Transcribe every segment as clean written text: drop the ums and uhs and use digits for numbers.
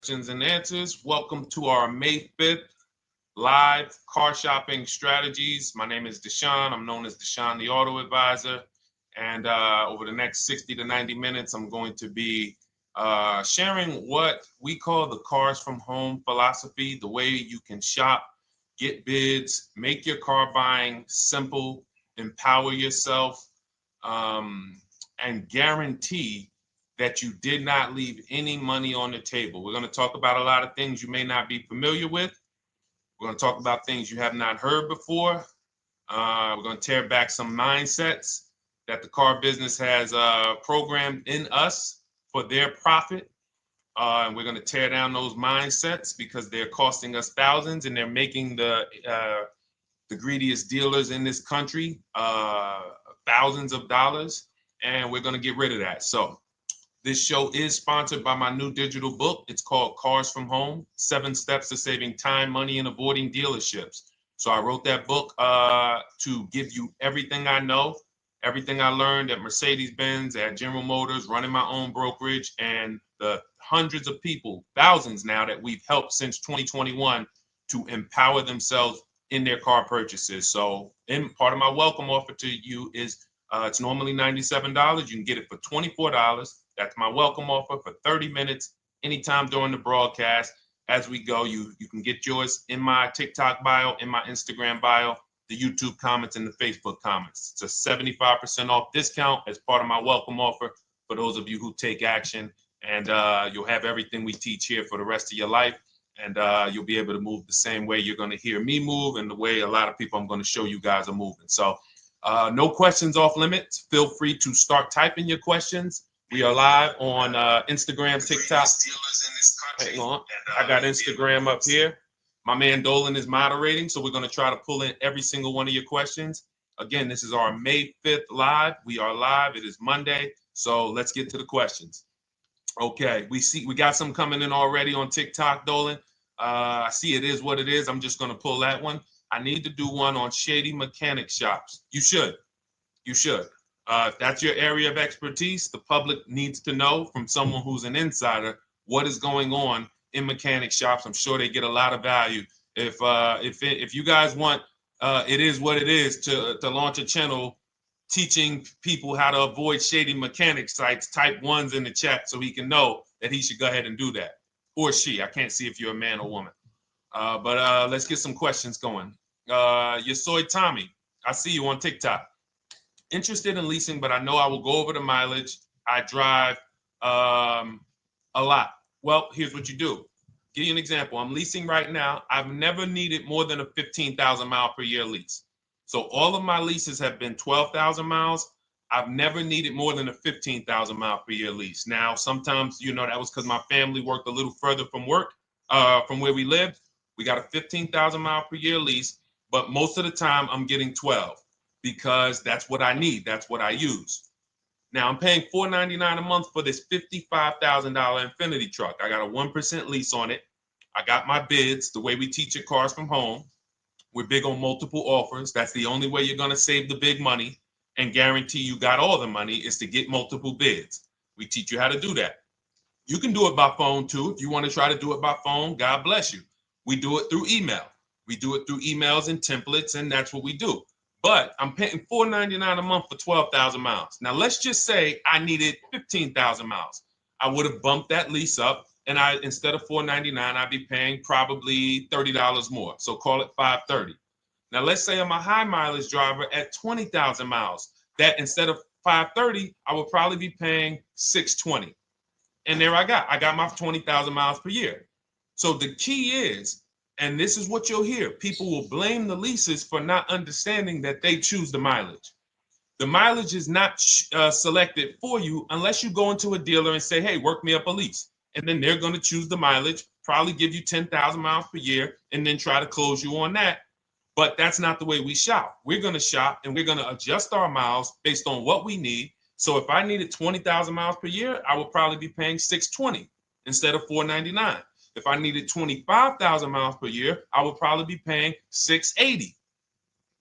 questions and answers. Welcome to our May 5th live car shopping strategies. My name is Deshone. I'm known as Deshone the Auto Advisor. And over the next 60 to 90 minutes, I'm going to be sharing what we call the cars from home philosophy, the way you can shop, get bids, make your car buying simple, empower yourself, and guarantee that you did not leave any money on the table. We're going to talk about a lot of things you may not be familiar with. We're going to talk about things you have not heard before. We're going to tear back some mindsets that the car business has programmed in us for their profit. And we're going to tear down those mindsets because they're costing us thousands and they're making the greediest dealers in this country thousands of dollars. And we're going to get rid of that. So this show is sponsored by my new digital book. It's called Cars from Home, 7 Steps to Saving Time, Money, and Avoiding Dealerships. So I wrote that book to give you everything I know, everything I learned at Mercedes-Benz, at General Motors, running my own brokerage, and the hundreds of people, thousands now, that we've helped since 2021 to empower themselves in their car purchases. So part of my welcome offer to you is it's normally $97. You can get it for $24. That's my welcome offer for 30 minutes, anytime during the broadcast. As we go, you can get yours in my TikTok bio, in my Instagram bio, the YouTube comments, and the Facebook comments. It's a 75% off discount as part of my welcome offer for those of you who take action. And you'll have everything we teach here for the rest of your life. And you'll be able to move the same way you're going to hear me move and the way a lot of people I'm going to show you guys are moving. So no questions off limits. Feel free to start typing your questions. We are live on Instagram, TikTok. Hang on. I got Instagram up here. My man Dolan is moderating, so we're going to try to pull in every single one of your questions. Again, this is our May 5th live. We are live. It is Monday, so let's get to the questions. Okay, we got some coming in already on TikTok, Dolan. I see it is what it is. I'm just going to pull that one. I need to do one on shady mechanic shops. You should. If that's your area of expertise, the public needs to know from someone who's an insider what is going on in mechanic shops. I'm sure they get a lot of value. If you guys want, it is what it is to launch a channel teaching people how to avoid shady mechanic sites, type ones in the chat so he can know that he should go ahead and do that. Or she. I can't see if you're a man or woman. But let's get some questions going. Yasoy Tommy, I see you on TikTok. Interested in leasing, but I know I will go over the mileage. I drive a lot. Well, here's what you do. Give you an example. I'm leasing right now. I've never needed more than a 15,000 mile per year lease. So all of my leases have been 12,000 miles. I've never needed more than a 15,000 mile per year lease. Now, sometimes, that was because my family worked a little further from where we lived. We got a 15,000 mile per year lease, but most of the time I'm getting 12 because that's what I need. That's what I use. Now I'm paying $499 a month for this $55,000 Infinity truck. I got a 1% lease on it. I got my bids, the way we teach at Cars from Home. We're big on multiple offers. That's the only way you're going to save the big money and guarantee you got all the money is to get multiple bids. We teach you how to do that. You can do it by phone too. If you want to try to do it by phone, God bless you. We do it through email. We do it through emails and templates, and that's what we do. But I'm paying $499 a month for 12,000 miles. Now, let's just say I needed 15,000 miles. I would have bumped that lease up, and instead of $499, I'd be paying probably $30 more. So call it $530. Now, let's say I'm a high mileage driver at 20,000 miles. That instead of $530, I would probably be paying $620. And there I got my 20,000 miles per year. So the key is, and this is what you'll hear, people will blame the leases for not understanding that they choose the mileage. The mileage is not selected for you unless you go into a dealer and say, hey, work me up a lease. And then they're going to choose the mileage, probably give you 10,000 miles per year, and then try to close you on that. But that's not the way we shop. We're going to shop and we're going to adjust our miles based on what we need. So if I needed 20,000 miles per year, I would probably be paying $620 instead of $499. If I needed 25,000 miles per year, I would probably be paying $680.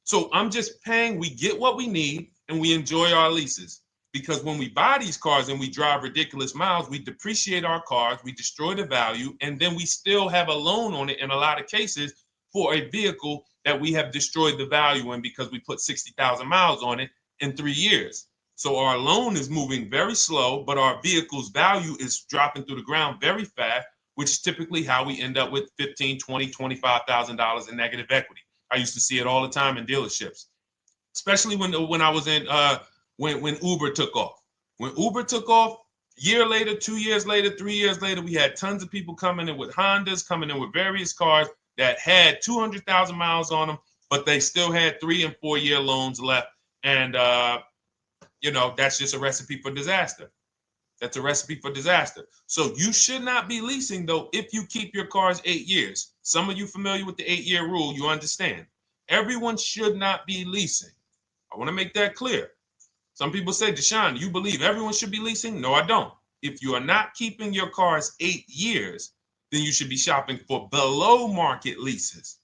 So I'm just paying, we get what we need and we enjoy our leases. because when we buy these cars and we drive ridiculous miles, we depreciate our cars, we destroy the value, and then we still have a loan on it in a lot of cases for a vehicle that we have destroyed the value in because we put 60,000 miles on it in 3 years. So our loan is moving very slow, but our vehicle's value is dropping through the ground very fast, which is typically how we end up with $15,000, $20,000, $25,000 in negative equity. I used to see it all the time in dealerships, especially when I was in when Uber took off. When Uber took off, year later, 2 years later, 3 years later, we had tons of people coming in with Hondas, coming in with various cars that had 200,000 miles on them, but they still had 3 and 4 year loans left. And, that's just a recipe for disaster. That's a recipe for disaster. So you should not be leasing, though, if you keep your cars 8 years. Some of you familiar with the 8-year rule, you understand. Everyone should not be leasing. I want to make that clear. Some people say, Deshone, you believe everyone should be leasing? No, I don't. If you are not keeping your cars 8 years, then you should be shopping for below market leases.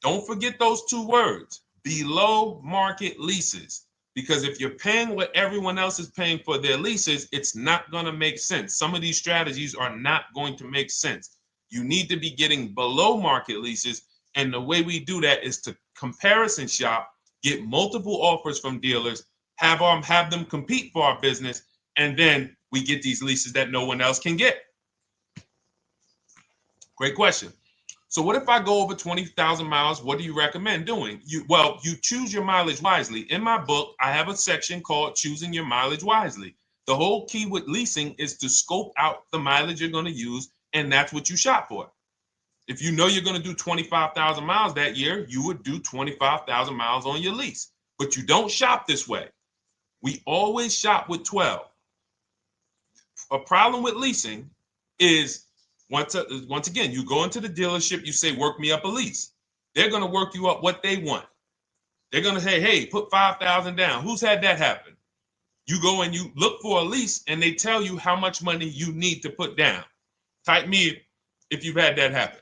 Don't forget those 2 words, below market leases. Because if you're paying what everyone else is paying for their leases, it's not going to make sense. Some of these strategies are not going to make sense. You need to be getting below market leases. And the way we do that is to comparison shop, get multiple offers from dealers, have them compete for our business, and then we get these leases that no one else can get. Great question. So what if I go over 20,000 miles? What do you recommend doing? You choose your mileage wisely. In my book, I have a section called Choosing Your Mileage Wisely. The whole key with leasing is to scope out the mileage you're going to use, and that's what you shop for. If you know you're going to do 25,000 miles that year, you would do 25,000 miles on your lease. But you don't shop this way. We always shop with 12. A problem with leasing is once again, you go into the dealership, you say, work me up a lease. They're going to work you up what they want. They're going to say, hey, put 5,000 down. Who's had that happen? You go and you look for a lease and they tell you how much money you need to put down. Type me if you've had that happen.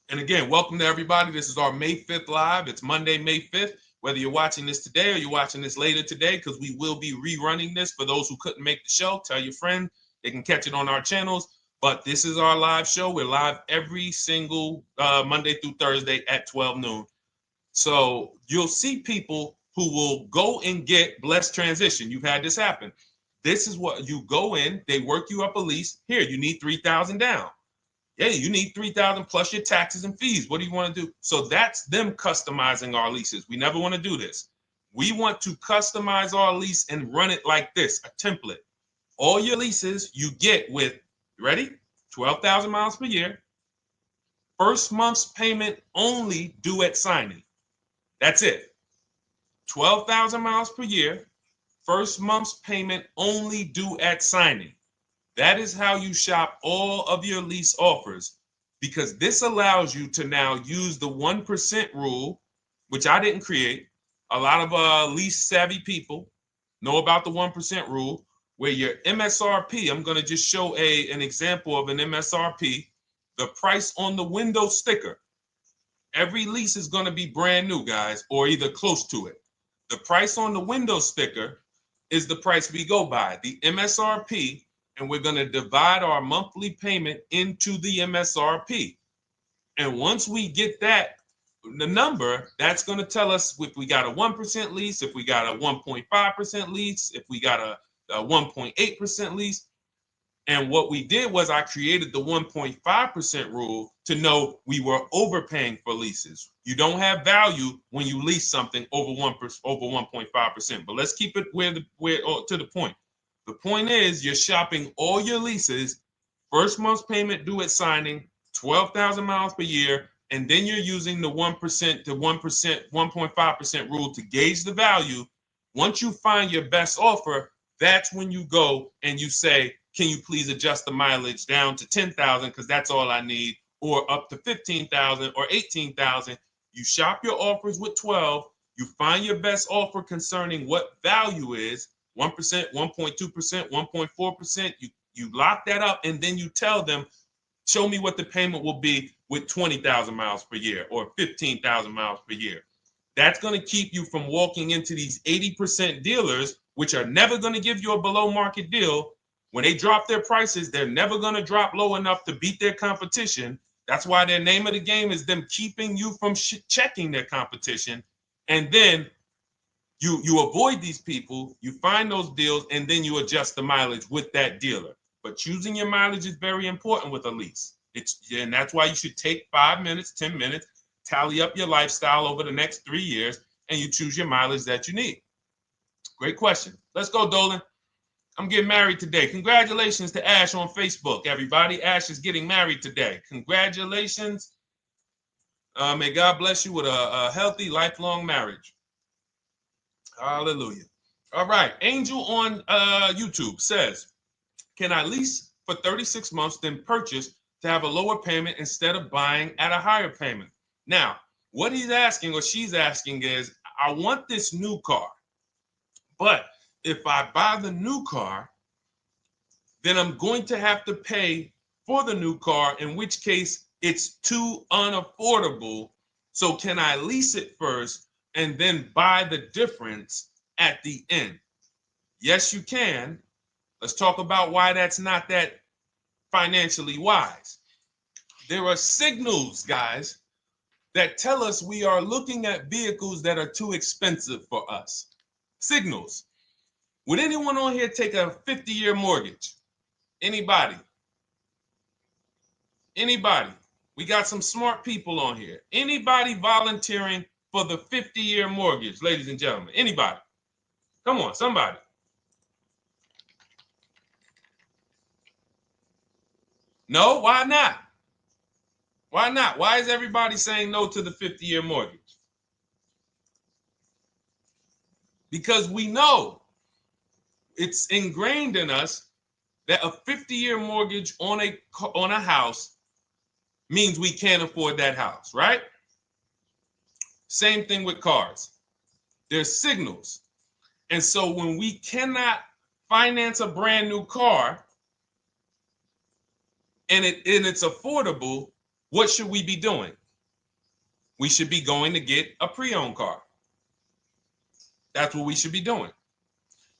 And again, welcome to everybody. This is our May 5th live. It's Monday, May 5th. Whether you're watching this today or you're watching this later today, because we will be rerunning this for those who couldn't make the show. Tell your friend they can catch it on our channels. But this is our live show. We're live every single Monday through Thursday at 12 noon. So you'll see people who will go and get blessed transition. You've had this happen. This is what you go in. They work you up a lease. Here, you need 3,000 down. Yeah, you need 3,000 plus your taxes and fees. What do you want to do? So that's them customizing our leases. We never want to do this. We want to customize our lease and run it like this, a template. All your leases you get with, ready? 12,000 miles per year. First month's payment only due at signing. That's it. 12,000 miles per year. First month's payment only due at signing. That is how you shop all of your lease offers, because this allows you to now use the 1% rule, which I didn't create. A lot of lease savvy people know about the 1% rule, where your MSRP, I'm going to just show an example of an MSRP, the price on the window sticker. Every lease is going to be brand new, guys, or either close to it. The price on the window sticker is the price we go by, the MSRP, and we're going to divide our monthly payment into the MSRP. And once we get that, the number, that's going to tell us if we got a 1% lease, if we got a 1.5% lease, if we got a 1.8% lease. And what we did was I created the 1.5% rule to know we were overpaying for leases. You don't have value when you lease something over 1.5%. But let's keep it to the point. The point is you're shopping all your leases, first month's payment due at signing, 12,000 miles per year, and then you're using the 1% to 1.5% rule to gauge the value. Once you find your best offer, that's when you go and you say, can you please adjust the mileage down to 10,000 because that's all I need, or up to 15,000 or 18,000. You shop your offers with 12. You find your best offer concerning what value is, 1%, 1.2%, 1.4%. You lock that up, and then you tell them, show me what the payment will be with 20,000 miles per year or 15,000 miles per year. That's going to keep you from walking into these 80% dealers which are never going to give you a below market deal. When they drop their prices, they're never going to drop low enough to beat their competition. That's why their name of the game is them keeping you from checking their competition. And then you avoid these people, you find those deals, and then you adjust the mileage with that dealer. But choosing your mileage is very important with a lease. And that's why you should take 5 minutes, 10 minutes, tally up your lifestyle over the next 3 years, and you choose your mileage that you need. Great question. Let's go, Dolan. I'm getting married today. Congratulations to Ash on Facebook, everybody. Ash is getting married today. Congratulations. May God bless you with a healthy, lifelong marriage. Hallelujah. All right. Angel on YouTube says, can I lease for 36 months, then purchase to have a lower payment instead of buying at a higher payment? Now, what he's asking or she's asking is, I want this new car, but if I buy the new car, then I'm going to have to pay for the new car, in which case it's too unaffordable. So can I lease it first and then buy the difference at the end? Yes, you can. Let's talk about why that's not that financially wise. There are signals, guys, that tell us we are looking at vehicles that are too expensive for us. Signals. Would anyone on here take a 50-year mortgage? Anybody? Anybody? We got some smart people on here. Anybody volunteering for the 50-year mortgage, ladies and gentlemen? Anybody? Come on, somebody. No, why not? Why not? Why is everybody saying no to the 50-year mortgage? Because we know it's ingrained in us that a 50-year mortgage on a house means we can't afford that house, right? Same thing with cars. There's signals. And so when we cannot finance a brand new car and it's affordable, what should we be doing? We should be going to get a pre-owned car. That's what we should be doing.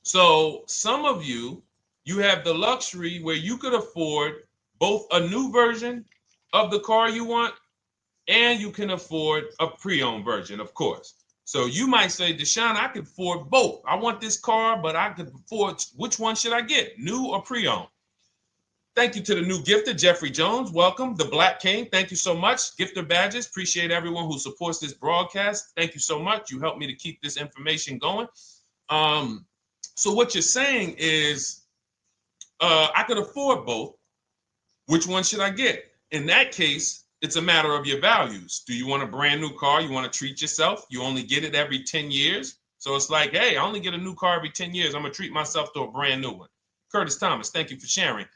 So some of you have the luxury where you could afford both a new version of the car you want, and you can afford a pre-owned version, of course. So you might say, Deshone, I could afford both. I want this car, but I could afford, which one should I get, new or pre-owned? Thank you to the new gifter, Jeffrey Jones. Welcome. The Black King. Thank you so much. Gifter badges. Appreciate everyone who supports this broadcast. Thank you so much. You helped me to keep this information going. So what you're saying is, I could afford both. Which one should I get? In that case, it's a matter of your values. Do you want a brand new car? You want to treat yourself? You only get it every 10 years. So it's like, hey, I only get a new car every 10 years. I'm going to treat myself to a brand new one. Curtis Thomas, thank you for sharing.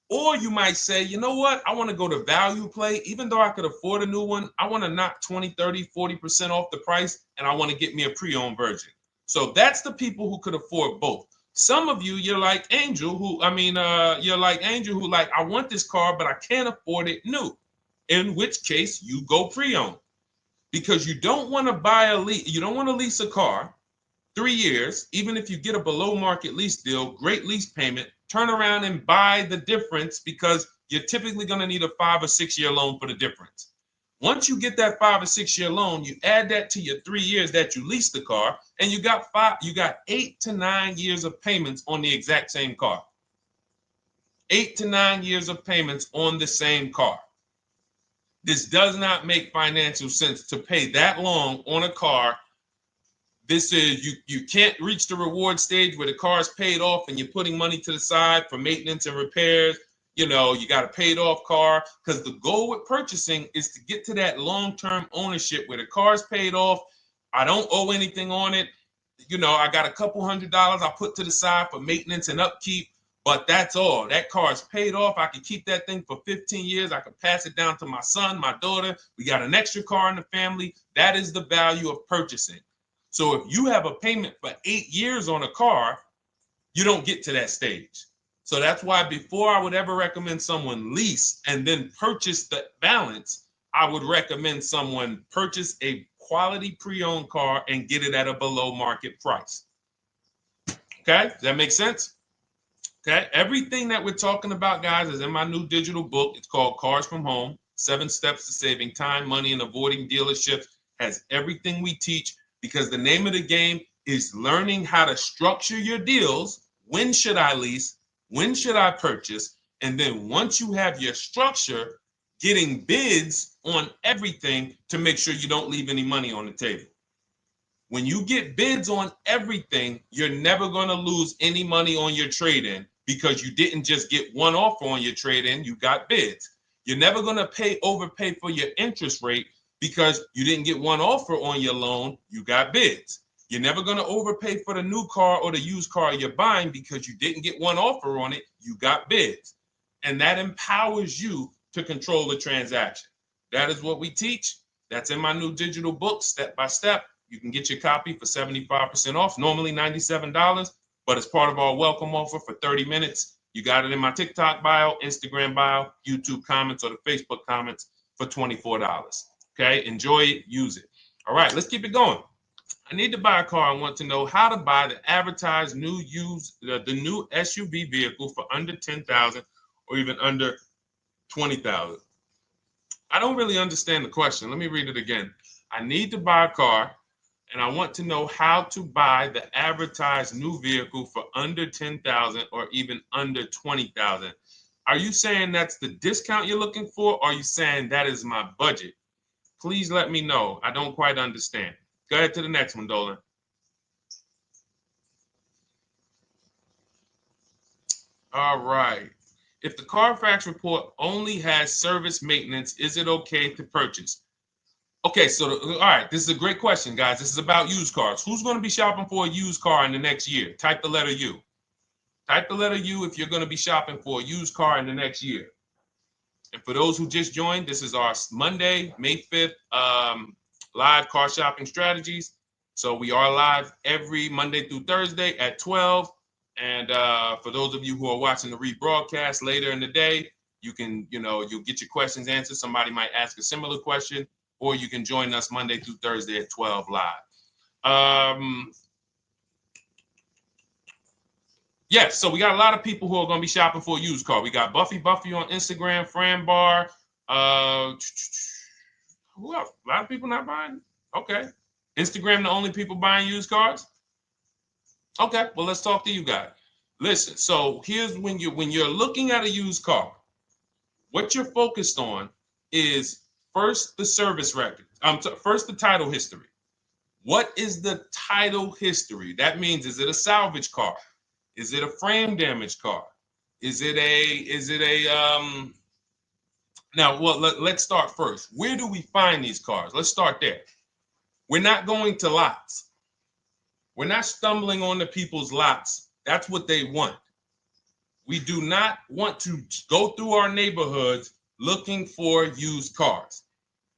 Or you might say, you know what? I want to go to value play. Even though I could afford a new one, I want to knock 20, 30, 40% off the price, and I want to get me a pre-owned version. So that's the people who could afford both. Some of you, you're like Angel, who like, I want this car, but I can't afford it new. In which case you go pre-owned, because you don't want to lease a car 3 years, even if you get a below market lease deal, great lease payment, turn around and buy the difference, because you're typically going to need a 5 or 6 year loan for the difference. Once you get that 5 or 6 year loan, you add that to your 3 years that you leased the car, and you got 8 to 9 years of payments on the exact same car. 8 to 9 years of payments on the same car. This does not make financial sense to pay that long on a car. This is, you can't reach the reward stage where the car is paid off and you're putting money to the side for maintenance and repairs. You know, you got a paid off car, because the goal with purchasing is to get to that long-term ownership where the car is paid off. I don't owe anything on it. You know, I got a couple $100 I put to the side for maintenance and upkeep, but that's all. That car is paid off. I can keep that thing for 15 years. I can pass it down to my son, my daughter. We got an extra car in the family. That is the value of purchasing. So if you have a payment for 8 years on a car, you don't get to that stage. So that's why before I would ever recommend someone lease and then purchase the balance, I would recommend someone purchase a quality pre-owned car and get it at a below market price. Okay, does that make sense? Okay, everything that we're talking about, guys, is in my new digital book. It's called Cars from Home, 7 Steps to Saving Time, Money, and Avoiding Dealerships. Has everything we teach, because the name of the game is learning how to structure your deals. When should I lease? When should I purchase? And then once you have your structure, getting bids on everything to make sure you don't leave any money on the table. When you get bids on everything, you're never going to lose any money on your trade-in, because you didn't just get one offer on your trade-in, you got bids. You're never going to overpay for your interest rate, because you didn't get one offer on your loan, you got bids. You're never going to overpay for the new car or the used car you're buying, because you didn't get one offer on it, you got bids. And that empowers you to control the transaction. That is what we teach. That's in my new digital book, step by step. You can get your copy for 75% off, normally $97, but it's part of our welcome offer for 30 minutes. You got it in my TikTok bio, Instagram bio, YouTube comments, or the Facebook comments for $24. Okay, enjoy it, use it. All right, let's keep it going. I need to buy a car. I want to know how to buy the advertised new the new SUV vehicle for under $10,000 or even under $20,000. I don't really understand the question. Let me read it again. I need to buy a car, and I want to know how to buy the advertised new vehicle for under $10,000 or even under $20,000. Are you saying that's the discount you're looking for, or are you saying that is my budget? Please let me know. I don't quite understand. Go ahead to the next one, Dolan. All right. If the Carfax report only has service maintenance, is it okay to purchase? Okay, so all right, this is a great question, guys. This is about used cars. Who's going to be shopping for a used car in the next year? Type the letter U. Type the letter U if you're going to be shopping for a used car in the next year. And for those who just joined, this is our Monday, May 5th, live car shopping strategies. So we are live every Monday through Thursday at 12. And for those of you who are watching the rebroadcast later in the day, you can, you'll get your questions answered. Somebody might ask a similar question, or you can join us Monday through Thursday at 12 live. Yes, so we got a lot of people who are going to be shopping for a used car. We got Buffy on Instagram, Fran Bar. Who else? A lot of people not buying? Okay. Instagram, the only people buying used cars? Okay, well, let's talk to you guys. Listen, so here's when you're looking at a used car, what you're focused on is first the service record. First the title history. What is the title history? That means, is it a salvage car? Is it a frame damage car? Is it a now, well, let's start first. Where do we find these cars? Let's start there. We're not going to lots. We're not stumbling onto people's lots. That's what they want. We do not want to go through our neighborhoods looking for used cars.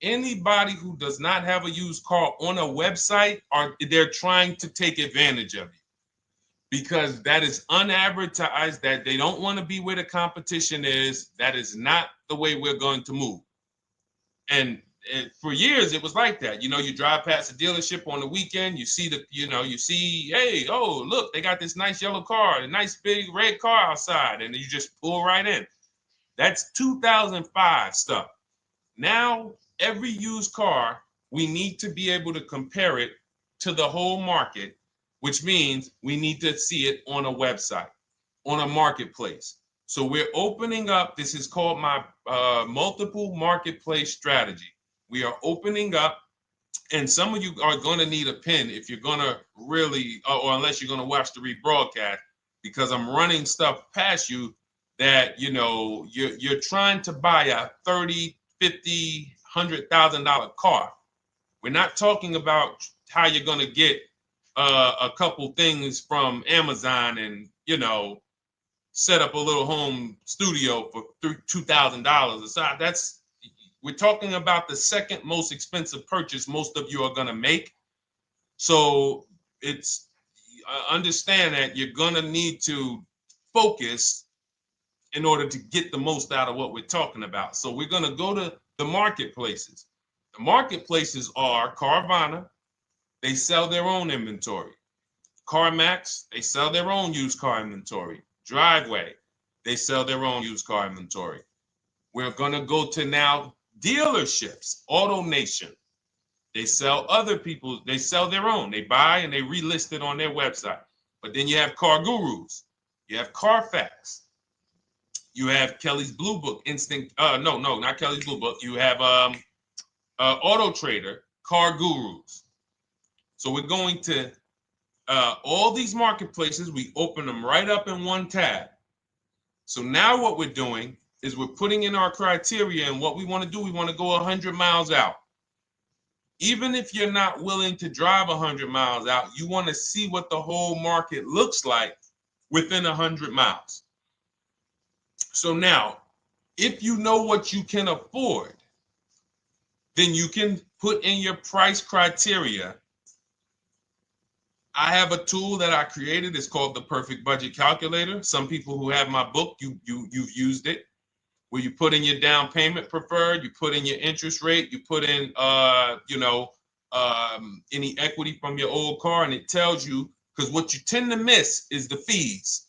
Anybody who does not have a used car on a website, they're trying to take advantage of you, because that is unadvertised, that they don't want to be where the competition is. That is not the way we're going to move. And for years, it was like that. You drive past a dealership on the weekend, you see hey, oh, look, they got this nice yellow car, a nice big red car outside, and you just pull right in. That's 2005 stuff. Now, every used car, we need to be able to compare it to the whole market, which means we need to see it on a website, on a marketplace. So we're opening up, this is called my multiple marketplace strategy. We are opening up, and some of you are going to need a pen if you're going to really, or unless you're going to watch the rebroadcast, because I'm running stuff past you that, you're trying to buy a $30,000, $50,000, $100,000 car. We're not talking about how you're going to get a couple things from Amazon and, set up a little home studio for $2,000. We're talking about the second most expensive purchase most of you are going to make. So it's understand that you're going to need to focus in order to get the most out of what we're talking about. So we're going to go to the marketplaces. The marketplaces are Carvana. They sell their own inventory. CarMax, they sell their own used car inventory. Driveway, they sell their own used car inventory. We're going to go to now dealerships. AutoNation, they sell other people's, they sell their own. They buy and they relist it on their website. But then you have Car Gurus, you have Carfax, you have Kelly's Blue Book, no, not Kelly's Blue Book. You have Auto Trader, Car Gurus. So we're going to all these marketplaces, we open them right up in one tab. So now what we're doing is we're putting in our criteria, and what we want to do, we want to go 100 miles out. Even if you're not willing to drive 100 miles out, you want to see what the whole market looks like within 100 miles. So now, if you know what you can afford, then you can put in your price criteria. I have a tool that I created. It's called the Perfect Budget Calculator. Some people who have my book, you've used it, where you put in your down payment preferred, you put in your interest rate, you put in any equity from your old car, and it tells you, because what you tend to miss is the fees.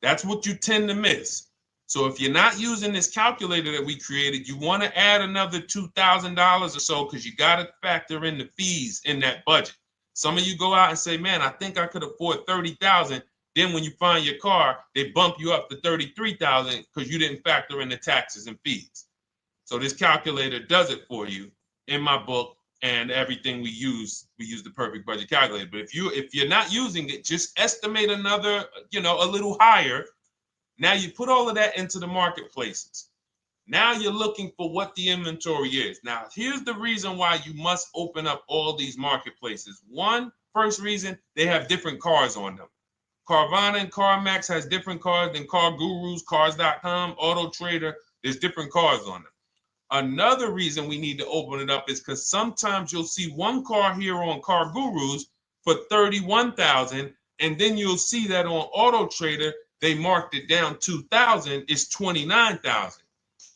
That's what you tend to miss. So if you're not using this calculator that we created, you want to add another $2,000 or so, because you got to factor in the fees in that budget. Some of you go out and say, man, I think I could afford $30,000. Then when you find your car, they bump you up to $33,000 because you didn't factor in the taxes and fees. So this calculator does it for you in my book, and everything we use the Perfect Budget Calculator. But if you're not using it, just estimate another, a little higher. Now you put all of that into the marketplaces. Now you're looking for what the inventory is. Now, here's the reason why you must open up all these marketplaces. First reason, they have different cars on them. Carvana and CarMax has different cars than Car Gurus, Cars.com, Auto Trader. There's different cars on them. Another reason we need to open it up is because sometimes you'll see one car here on Car Gurus for $31,000, and then you'll see that on Auto Trader, they marked it down $2,000, it's $29,000.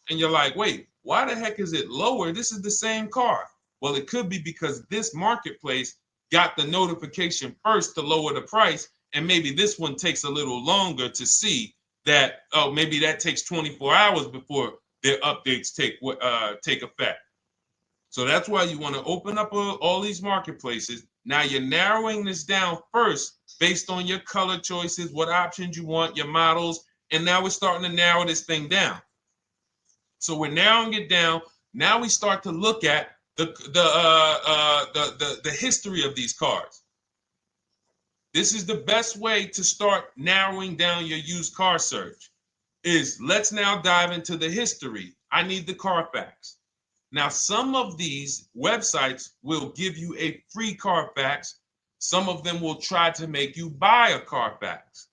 And you're like, wait, why the heck is it lower? This is the same car. Well, it could be because this marketplace got the notification first to lower the price, and maybe this one takes a little longer to see that, oh, maybe that takes 24 hours before their updates take effect. So that's why you want to open up all these marketplaces. Now you're narrowing this down first based on your color choices, what options you want, your models, and now we're starting to narrow this thing down. So we're narrowing it down. Now we start to look at the history of these cars. This is the best way to start narrowing down your used car search. Let's now dive into the history. I need the Carfax. Now, some of these websites will give you a free Carfax. Some of them will try to make you buy a Carfax.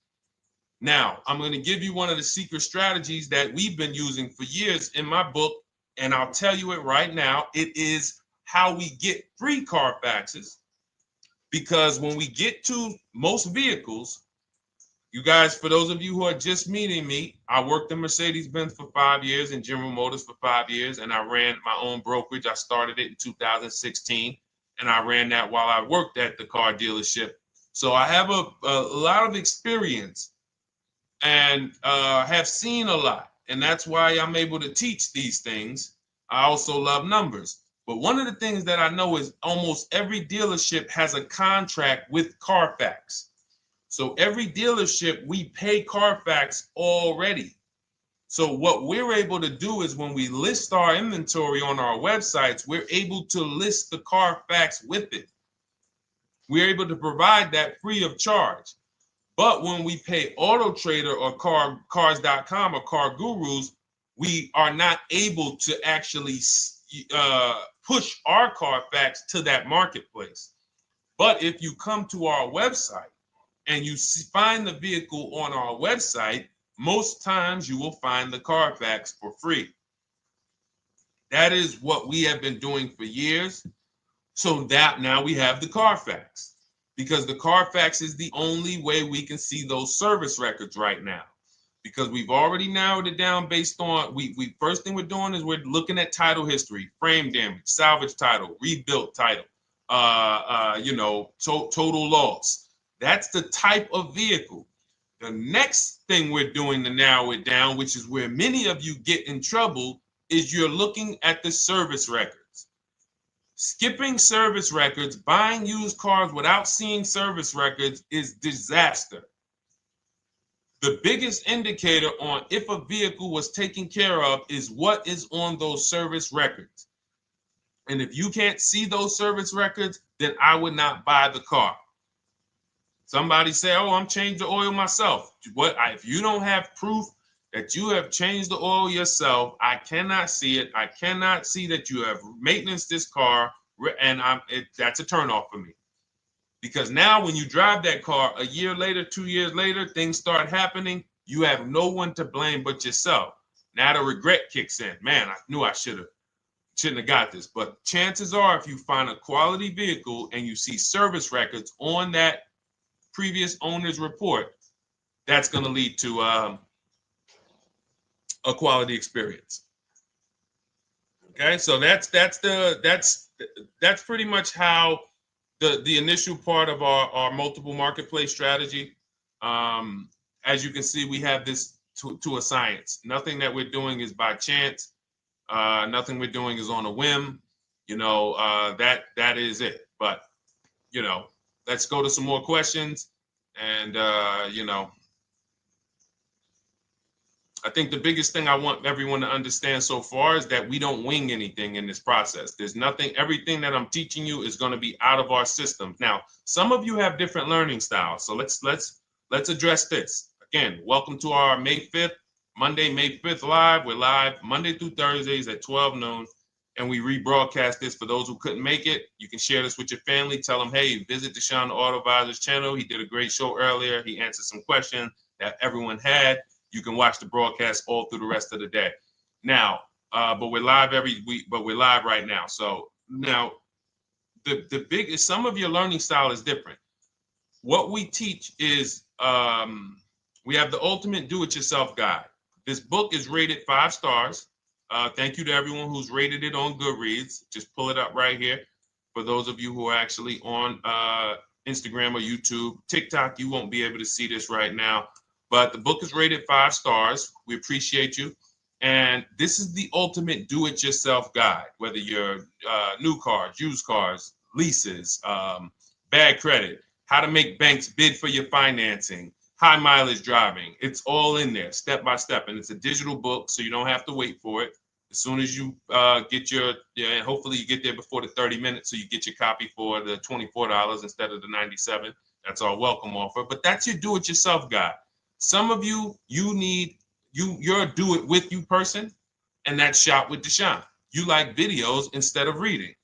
Now, I'm going to give you one of the secret strategies that we've been using for years in my book, and I'll tell you it right now. It is how we get free Carfaxes, because when we get to most vehicles, you guys, for those of you who are just meeting me, I worked in Mercedes-Benz for 5 years and General Motors for 5 years, and I ran my own brokerage. I started it in 2016, and I ran that while I worked at the car dealership. So I have a lot of experience and have seen a lot, and that's why I'm able to teach these things. I also love numbers. But one of the things that I know is almost every dealership has a contract with Carfax. So every dealership, we pay Carfax already. So what we're able to do is when we list our inventory on our websites, we're able to list the Carfax with it. We're able to provide that free of charge. But when we pay Auto Trader or Cars.com or Car Gurus, we are not able to actually push our Carfax to that marketplace. But if you come to our website and you find the vehicle on our website, most times you will find the Carfax for free. That is what we have been doing for years. So that now we have the Carfax, because the Carfax is the only way we can see those service records right now, because we've already narrowed it down based on, first thing we're doing is we're looking at title history, frame damage, salvage title, rebuilt title, total loss. That's the type of vehicle. The next thing we're doing to narrow it down, which is where many of you get in trouble, is you're looking at the service records. Skipping service records, buying used cars without seeing service records is disaster. The biggest indicator on if a vehicle was taken care of is what is on those service records. And if you can't see those service records, then I would not buy the car. Somebody say, oh, I'm changed the oil myself. If you don't have proof that you have changed the oil yourself, I cannot see it. I cannot see that you have maintenance this car, and that's a turnoff for me. Because now when you drive that car a year later, 2 years later, things start happening. You have no one to blame but yourself. Now the regret kicks in. Man, I knew I shouldn't have got this. But chances are, if you find a quality vehicle and you see service records on that previous owner's report, that's going to lead to a quality experience. Okay, so that's pretty much how the initial part of our multiple marketplace strategy. As you can see, we have this to a science. Nothing that we're doing is by chance. Nothing we're doing is on a whim. That is it. But let's go to some more questions. And I think the biggest thing I want everyone to understand so far is that we don't wing anything in this process. There's nothing, everything that I'm teaching you is going to be out of our systems. Now, some of you have different learning styles. So let's address this. Again, welcome to our May 5th, Monday, May 5th live. We're live Monday through Thursdays at 12 noon. And we rebroadcast this for those who couldn't make it. You can share this with your family. Tell them, hey, visit Deshone the Auto Advisor's channel. He did a great show earlier. He answered some questions that everyone had. You can watch the broadcast all through the rest of the day. Now, but we're live every week, but we're live right now. So now the biggest, some of your learning style is different. What we teach is we have the ultimate do-it-yourself guide. This book is rated 5 stars. Thank you to everyone who's rated it on Goodreads. Just pull it up right here. For those of you who are actually on Instagram or YouTube, TikTok, you won't be able to see this right now. But the book is rated 5 stars. We appreciate you. And this is the ultimate do-it-yourself guide, whether you're new cars, used cars, leases, bad credit, how to make banks bid for your financing, high mileage driving. It's all in there, step by step. And it's a digital book, so you don't have to wait for it. As soon as you get and hopefully you get there before the 30 minutes, so you get your copy for the $24 instead of the $97. That's our welcome offer. But that's your do-it-yourself guide. Some of you, you're a do-it-with-you person, and that's Shop with Deshone. You like videos instead of reading.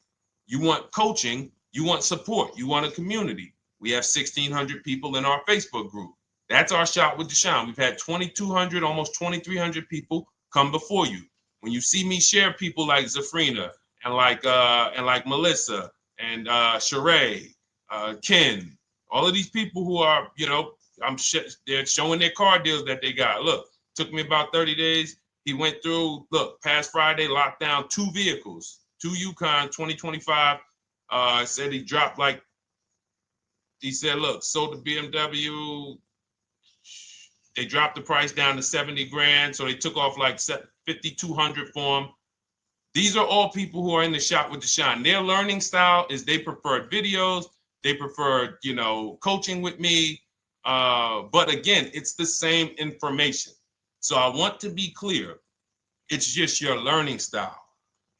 You want coaching. You want support. You want a community. We have 1,600 people in our Facebook group. That's our Shop with Deshone. We've had 2,200, almost 2,300 people come before you. When you see me share people like Zafrina and like Melissa and Sheree, Ken, all of these people who are, they're showing their car deals that they got. Look, took me about 30 days. He went through, past Friday, locked down 2 vehicles, 2 Yukon 2025. Said he dropped sold the BMW. They dropped the price down to 70 grand. So they took off like 5,200 for him. These are all people who are in the Shop with Deshone. Their learning style is they prefer videos. They prefer, coaching with me. But again, it's the same information. So I want to be clear. It's just your learning style.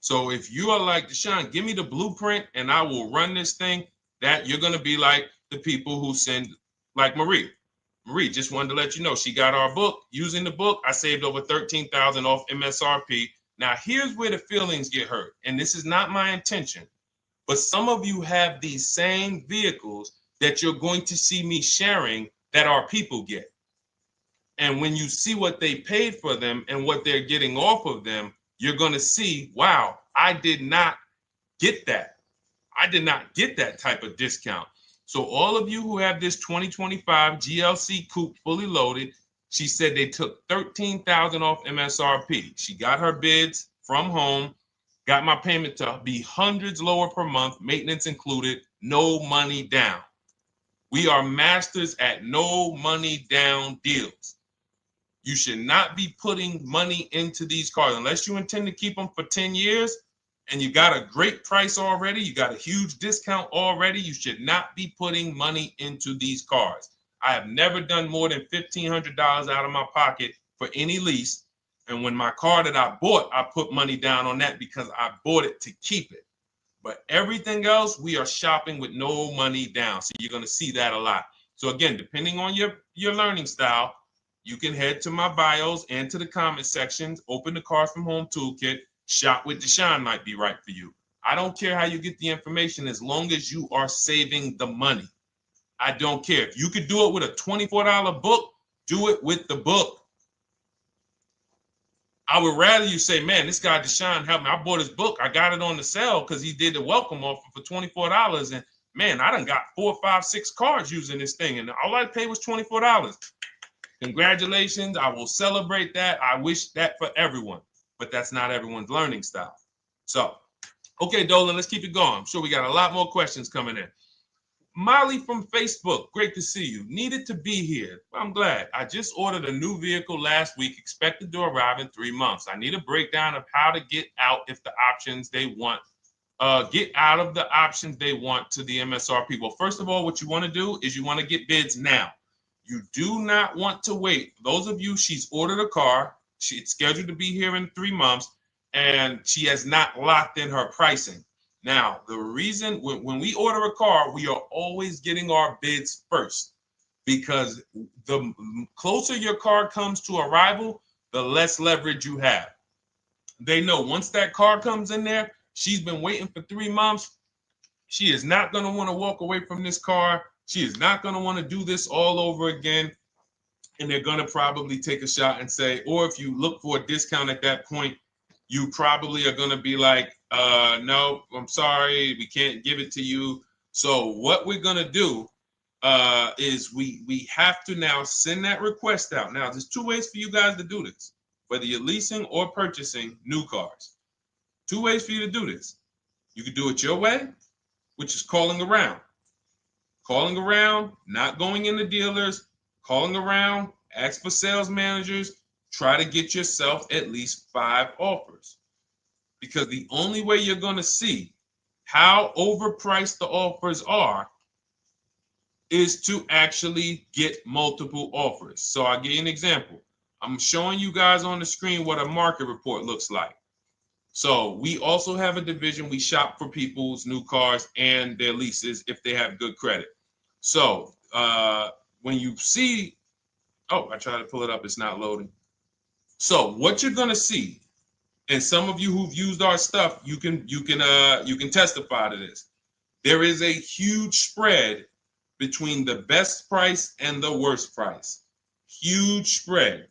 So if you are like Deshone, give me the blueprint and I will run this thing. That you're going to be like the people who send, like Marie. Marie just wanted to let you know she got our book. Using the book, I saved over $13,000 off MSRP. Now, here's where the feelings get hurt. And this is not my intention. But some of you have these same vehicles that you're going to see me sharing that our people get. And when you see what they paid for them and what they're getting off of them, you're going to see, wow, I did not get that. I did not get that type of discount. So all of you who have this 2025 GLC coupe fully loaded, she said they took $13,000 off MSRP. She got her bids from home, got my payment to be hundreds lower per month, maintenance included, no money down. We are masters at no money down deals. You should not be putting money into these cars unless you intend to keep them for 10 years and you got a great price already. You got a huge discount already. You should not be putting money into these cars. I have never done more than $1,500 out of my pocket for any lease. And when my car that I bought, I put money down on that because I bought it to keep it. But everything else, we are shopping with no money down. So you're going to see that a lot. So again, depending on your learning style, you can head to my bios and to the comment sections, open the Cars from Home Toolkit, Shop with Deshone might be right for you. I don't care how you get the information as long as you are saving the money. I don't care. If you could do it with a $24 book, do it with the book. I would rather you say, man, this guy Deshone helped me. I bought his book. I got it on the sale because he did the welcome offer for $24. And man, I done got 4, 5, 6 cars using this thing. And all I paid was $24. Congratulations. I will celebrate that. I wish that for everyone, but that's not everyone's learning style. So, okay, Dolan, let's keep it going. I'm sure we got a lot more questions coming in. Molly from Facebook, great to see you. Needed to be here. Well, I'm glad. I just ordered a new vehicle last week, expected to arrive in 3 months. I need a breakdown of how to get out if the options they want, get out of the options they want to the MSRP. Well, first of all, what you want to do is you want to get bids now. You do not want to wait. Those of you, she's ordered a car. She's scheduled to be here in 3 months, and she has not locked in her pricing. Now, the reason when we order a car, we are always getting our bids first because the closer your car comes to arrival, the less leverage you have. They know once that car comes in there, she's been waiting for 3 months. She is not going to want to walk away from this car. She is not going to want to do this all over again. And they're going to probably take a shot and say, or if you look for a discount at that point, you probably are going to be like, no, I'm sorry, we can't give it to you. So what we're going to do is we have to now send that request out. Now, there's 2 ways for you guys to do this, whether you're leasing or purchasing new cars. 2 ways for you to do this. You can do it your way, which is calling around. Calling around, not going into dealers, calling around, ask for sales managers, try to get yourself at least 5 offers. Because the only way you're going to see how overpriced the offers are is to actually get multiple offers. So I'll give you an example. I'm showing you guys on the screen what a market report looks like. So we also have a division. We shop for people's new cars and their leases if they have good credit. So when you see, oh, I tried to pull it up. It's not loading. So what you're going to see, and some of you who've used our stuff, you can testify to this. There is a huge spread between the best price and the worst price. Huge spread.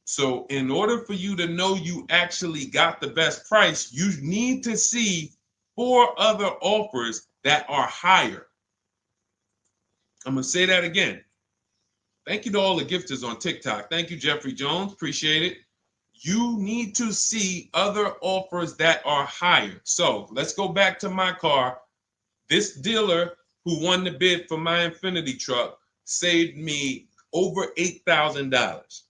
So in order for you to know you actually got the best price, you need to see 4 other offers that are higher. I'm going to say that again. Thank you to all the gifters on TikTok. Thank you, Jeffrey Jones. Appreciate it. You need to see other offers that are higher. So let's go back to my car. This dealer who won the bid for my Infinity truck saved me over $8,000.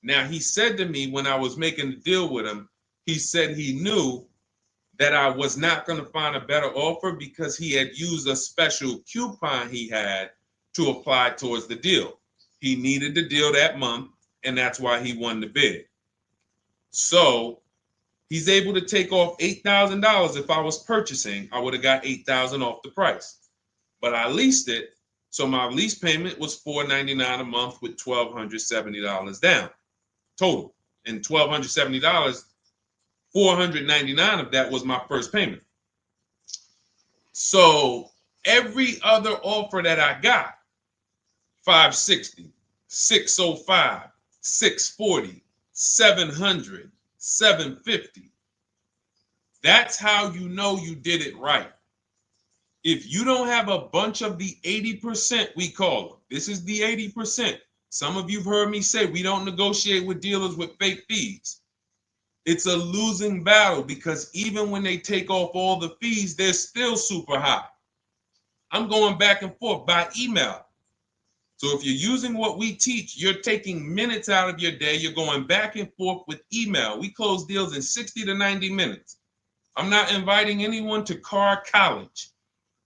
Now, he said to me when I was making the deal with him, he said he knew that I was not going to find a better offer because he had used a special coupon he had to apply towards the deal. He needed the deal that month, and that's why he won the bid. So he's able to take off $8,000. If I was purchasing, I would have got $8,000 off the price. But I leased it, so my lease payment was $499 a month with $1,270 down total. And $1,270, $499 of that was my first payment. So every other offer that I got, $560, $605, $640, $700, $750. That's how you know you did it right. If you don't have a bunch of the 80%, we call them. This is the 80%. Some of you have heard me say we don't negotiate with dealers with fake fees. It's a losing battle because even when they take off all the fees, they're still super high. I'm going back and forth by email. So if you're using what we teach, you're taking minutes out of your day. You're going back and forth with email. We close deals in 60 to 90 minutes. I'm not inviting anyone to car college.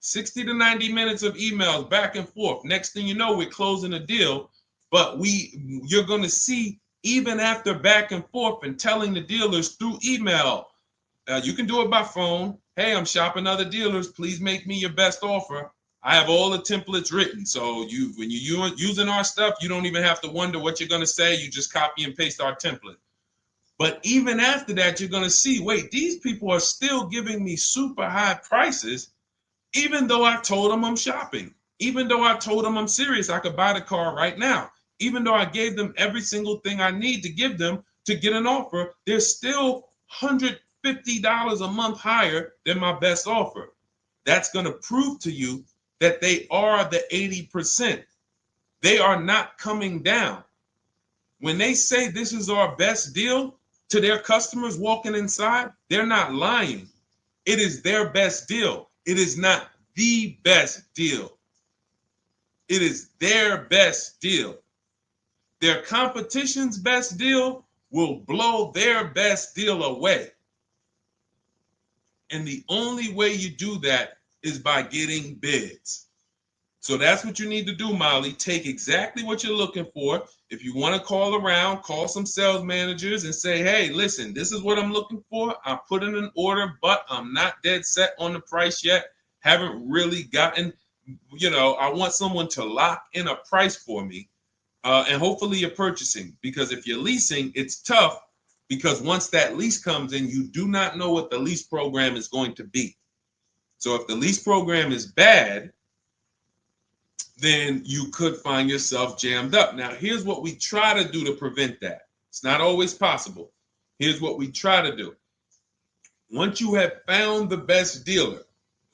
60 to 90 minutes of emails back and forth. Next thing you know, we're closing a deal. But you're going to see, even after back and forth and telling the dealers through email, you can do it by phone. Hey, I'm shopping other dealers. Please make me your best offer. I have all the templates written. So when you're using our stuff, you don't even have to wonder what you're going to say. You just copy and paste our template. But even after that, you're going to see, wait, these people are still giving me super high prices, even though I told them I'm shopping, even though I told them I'm serious, I could buy the car right now, even though I gave them every single thing I need to give them to get an offer, they're still $150 a month higher than my best offer. That's going to prove to you that they are the 80%. They are not coming down. When they say this is our best deal to their customers walking inside, they're not lying. It is their best deal. It is not the best deal. It is their best deal. Their competition's best deal will blow their best deal away. And the only way you do that is by getting bids. So that's what you need to do, Molly. Take exactly what you're looking for. If you want to call around, call some sales managers and say, hey, listen, this is what I'm looking for. I put in an order, but I'm not dead set on the price yet. Haven't really gotten, I want someone to lock in a price for me. And hopefully you're purchasing, because if you're leasing, it's tough, because once that lease comes in, you do not know what the lease program is going to be. So if the lease program is bad, then you could find yourself jammed up. Now, here's what we try to do to prevent that. It's not always possible. Here's what we try to do. Once you have found the best dealer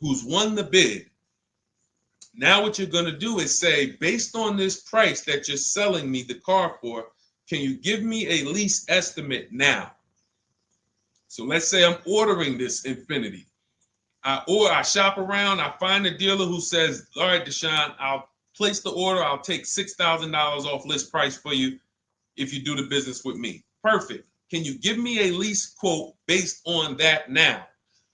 who's won the bid, now what you're going to do is say, based on this price that you're selling me the car for, can you give me a lease estimate now? So let's say I'm ordering this Infiniti. I shop around, I find a dealer who says, all right, Deshone, I'll place the order. I'll take $6,000 off list price for you if you do the business with me. Perfect. Can you give me a lease quote based on that now?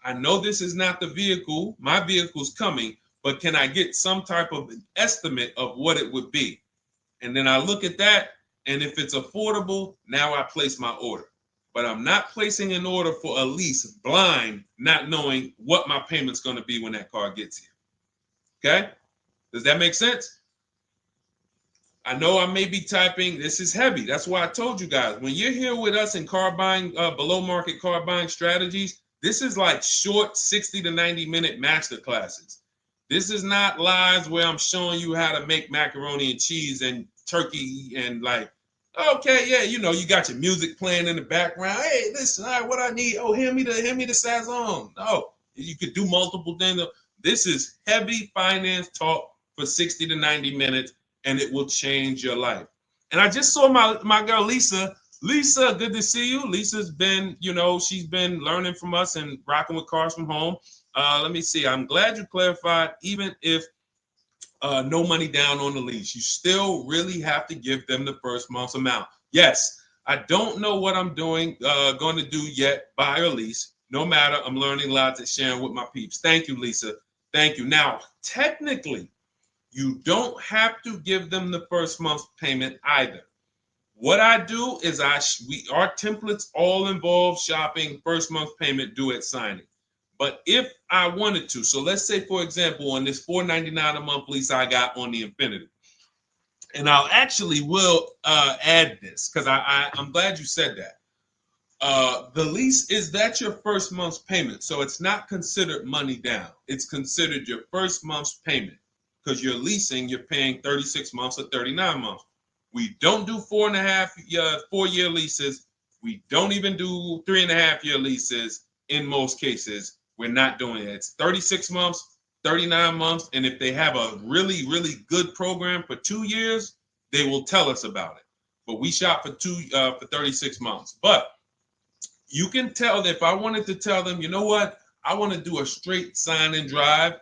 I know this is not the vehicle. My vehicle's coming, but can I get some type of an estimate of what it would be? And then I look at that, and if it's affordable, now I place my order. But I'm not placing an order for a lease blind, not knowing what my payment's going to be when that car gets here. Okay? Does that make sense? I know I may be typing, this is heavy. That's why I told you guys, when you're here with us in car buying, below market car buying strategies, this is like short 60 to 90 minute master classes. This is not lives where I'm showing you how to make macaroni and cheese and turkey and like, okay, yeah, you got your music playing in the background. Hey, listen, all right, what I need? Oh, hand me the Sazon. No, you could do multiple things. This is heavy finance talk for 60 to 90 minutes, and it will change your life. And I just saw my girl, Lisa. Lisa, good to see you. Lisa's been, she's been learning from us and rocking with Cars from Home. Let me see. I'm glad you clarified, even if no money down on the lease, you still really have to give them the first month's amount. Yes, I don't know what I'm going to do yet, buy or lease. No matter, I'm learning lots and sharing with my peeps. Thank you, Lisa. Thank you. Now, technically, you don't have to give them the first month's payment either. What I do is our templates all involve shopping, first month payment due at signing. But if I wanted to, so let's say, for example, on this $499 a month lease I got on the Infiniti, and I'll actually will add this because I'm glad you said that. The lease that's your first month's payment, so it's not considered money down. It's considered your first month's payment because you're leasing, you're paying 36 months or 39 months. We don't do 4-year leases. We don't even do 3.5-year leases in most cases. We're not doing it. It's 36 months, 39 months. And if they have a really, really good program for 2 years, they will tell us about it. But we shop for 36 months. But you can tell that if I wanted to tell them, you know what, I want to do a straight sign and drive,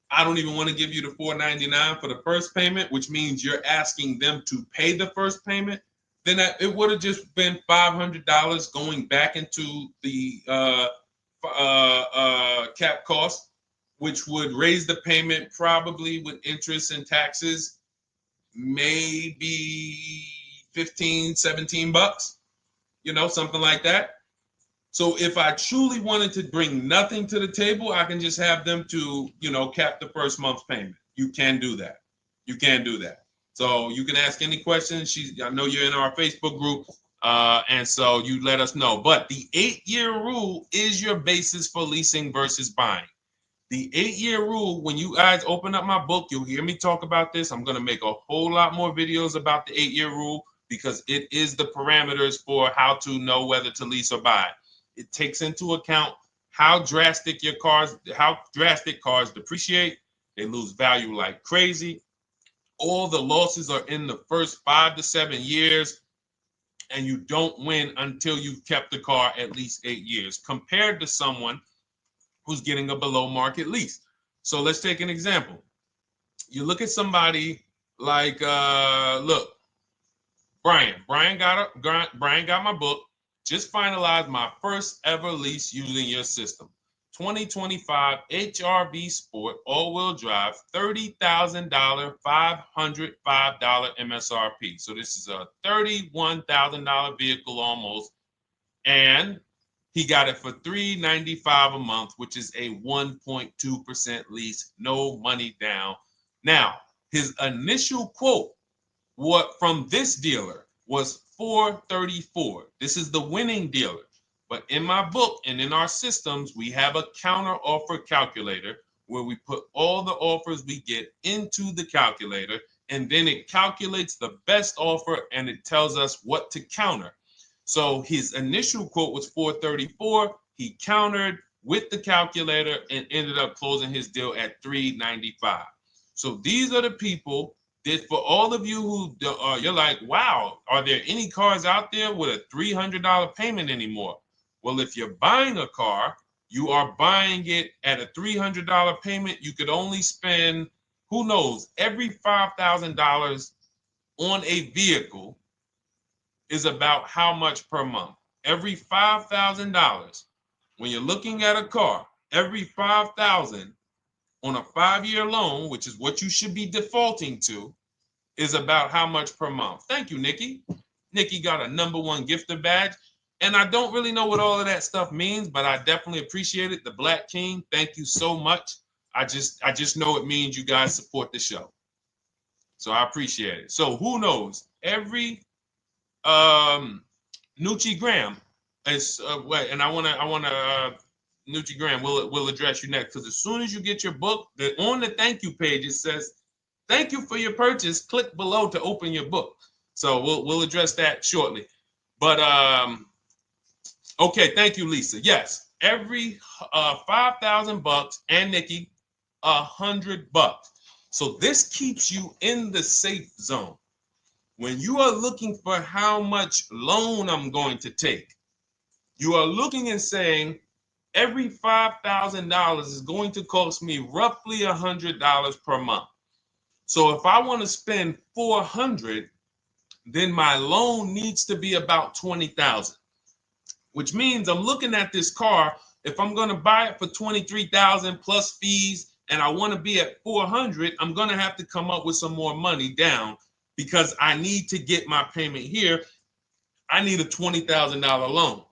I don't even want to give you the $499 for the first payment, which means you're asking them to pay the first payment, then it would have just been $500 going back into the cap cost, which would raise the payment probably with interest and taxes, maybe 15, 17 bucks, something like that. So if I truly wanted to bring nothing to the table, I can just have them to, cap the first month's payment. You can do that. You can do that. So you can ask any questions. I know you're in our Facebook group, and so you let us know. But the 8-year rule is your basis for leasing versus buying. The 8-year rule, when you guys open up my book, you'll hear me talk about this. I'm going to make a whole lot more videos about the 8-year rule because it is the parameters for how to know whether to lease or buy. It takes into account how drastic cars depreciate. They lose value like crazy. All the losses are in the first 5 to 7 years, and you don't win until you've kept the car at least 8 years, compared to someone who's getting a below market lease. So let's take an example. You look at somebody like, Brian. Brian got my book. Just finalized my first ever lease using your system. 2025 HRV Sport all-wheel drive, $30,000, $505 MSRP. So this is a $31,000 vehicle almost, and he got it for $395 a month, which is a 1.2% lease, no money down. Now, his initial quote from this dealer was $434. This is the winning dealer. But in my book and in our systems, we have a counter offer calculator where we put all the offers we get into the calculator, and then it calculates the best offer and it tells us what to counter. So his initial quote was $434. He countered with the calculator and ended up closing his deal at $395. So these are the people that, for all of you who you're like, wow, are there any cars out there with a $300 payment anymore? Well, if you're buying a car, you are buying it at a $300 payment. You could only spend, who knows, every $5,000 on a vehicle is about how much per month. Every $5,000, when you're looking at a car, every $5,000 on a 5-year loan, which is what you should be defaulting to, is about how much per month. Thank you, Nikki. Nikki got a #1 gifter badge. And I don't really know what all of that stuff means, but I definitely appreciate it. The Black King, thank you so much. I just know it means you guys support the show. So I appreciate it. So who knows? Every Nucci Graham is and I wanna Nucci Graham will address you next, because as soon as you get your book, on the thank you page it says, "Thank you for your purchase. Click below to open your book." So we'll address that shortly. But okay, thank you, Lisa. Yes, every $5,000, and Nikki, $100. So this keeps you in the safe zone. When you are looking for how much loan I'm going to take, you are looking and saying, every $5,000 is going to cost me roughly $100 per month. So if I want to spend $400, then my loan needs to be about $20,000, which means I'm looking at this car. If I'm going to buy it for $23,000 plus fees, and I want to be at $400, I'm going to have to come up with some more money down, because I need to get my payment here. I need a $20,000 loan.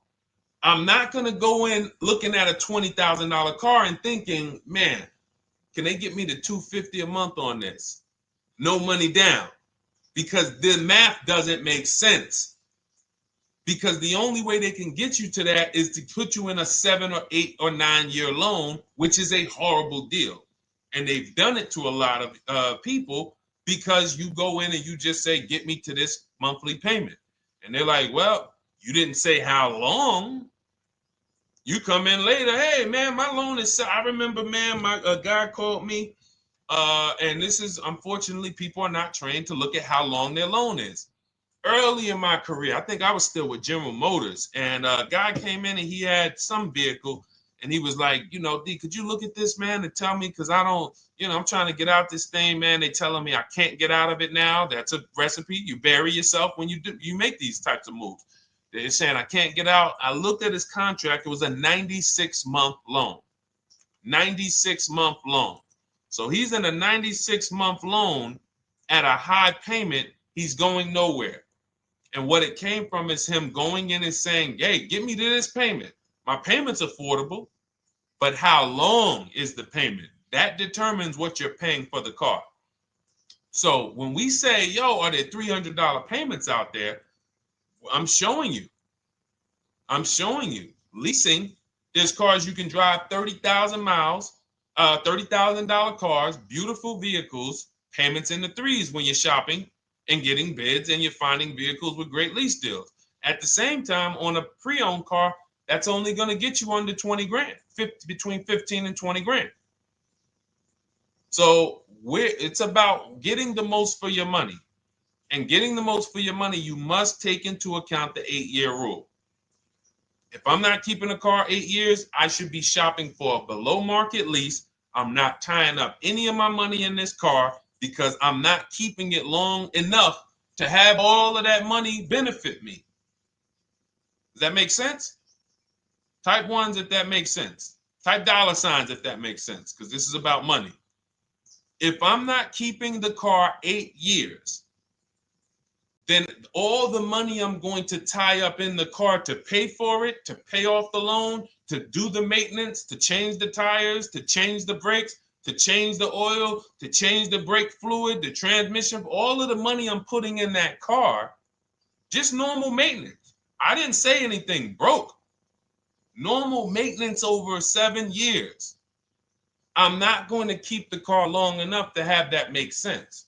I'm not going to go in looking at a $20,000 car and thinking, man, can they get me to $250 a month on this? No money down, because the math doesn't make sense. Because the only way they can get you to that is to put you in a 7 or 8 or 9 year loan, which is a horrible deal. And they've done it to a lot of people, because you go in and you just say, get me to this monthly payment. And they're like, well, you didn't say how long. You come in later, hey, man, my loan is, I remember, man, a guy called me, and this is, unfortunately, people are not trained to look at how long their loan is. Early in my career, I think I was still with General Motors, and a guy came in and he had some vehicle, And he was like, you know, D, could you look at this, man, and tell me, because I don't, you know, I'm trying to get out this thing, man. They telling me I can't get out of it now. That's a recipe. You bury yourself when you make these types of moves. They're saying I can't get out. I looked at his contract. It was a 96-month loan. 96-month loan. So he's in a 96-month loan at a high payment. He's going nowhere. And what it came from is him going in and saying, hey, get me to this payment. My payment's affordable, but how long is the payment? That determines what you're paying for the car. So when we say, yo, are there $300 payments out there? I'm showing you. Leasing, there's cars you can drive 30,000 miles, $30,000 cars, beautiful vehicles, payments in the threes when you're shopping and getting bids, and you're finding vehicles with great lease deals. At the same time, on a pre-owned car, that's only going to get you under 20 grand, between 15 and 20 grand. So it's about getting the most for your money. And getting the most for your money, you must take into account the 8-year rule. If I'm not keeping a car 8 years, I should be shopping for a below market lease. I'm not tying up any of my money in this car because I'm not keeping it long enough to have all of that money benefit me. Does that make sense? Type ones if that makes sense. Type dollar signs if that makes sense, because this is about money. If I'm not keeping the car 8 years, then all the money I'm going to tie up in the car to pay for it, to pay off the loan, to do the maintenance, to change the tires, to change the brakes, to change the oil, to change the brake fluid, the transmission, all of the money I'm putting in that car, just normal maintenance. I didn't say anything broke. Normal maintenance over 7 years. I'm not going to keep the car long enough to have that make sense.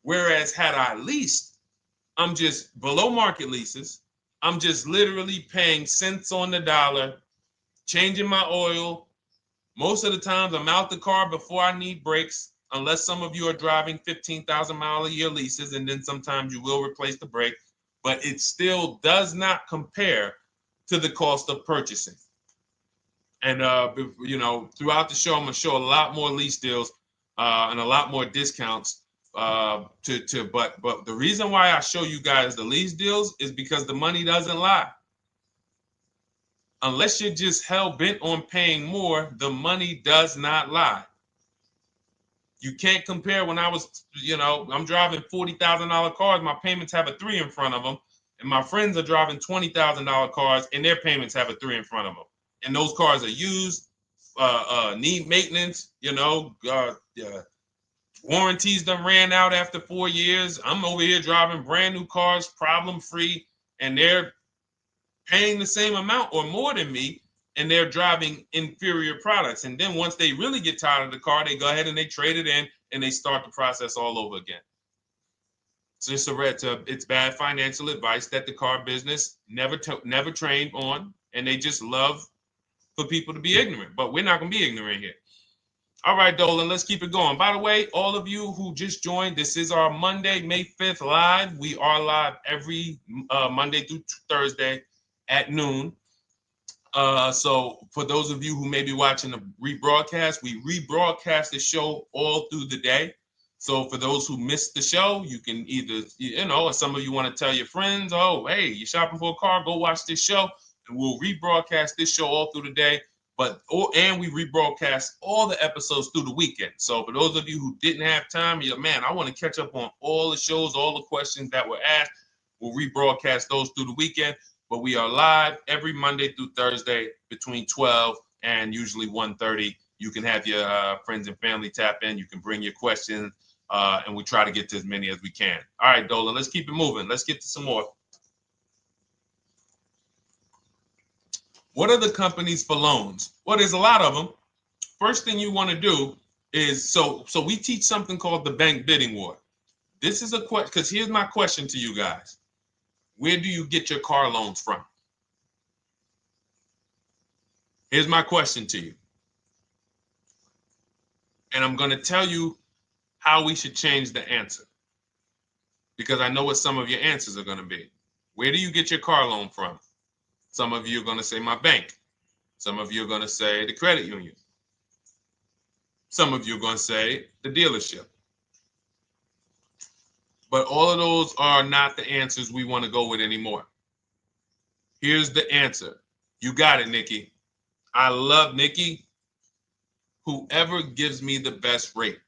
Whereas had I leased, I'm just below market leases. I'm just literally paying cents on the dollar, changing my oil. Most of the times I'm out the car before I need brakes, unless some of you are driving 15,000 mile a year leases, and then sometimes you will replace the brake, but it still does not compare to the cost of purchasing. And you know, throughout the show, I'm gonna show a lot more lease deals and a lot more discounts. But the reason why I show you guys the lease deals is because the money doesn't lie. Unless you're just hell bent on paying more, the money does not lie. You can't compare when I was, you know, I'm driving $40,000 cars, my payments have a 3 in front of them, and my friends are driving $20,000 cars and their payments have a 3 in front of them. And those cars are used, need maintenance, you know, warranties done ran out after 4 years. I'm over here driving brand new cars, problem free, and they're paying the same amount or more than me, and they're driving inferior products. And then once they really get tired of the car, they go ahead and they trade it in and they start the process all over again. So it's bad financial advice that the car business never trained on, and they just love for people to be ignorant. But we're not going to be ignorant here. All right, Dolan, let's keep it going. By the way, all of you who just joined, this is our Monday, May 5th live. We are live every Monday through Thursday at noon. So for those of you who may be watching the rebroadcast, we rebroadcast the show all through the day. So for those who missed the show, you can either, you know, or some of you want to tell your friends, oh, hey, you're shopping for a car, go watch this show. And we'll rebroadcast this show all through the day. And we rebroadcast all the episodes through the weekend. So for those of you who didn't have time, you're like, man, I want to catch up on all the shows, all the questions that were asked. We'll rebroadcast those through the weekend. But we are live every Monday through Thursday between 12 and usually 1:30. You can have your friends and family tap in. You can bring your questions, and we try to get to as many as we can. All right, Dolan, let's keep it moving. Let's get to some more. What are the companies for loans? Well, there's a lot of them. First thing you want to do is, so we teach something called the bank bidding war. This is a question, because here's my question to you guys. Where do you get your car loans from? Here's my question to you. And I'm going to tell you how we should change the answer, because I know what some of your answers are going to be. Where do you get your car loan from? Some of you are going to say my bank. Some of you are going to say the credit union. Some of you are going to say the dealership. But all of those are not the answers we want to go with anymore. Here's the answer. You got it, Nikki. I love Nikki. Whoever gives me the best rate.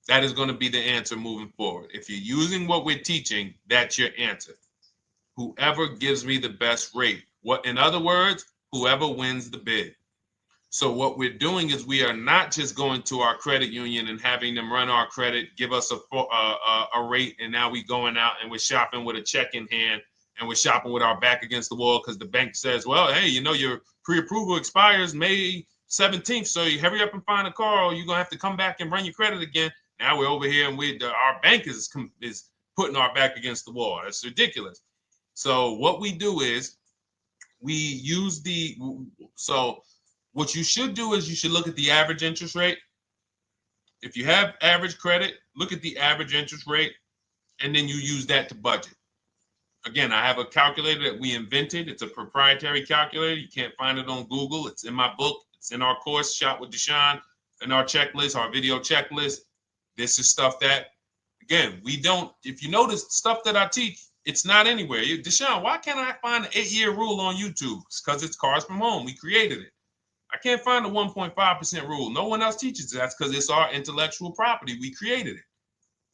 That is going to be the answer moving forward. If you're using what we're teaching, that's your answer. Whoever gives me the best rate. What, in other words, whoever wins the bid. So what we're doing is we are not just going to our credit union and having them run our credit, give us a rate, and now we going out and we're shopping with a check in hand and we're shopping with our back against the wall because the bank says, well, hey, you know, your pre-approval expires May 17th, so you hurry up and find a car or you're going to have to come back and run your credit again. Now we're over here and our bank is putting our back against the wall. That's ridiculous. So what we do is we use what you should do is you should look at the average interest rate. If you have average credit, look at the average interest rate, and then you use that to budget. Again, I have a calculator that we invented. It's a proprietary calculator. You can't find it on Google. It's in my book. It's in our course, Shop with Deshone, in our checklist, our video checklist. This is stuff that, again, we don't, if you notice stuff that I teach, it's not anywhere. Deshone, why can't I find an 8-year rule on YouTube? It's because it's Cars from Home. We created it. I can't find the 1.5% rule. No one else teaches that because it's our intellectual property. We created it.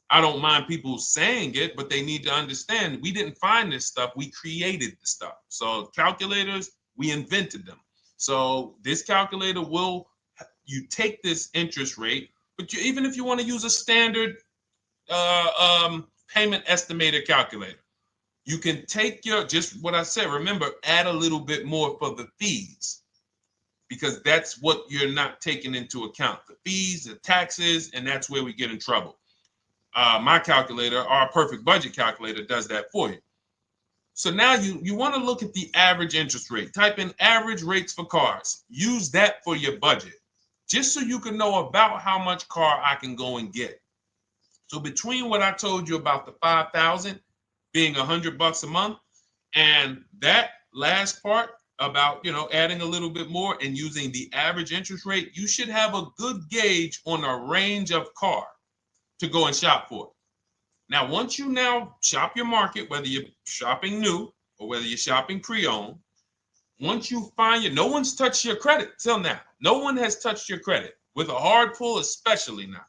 I don't mind people saying it, but they need to understand we didn't find this stuff. We created the stuff. So calculators, we invented them. So this calculator you take this interest rate, but even if you want to use a standard payment estimator calculator, you can take just what I said. Remember, add a little bit more for the fees, because that's what you're not taking into account. The fees, the taxes, and that's where we get in trouble. My calculator, our perfect budget calculator, does that for you. So now you want to look at the average interest rate. Type in average rates for cars. Use that for your budget, just so you can know about how much car I can go and get. So between what I told you about the 5,000 being $100 a month, and that last part about, adding a little bit more and using the average interest rate, you should have a good gauge on a range of car to go and shop for. Now, once you now shop your market, whether you're shopping new or whether you're shopping pre-owned, once you find no one's touched your credit till now. No one has touched your credit with a hard pull, especially not.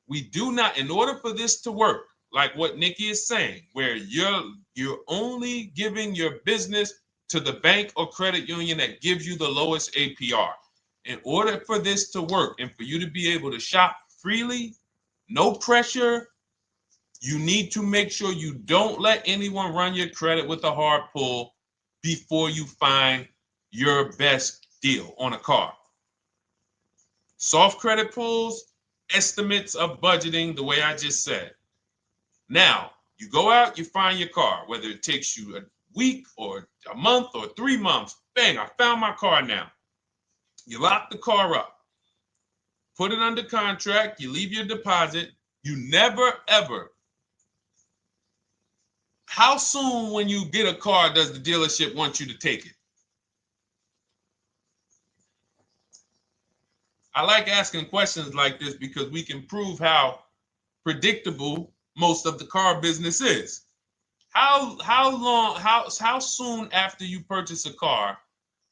We do not, in order for this to work, like what Nikki is saying, where you're only giving your business to the bank or credit union that gives you the lowest APR. In order for this to work and for you to be able to shop freely, no pressure, you need to make sure you don't let anyone run your credit with a hard pull before you find your best deal on a car. Soft credit pulls, estimates of budgeting, the way I just said. Now, you go out, you find your car, whether it takes you a week or a month or 3 months. Bang, I found my car now. You lock the car up, put it under contract, you leave your deposit. You never, ever. How soon when you get a car does the dealership want you to take it? I like asking questions like this because we can prove how predictable most of the car business is. How soon after you purchase a car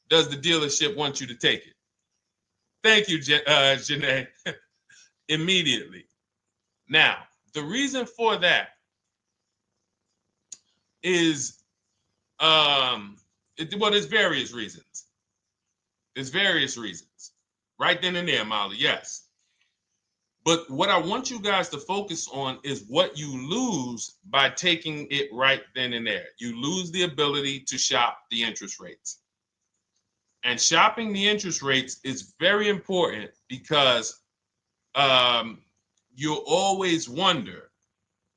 does the dealership want you to take it? Thank you, Janae. Immediately. Now, the reason for that is, there's various reasons. There's various reasons. Right then and there, Molly, yes. But what I want you guys to focus on is what you lose by taking it right then and there. You lose the ability to shop the interest rates. And shopping the interest rates is very important because you'll always wonder,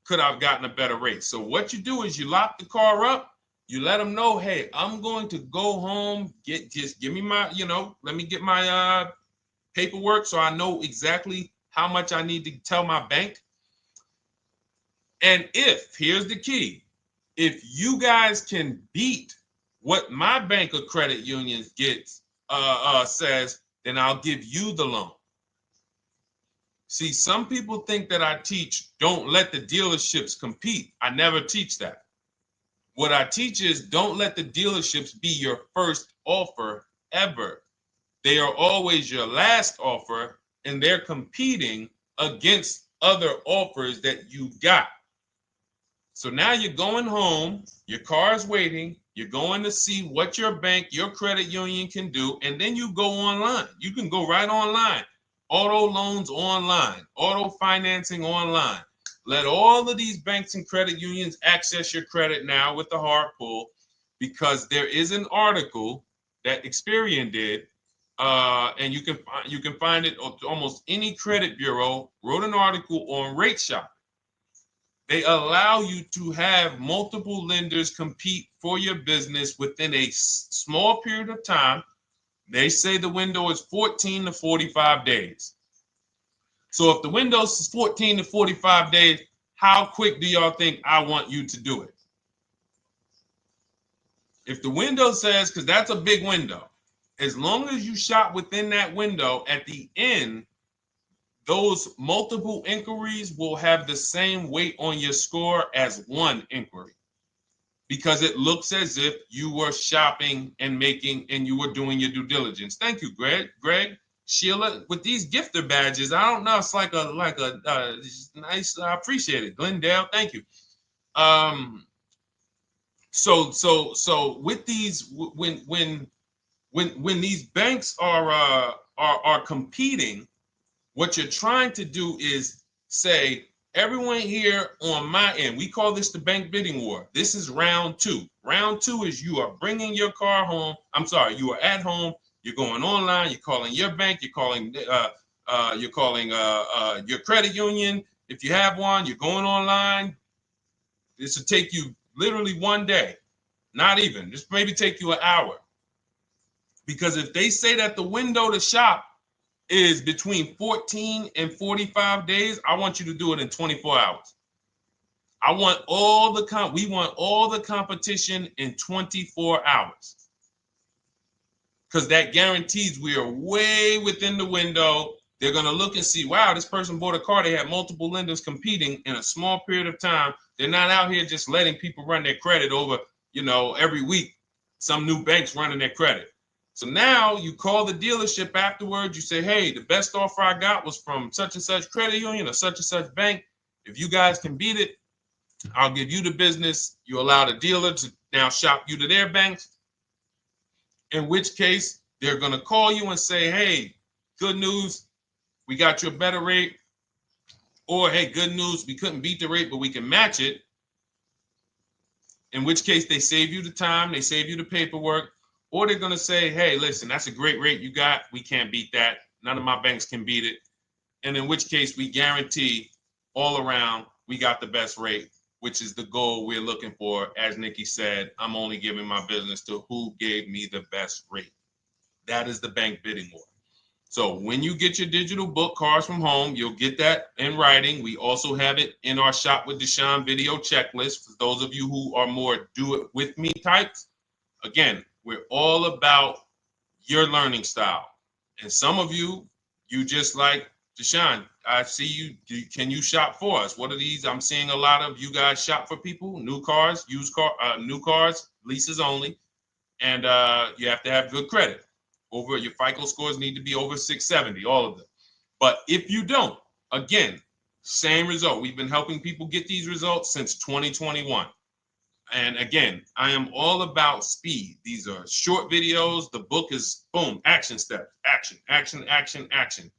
could I have gotten a better rate? So what you do is you lock the car up, you let them know, hey, I'm going to go home, just give me my, let me get my paperwork so I know exactly how much I need to tell my bank. And here's the key, if you guys can beat what my bank or credit union gets says, then I'll give you the loan. See, some people think that I teach don't let the dealerships compete. I never teach that. What I teach is don't let the dealerships be your first offer ever. They are always your last offer, and they're competing against other offers that you got. So now you're going home, your car's waiting, you're going to see what your bank, your credit union can do, and then you go online. You can go right online. Auto loans online, auto financing online. Let all of these banks and credit unions access your credit now with the hard pull, because there is an article that Experian did, and you can find it on almost any credit bureau, wrote an article on rate shopping. They allow you to have multiple lenders compete for your business within a small period of time. They say the window is 14 to 45 days. So if the window is 14 to 45 days, how quick do y'all think I want you to do it? If the window says, because that's a big window, as long as you shop within that window, at the end, those multiple inquiries will have the same weight on your score as one inquiry, because it looks as if you were shopping and you were doing your due diligence. Thank you, Greg, Sheila, with these gifter badges. I don't know. It's like a nice. I appreciate it, Glendale. Thank you. So with these, when these banks are competing, what you're trying to do is say, everyone here on my end, we call this the bank bidding war. This is round two. Round two is you are bringing your car home. I'm sorry, you are at home. You're going online. You're calling your bank. You're calling your credit union. If you have one, you're going online. This will take you literally one day, not even. This maybe take you an hour. Because if they say that the window to shop is between 14 and 45 days, I want you to do it in 24 hours. We want all the competition in 24 hours. Because that guarantees we are way within the window. They're going to look and see, wow, this person bought a car. They had multiple lenders competing in a small period of time. They're not out here just letting people run their credit over, every week. Some new banks running their credit. So now you call the dealership afterwards. You say, hey, the best offer I got was from such and such credit union or such and such bank. If you guys can beat it, I'll give you the business. You allow the dealer to now shop you to their banks. In which case, they're going to call you and say, hey, good news, we got you a better rate. Or, hey, good news, we couldn't beat the rate, but we can match it. In which case, they save you the time, they save you the paperwork. Or they're going to say, hey, listen, that's a great rate you got. We can't beat that. None of my banks can beat it. And in which case, we guarantee all around we got the best rate, which is the goal we're looking for. As Nikki said, I'm only giving my business to who gave me the best rate. That is the bank bidding war. So when you get your digital book, Cars from Home, you'll get that in writing. We also have it in our Shop with Deshone video checklist for those of you who are more do-it-with-me types. Again, we're all about your learning style. And some of you just like, Deshone, I see you. Can you shop for us? What are these? I'm seeing a lot of you guys shop for people, new cars, new cars, leases only. And you have to have good credit. Your FICO scores need to be over 670, all of them. But if you don't, again, same result. We've been helping people get these results since 2021. And again, I am all about speed. These are short videos. The book is boom, action steps, action, action, action, action.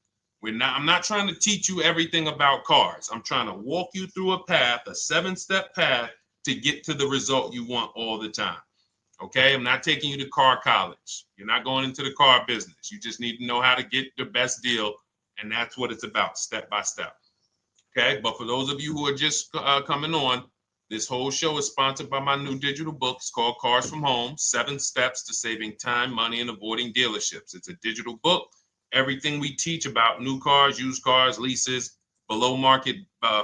I'm not trying to teach you everything about cars. I'm trying to walk you through a path, a 7-step path to get to the result you want all the time. Okay, I'm not taking you to car college. You're not going into the car business. You just need to know how to get the best deal. And that's what it's about, step by step. Okay, but for those of you who are just coming on, this whole show is sponsored by my new digital book. It's called Cars from Home, 7 Steps to Saving Time, Money, and Avoiding Dealerships. It's a digital book. Everything we teach about new cars, used cars, leases, below market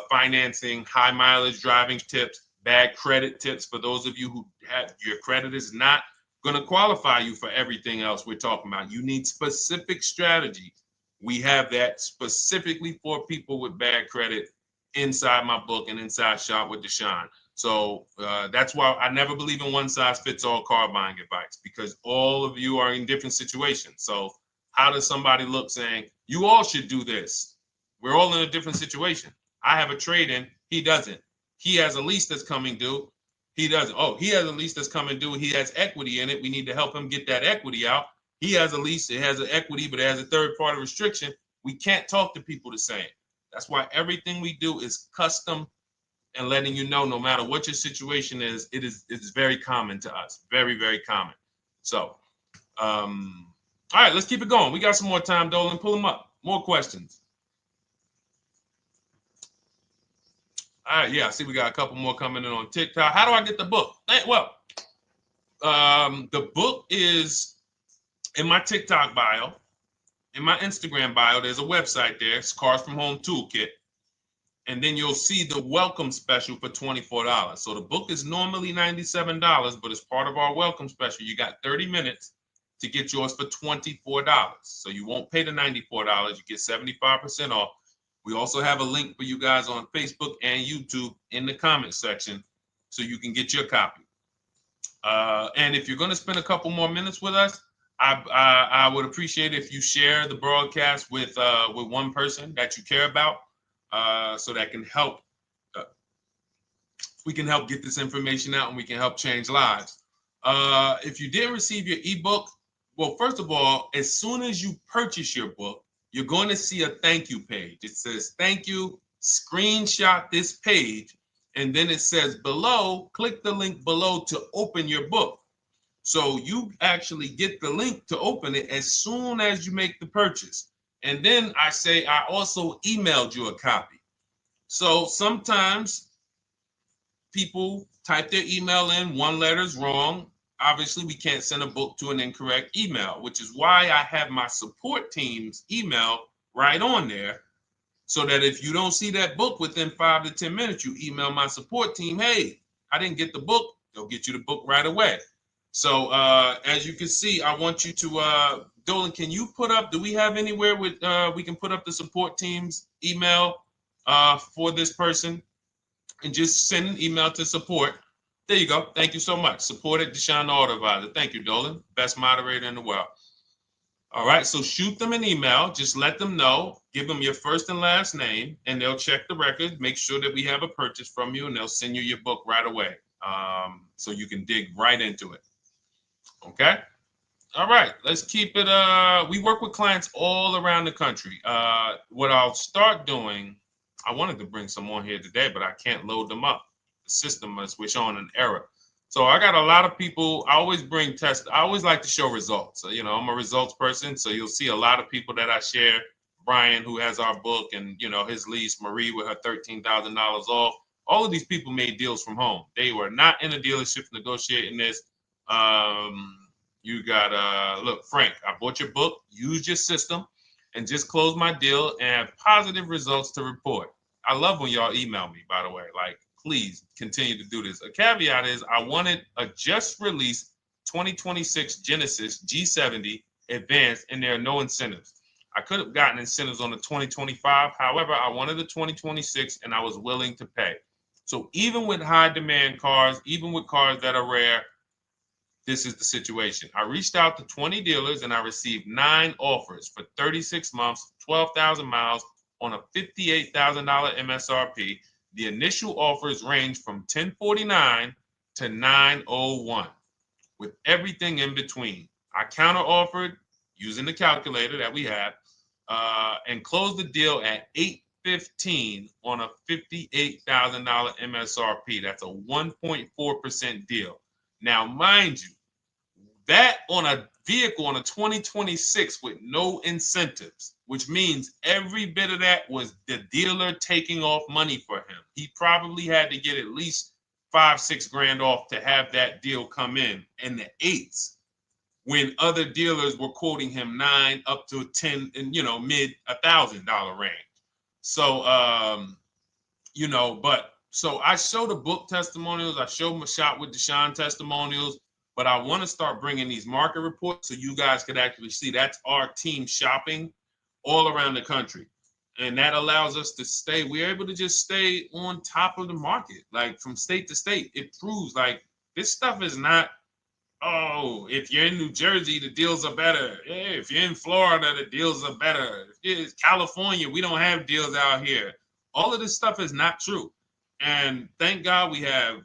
financing, high mileage driving tips, bad credit tips for those of you who have your credit is not going to qualify you for everything else we're talking about. You need specific strategy. We have that specifically for people with bad credit inside my book and inside Shop with Deshone. So that's why I never believe in one size fits all car buying advice, because all of you are in different situations. So how does somebody look saying, you all should do this? We're all in a different situation. I have a trade-in. He doesn't. He has a lease that's coming due. He doesn't. Oh, he has a lease that's coming due. He has equity in it. We need to help him get that equity out. He has a lease. It has an equity, but it has a third-party restriction. We can't talk to people the same. That's why everything we do is custom and letting you know, no matter what your situation is, it's very common to us. Very, very common. So, all right, let's keep it going. We got some more time, Dolan. Pull them up. More questions. All right, yeah, I see we got a couple more coming in on TikTok. How do I get the book? Well, the book is in my TikTok bio. In my Instagram bio, there's a website there. It's Cars from Home Toolkit. And then you'll see the welcome special for $24. So the book is normally $97, but as part of our welcome special, you got 30 minutes to get yours for $24. So you won't pay the $94. You get 75% off. We also have a link for you guys on Facebook and YouTube in the comment section so you can get your copy. And if you're going to spend a couple more minutes with us, I would appreciate if you share the broadcast with one person that you care about, so that can help. We can help get this information out, and we can help change lives. If you didn't receive your ebook, well, first of all, as soon as you purchase your book, you're going to see a thank you page. It says thank you. Screenshot this page, and then it says below, click the link below to open your book. So you actually get the link to open it as soon as you make the purchase. And then I say I also emailed you a copy. So sometimes people type their email in, one letter's wrong. Obviously, we can't send a book to an incorrect email, which is why I have my support team's email right on there, so that if you don't see that book within 5 to 10 minutes, you email my support team, hey, I didn't get the book. They'll get you the book right away. So as you can see, I want you to, Dolan, can you put up, do we have anywhere with, we can put up the support team's email for this person, and just send an email to support. There you go. Thank you so much. Support at Deshone the Auto Advisor. Thank you, Dolan. Best moderator in the world. All right, so shoot them an email. Just let them know. Give them your first and last name, and they'll check the record, make sure that we have a purchase from you, and they'll send you your book right away, so you can dig right into it. Okay? All right, let's keep it. We work with clients all around the country. What I'll start doing, I wanted to bring some on here today, but I can't load them up. The system is showing an error. So I got a lot of people. I always bring tests. I always like to show results. So, you know, I'm a results person. So you'll see a lot of people that I share. Brian, who has our book, and, you know, his lease, Marie with her $13,000 off. All of these people made deals from home. They were not in a dealership negotiating this. You got, look, Frank, I bought your book, used your system, and just closed my deal and have positive results to report. I love when y'all email me, by the way. Like, please continue to do this. A caveat is I wanted a just released 2026 Genesis G70 Advanced, and there are no incentives. I could have gotten incentives on the 2025. However, I wanted the 2026, and I was willing to pay. So even with high demand cars, even with cars that are rare, this is the situation. I reached out to 20 dealers, and I received 9 offers for 36 months, 12,000 miles on a $58,000 MSRP. The initial offers range from $1049 to $901, with everything in between. I counter offered using the calculator that we have, and closed the deal at $815 on a $58,000 MSRP. That's a 1.4% deal. Now, mind you, that on a vehicle on a 2026 with no incentives, which means every bit of that was the dealer taking off money for him. He probably had to get at least $5-6 grand off to have that deal come in the 8s, when other dealers were quoting him 9 up to 10 and, you know, mid $1,000 range. So, you know, but so I show the book testimonials. I show my Shop with Deshone testimonials. But I want to start bringing these market reports so you guys could actually see that's our team shopping all around the country. And that allows us to stay, we're able to just stay on top of the market, like from state to state. It proves like this stuff is not, oh, if you're in New Jersey, the deals are better. Hey, if you're in Florida, the deals are better. If it's California, we don't have deals out here. All of this stuff is not true. And thank God we have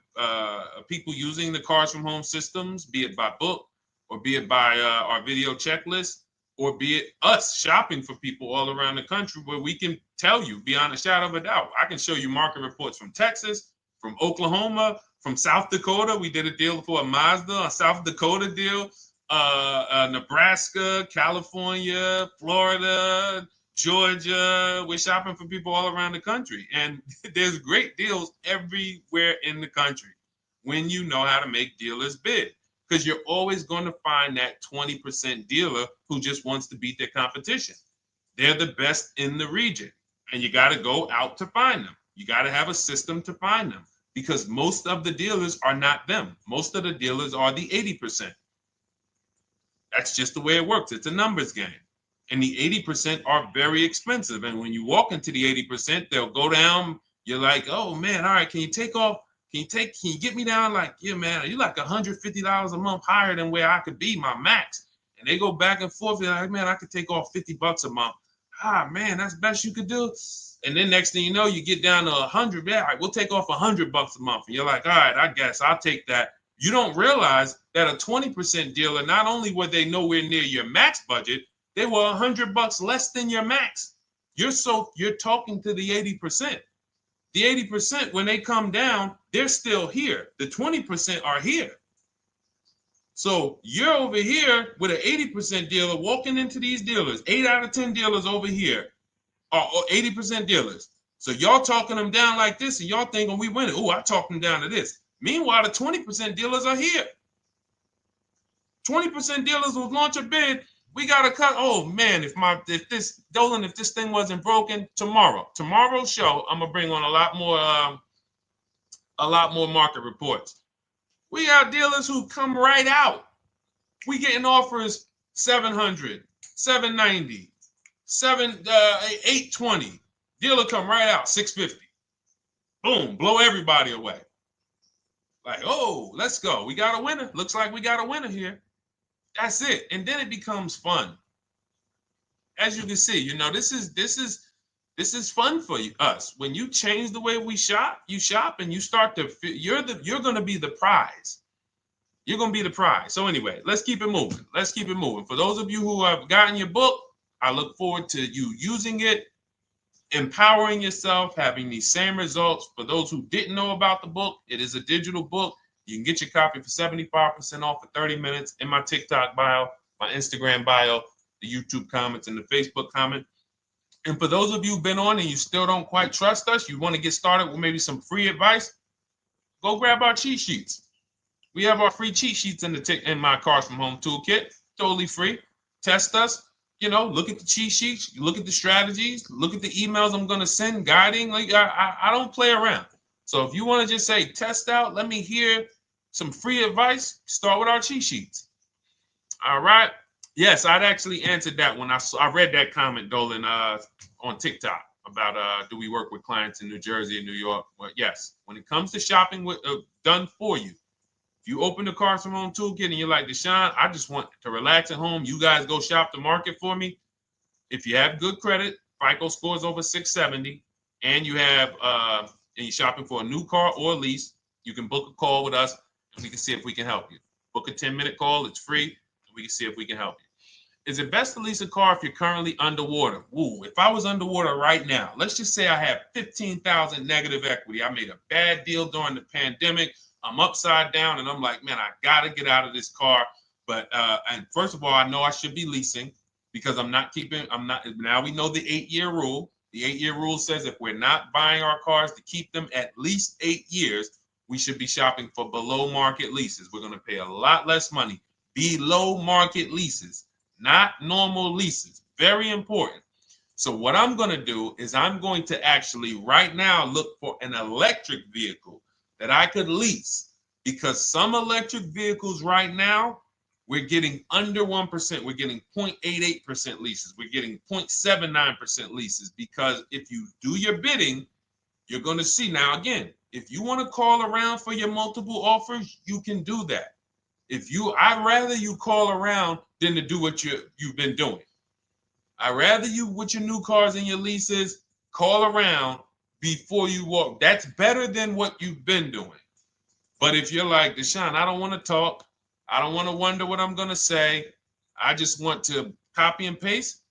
people using the Cars from Home systems, be it by book or be it by our video checklist, or be it us shopping for people all around the country where we can tell you beyond a shadow of a doubt. I can show you market reports from Texas, from Oklahoma, from South Dakota. We did a deal for a Mazda, a South Dakota deal, Nebraska, California, Florida, Georgia. We're shopping for people all around the country. And there's great deals everywhere in the country when you know how to make dealers bid. Because you're always going to find that 20% dealer who just wants to beat their competition. They're the best in the region. And you got to go out to find them. You got to have a system to find them. Because most of the dealers are not them. Most of the dealers are the 80%. That's just the way it works. It's a numbers game. And the 80% are very expensive. And when you walk into the 80%, they'll go down. You're like, oh man, all right, can you take off? Can you get me down? Like, yeah, man, you're like $150 a month higher than where I could be, my max. And they go back and forth. They're like, man, I could take off $50 a month. Ah, man, that's the best you could do. And then next thing you know, you get down to 100. Yeah, all right, we'll take off $100 a month. And you're like, all right, I guess I'll take that. You don't realize that a 20% dealer, not only were they nowhere near your max budget, they were $100 less than your max. You're talking to the 80%. The 80%, when they come down, they're still here. The 20% are here. So you're over here with an 80% dealer walking into these dealers. 8 out of 10 dealers over here are 80% dealers. So y'all talking them down like this, and y'all thinking we winning. Oh, I talked them down to this. Meanwhile, the 20% dealers are here. 20% dealers will launch a bid. We gotta cut. Oh man, if this thing wasn't broken, tomorrow's show, I'm gonna bring on a lot more market reports. We got dealers who come right out. We getting offers 700, 790, 820. Dealer come right out 650. Boom, blow everybody away. Like, oh, let's go. We got a winner. Looks like we got a winner here. That's it. And then it becomes fun. As you can see, this is fun for us. When you change the way we shop, you shop and you start to you're going to be the prize. You're going to be the prize. So anyway, let's keep it moving. For those of you who have gotten your book, I look forward to you using it, empowering yourself, having these same results. For those who didn't know about the book, it is a digital book. You can get your copy for 75% off for 30 minutes in my TikTok bio, my Instagram bio, the YouTube comments, and the Facebook comment. And for those of you who've been on and you still don't quite trust us, you want to get started with maybe some free advice, go grab our cheat sheets. We have our free cheat sheets in my Cars from Home toolkit, totally free. Test us. Look at the cheat sheets, look at the strategies, look at the emails I'm going to send, guiding. Like I don't play around. So if you want to just say, test out, let me hear some free advice, start with our cheat sheets. All right. Yes, I'd actually answered that when I read that comment, Dolan, on TikTok about do we work with clients in New Jersey and New York? Well, yes. When it comes to shopping done for you, if you open the Cars from Home toolkit and you're like, Deshone, I just want to relax at home. You guys go shop the market for me. If you have good credit, FICO scores over 670, and you have and you're shopping for a new car or a lease, you can book a call with us and we can see if we can help you. Book a 10-minute call. It's free. And we can see if we can help you. Is it best to lease a car if you're currently underwater? Ooh, if I was underwater right now, let's just say I have 15,000 negative equity. I made a bad deal during the pandemic. I'm upside down and I'm like, man, I got to get out of this car. But and first of all, I know I should be leasing because now we know the 8-year rule. The 8-year rule says if we're not buying our cars to keep them at least 8 years, we should be shopping for below market leases. We're going to pay a lot less money. Below market leases, not normal leases. Very important. So what I'm going to do is I'm going to actually right now look for an electric vehicle that I could lease because some electric vehicles right now, we're getting under 1%. We're getting 0.88% leases. We're getting 0.79% leases, because if you do your bidding, you're going to see. Now, again, if you want to call around for your multiple offers, you can do that. I'd rather you call around than to do what you've been doing. I'd rather you, with your new cars and your leases, call around before you walk. That's better than what you've been doing. But if you're like, Deshone, I don't want to talk. I don't want to wonder what I'm going to say. I just want to copy and paste.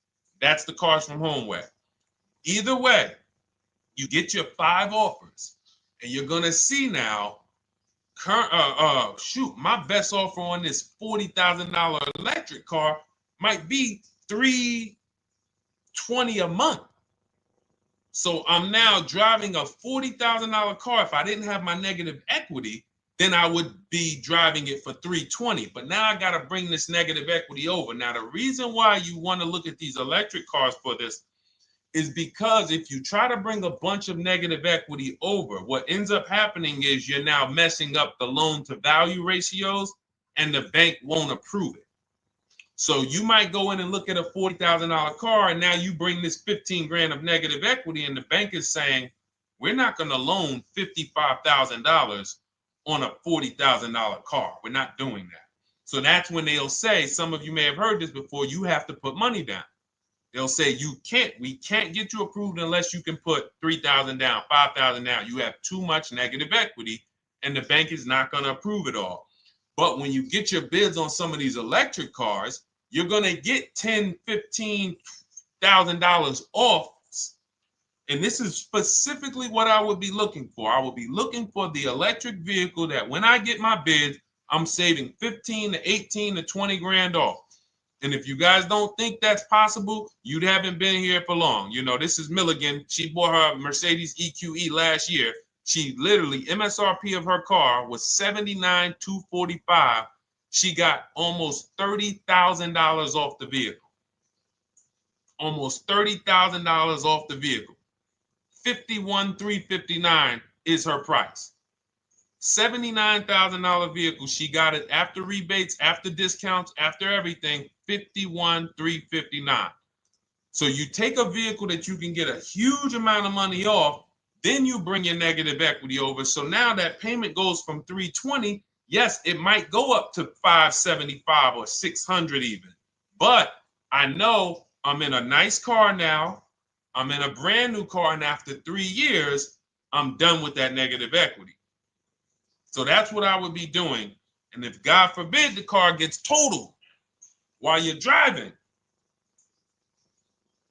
That's the Cars from Home way. Either way, you get your 5 offers, and you're going to see now, my best offer on this $40,000 electric car might be $320 a month. So I'm now driving a $40,000 car. If I didn't have my negative equity, then I would be driving it for $320. But now I got to bring this negative equity over. Now, the reason why you want to look at these electric cars for this is because if you try to bring a bunch of negative equity over, what ends up happening is you're now messing up the loan to value ratios, and the bank won't approve it. So you might go in and look at a $40,000 car, and now you bring this 15 grand of negative equity, and the bank is saying, we're not going to loan $55,000 on a $40,000 car. We're not doing that. So that's when they'll say, some of you may have heard this before, you have to put money down. They'll say, we can't get you approved unless you can put $3,000 down, $5,000 down. You have too much negative equity, and the bank is not going to approve it all. But when you get your bids on some of these electric cars, you're going to get $10,000, $15,000 off. And this is specifically what I would be looking for. I would be looking for the electric vehicle that when I get my bids, I'm saving 15 to 18 to 20 grand off. And if you guys don't think that's possible, you haven't been here for long. You know, this is Milligan. She bought her Mercedes EQE last year. She literally, MSRP of her car was $79,245. She got almost $30,000 off the vehicle. Almost $30,000 off the vehicle. $51,359 is her price. $79,000 vehicle. She got it after rebates, after discounts, after everything. $51,359. So you take a vehicle that you can get a huge amount of money off, then you bring your negative equity over. So now that payment goes from $320. Yes, it might go up to $575 or $600 even. But I know I'm in a nice car now. I'm in a brand new car, and after 3 years, I'm done with that negative equity. So that's what I would be doing. And if God forbid the car gets totaled while you're driving,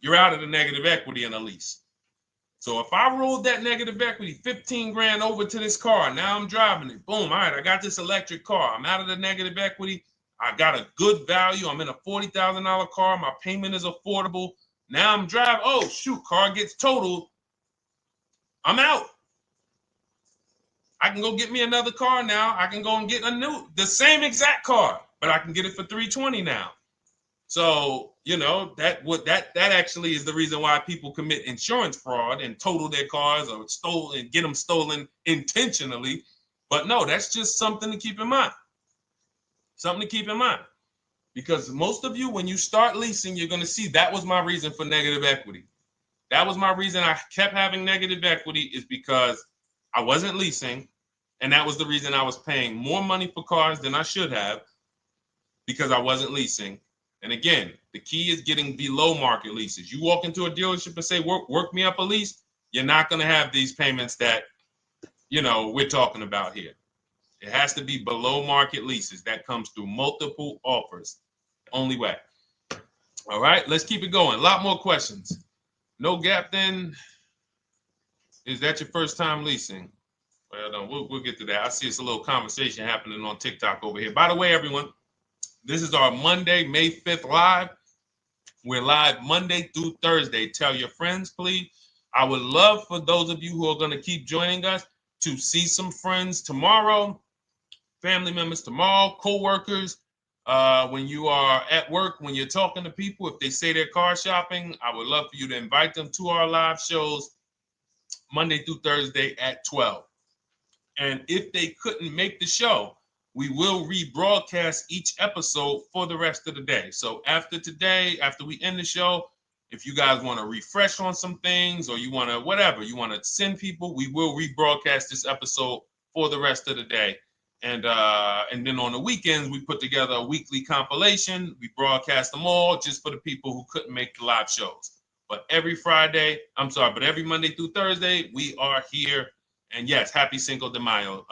you're out of the negative equity in a lease. So if I rolled that negative equity, 15 grand over to this car, now I'm driving it. Boom. All right, I got this electric car. I'm out of the negative equity. I got a good value. I'm in a $40,000 car. My payment is affordable. Now I'm driving. Oh, shoot, car gets totaled. I'm out. I can go get me another car now. I can go and get the same exact car, but I can get it for $320 now. So, you know, that actually is the reason why people commit insurance fraud and total their cars or get them stolen intentionally. But no, that's just something to keep in mind. Something to keep in mind. Because most of you, when you start leasing, you're going to see that was my reason for negative equity. That was my reason I kept having negative equity, is because I wasn't leasing. And that was the reason I was paying more money for cars than I should have, because I wasn't leasing. And again, the key is getting below market leases. You walk into a dealership and say, work me up a lease, you're not going to have these payments that, you know, we're talking about here. It has to be below market leases. That comes through multiple offers. Only way. All right, let's keep it going. A lot more questions. No gap then. Is that your first time leasing? Well, no, we'll get to that. I see it's a little conversation happening on TikTok over here. By the way, everyone, this is our Monday, May 5th live. We're live Monday through Thursday. Tell your friends, please. I would love for those of you who are going to keep joining us to see some friends tomorrow, family members tomorrow, co-workers. When you are at work, when you're talking to people, if they say they're car shopping, I would love for you to invite them to our live shows Monday through Thursday at 12. And if they couldn't make the show, we will rebroadcast each episode for the rest of the day. So after today, after we end the show, if you guys want to refresh on some things or you want to whatever, you want to send people, we will rebroadcast this episode for the rest of the day. And then on the weekends, we put together a weekly compilation. We broadcast them all just for the people who couldn't make the live shows. But every Monday through Thursday, we are here. And yes, happy Cinco de Mayo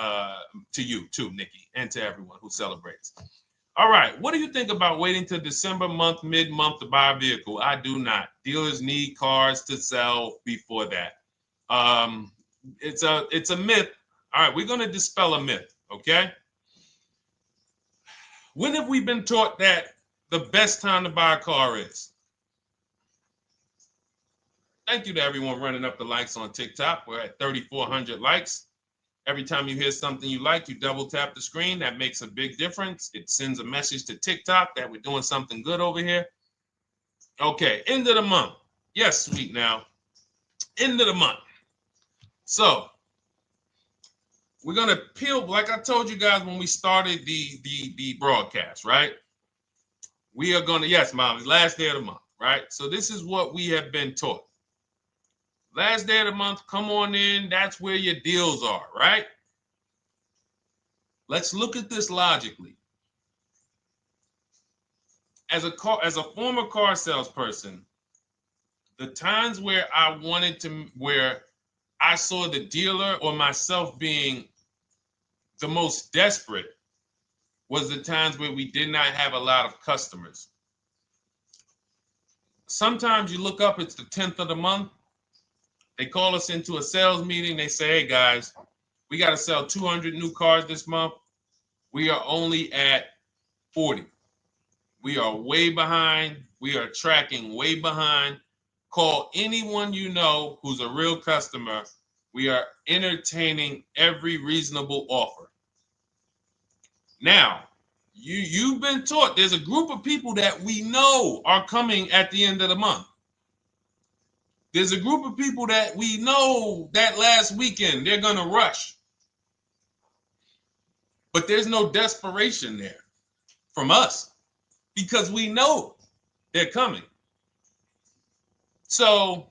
to you too, Nikki, and to everyone who celebrates. All right, what do you think about waiting till December month, mid-month to buy a vehicle? I do not. Dealers need cars to sell before that. It's a myth. All right, we're going to dispel a myth, okay? When have we been taught that the best time to buy a car is? Thank you to everyone running up the likes on TikTok. We're at 3,400 likes. Every time you hear something you like, you double tap the screen. That makes a big difference. It sends a message to TikTok that we're doing something good over here. Okay, end of the month. Yes, sweet now. End of the month. So we're gonna peel, like I told you guys when we started the broadcast, right? We are gonna, yes, Molly, last day of the month, right? So this is what we have been taught. Last day of the month, come on in. That's where your deals are, right? Let's look at this logically. As a former car salesperson, the times where where I saw the dealer or myself being the most desperate was the times where we did not have a lot of customers. Sometimes you look up, it's the 10th of the month. They call us into a sales meeting. They say, hey, guys, we got to sell 200 new cars this month. We are only at 40. We are way behind. We are tracking way behind. Call anyone you know who's a real customer. We are entertaining every reasonable offer. Now, you've been taught there's a group of people that we know are coming at the end of the month. There's a group of people that we know that last weekend they're going to rush. But there's no desperation there from us because we know they're coming. So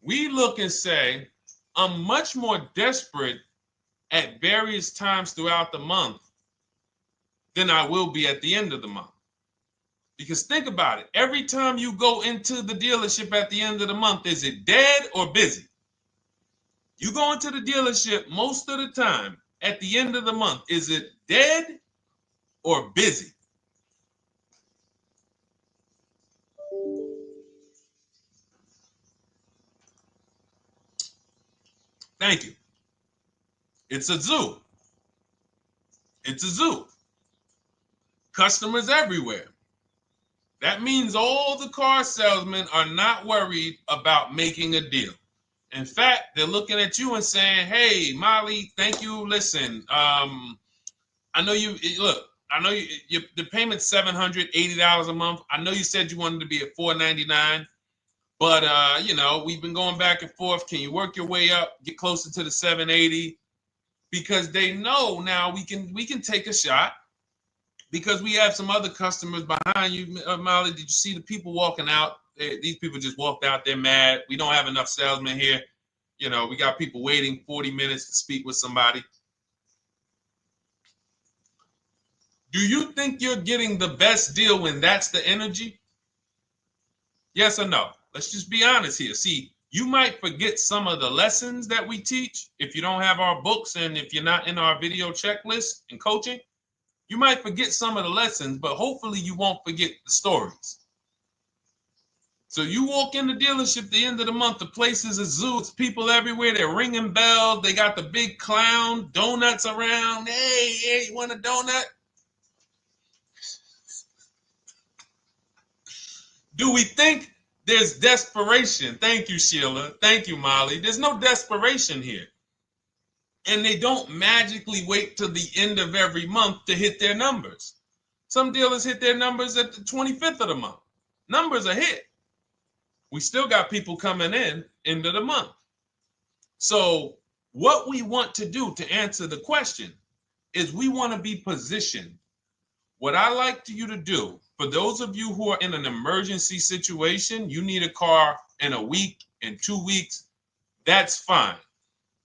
we look and say, I'm much more desperate at various times throughout the month than I will be at the end of the month. Because think about it. Every time you go into the dealership at the end of the month, is it dead or busy? You go into the dealership most of the time at the end of the month, is it dead or busy? Thank you. It's a zoo. It's a zoo. Customers everywhere. That means all the car salesmen are not worried about making a deal. In fact, they're looking at you and saying, hey, Molly, thank you. Listen, I know you, look, I know the payment's $780 a month. I know you said you wanted to be at $499, but, we've been going back and forth. Can you work your way up, get closer to the $780? Because they know now we can take a shot. Because we have some other customers behind you, Molly. Did you see the people walking out? These people just walked out. They're mad. We don't have enough salesmen here. We got people waiting 40 minutes to speak with somebody. Do you think you're getting the best deal when that's the energy? Yes or no? Let's just be honest here. See, you might forget some of the lessons that we teach if you don't have our books and if you're not in our video checklist and coaching. You might forget some of the lessons, but hopefully you won't forget the stories. So you walk in the dealership at the end of the month, the place is a zoo. It's people everywhere. They're ringing bells. They got the big clown, donuts around. Hey, you want a donut? Do we think there's desperation? Thank you, Sheila. Thank you, Molly. There's no desperation here. And they don't magically wait till the end of every month to hit their numbers. Some dealers hit their numbers at the 25th of the month. Numbers are hit. We still got people coming in end of the month. So What we want to do to answer the question is we want to be positioned. What I like you to do, for those of you who are in an emergency situation, you need a car in a week, in 2 weeks, that's fine.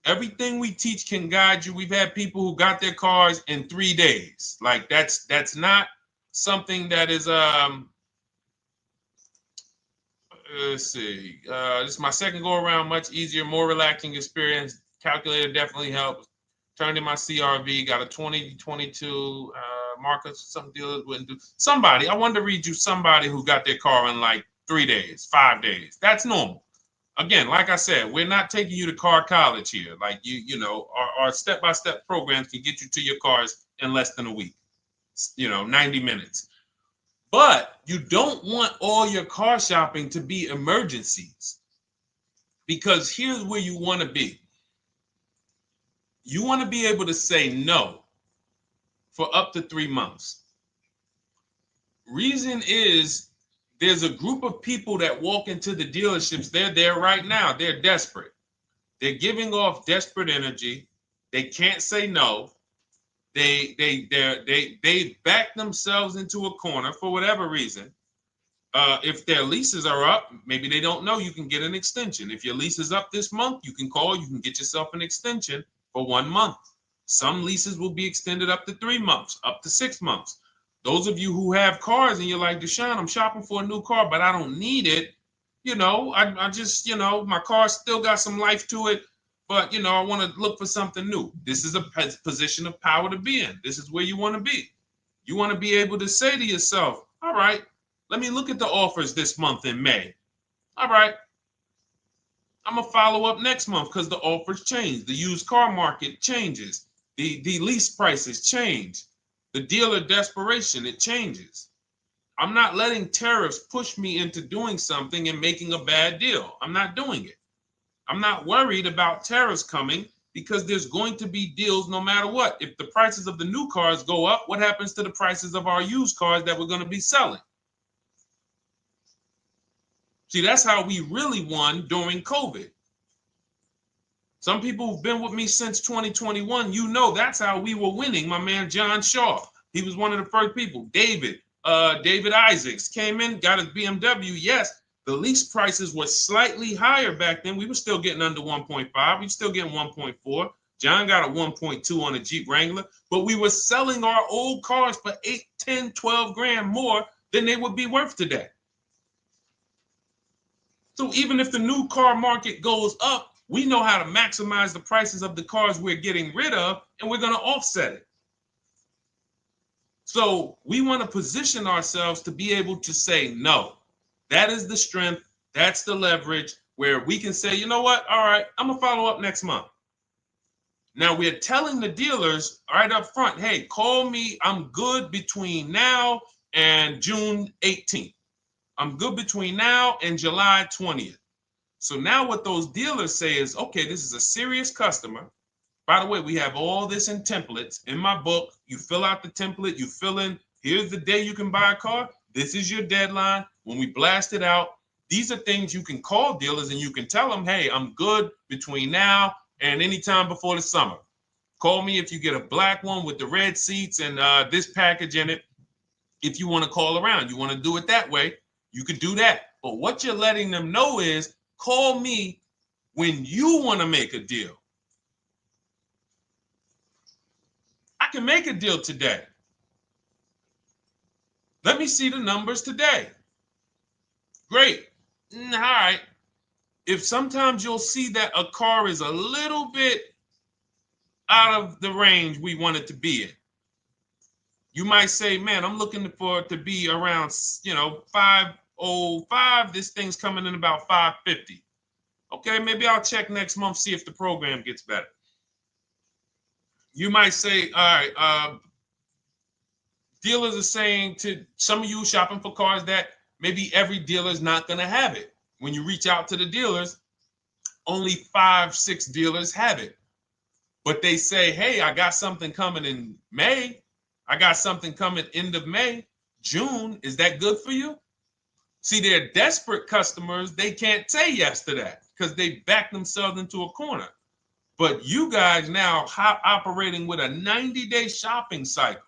Everything we teach can guide you. We've had people who got their cars in 3 days. Like that's not something that is let's see. This is my second go around, much easier, more relaxing experience. Calculator definitely helps. Turned in my CRV, got a 2022 Marcus, some dealers wouldn't do. Somebody, I wanted to read you somebody who got their car in like 3 days, 5 days. That's normal. Again, like I said, we're not taking you to car college here. Like you know, our step-by-step programs can get you to your cars in less than a week, 90 minutes. But you don't want all your car shopping to be emergencies, because here's where you want to be. You want to be able to say no for up to 3 months. Reason is, there's a group of people that walk into the dealerships. They're there right now. They're desperate. They're giving off desperate energy. They can't say no. They back themselves into a corner for whatever reason. If their leases are up, maybe they don't know you can get an extension. If your lease is up this month, you can call. You can get yourself an extension for 1 month. Some leases will be extended up to 3 months, up to 6 months. Those of you who have cars and you're like, Deshone, I'm shopping for a new car, but I don't need it. I just, my car still got some life to it, but, I want to look for something new. This is a position of power to be in. This is where you want to be. You want to be able to say to yourself, all right, let me look at the offers this month in May. All right, I'm going to follow up next month because the offers change. The used car market changes. The lease prices change. The dealer desperation, it changes. I'm not letting tariffs push me into doing something and making a bad deal. I'm not doing it. I'm not worried about tariffs coming, because there's going to be deals no matter what. If the prices of the new cars go up, what happens to the prices of our used cars that we're going to be selling? See, that's how we really won during COVID. Some people who've been with me since 2021, that's how we were winning. My man John Shaw, he was one of the first people. David Isaacs came in, got his BMW. Yes, the lease prices were slightly higher back then. We were still getting under 1.5. We were still getting 1.4. John got a 1.2 on a Jeep Wrangler, but we were selling our old cars for 8, 10, 12 grand more than they would be worth today. So even if the new car market goes up, we know how to maximize the prices of the cars we're getting rid of, and we're going to offset it. So we want to position ourselves to be able to say no. That is the strength. That's the leverage where we can say, you know what? All right, I'm going to follow up next month. Now we're telling the dealers right up front, hey, call me. I'm good between now and June 18th. I'm good between now and July 20th. So now what those dealers say is, okay, this is a serious customer. By the way, we have all this in templates. In my book, you fill out the template, you fill in, here's the day you can buy a car. This is your deadline. When we blast it out, these are things you can call dealers and you can tell them, hey, I'm good between now and anytime before the summer. Call me if you get a black one with the red seats and this package in it. If you want to call around, you want to do it that way, you could do that. But what you're letting them know is, call me when you want to make a deal. I can make a deal today. Let me see the numbers today. Great. All right. If sometimes you'll see that a car is a little bit out of the range we want it to be in, you might say, man, I'm looking for it to be around, 505. This thing's coming in about 550. Okay, maybe I'll check next month, see if the program gets better. You might say, all right, dealers are saying to some of you shopping for cars that maybe every dealer is not going to have it. When you reach out to the dealers, only 5, 6 dealers have it. But they say, hey, I got something coming in May. I got something coming end of May, June. Is that good for you? See, they're desperate customers. They can't say yes to that because they back themselves into a corner. But you guys now operating with a 90-day shopping cycle.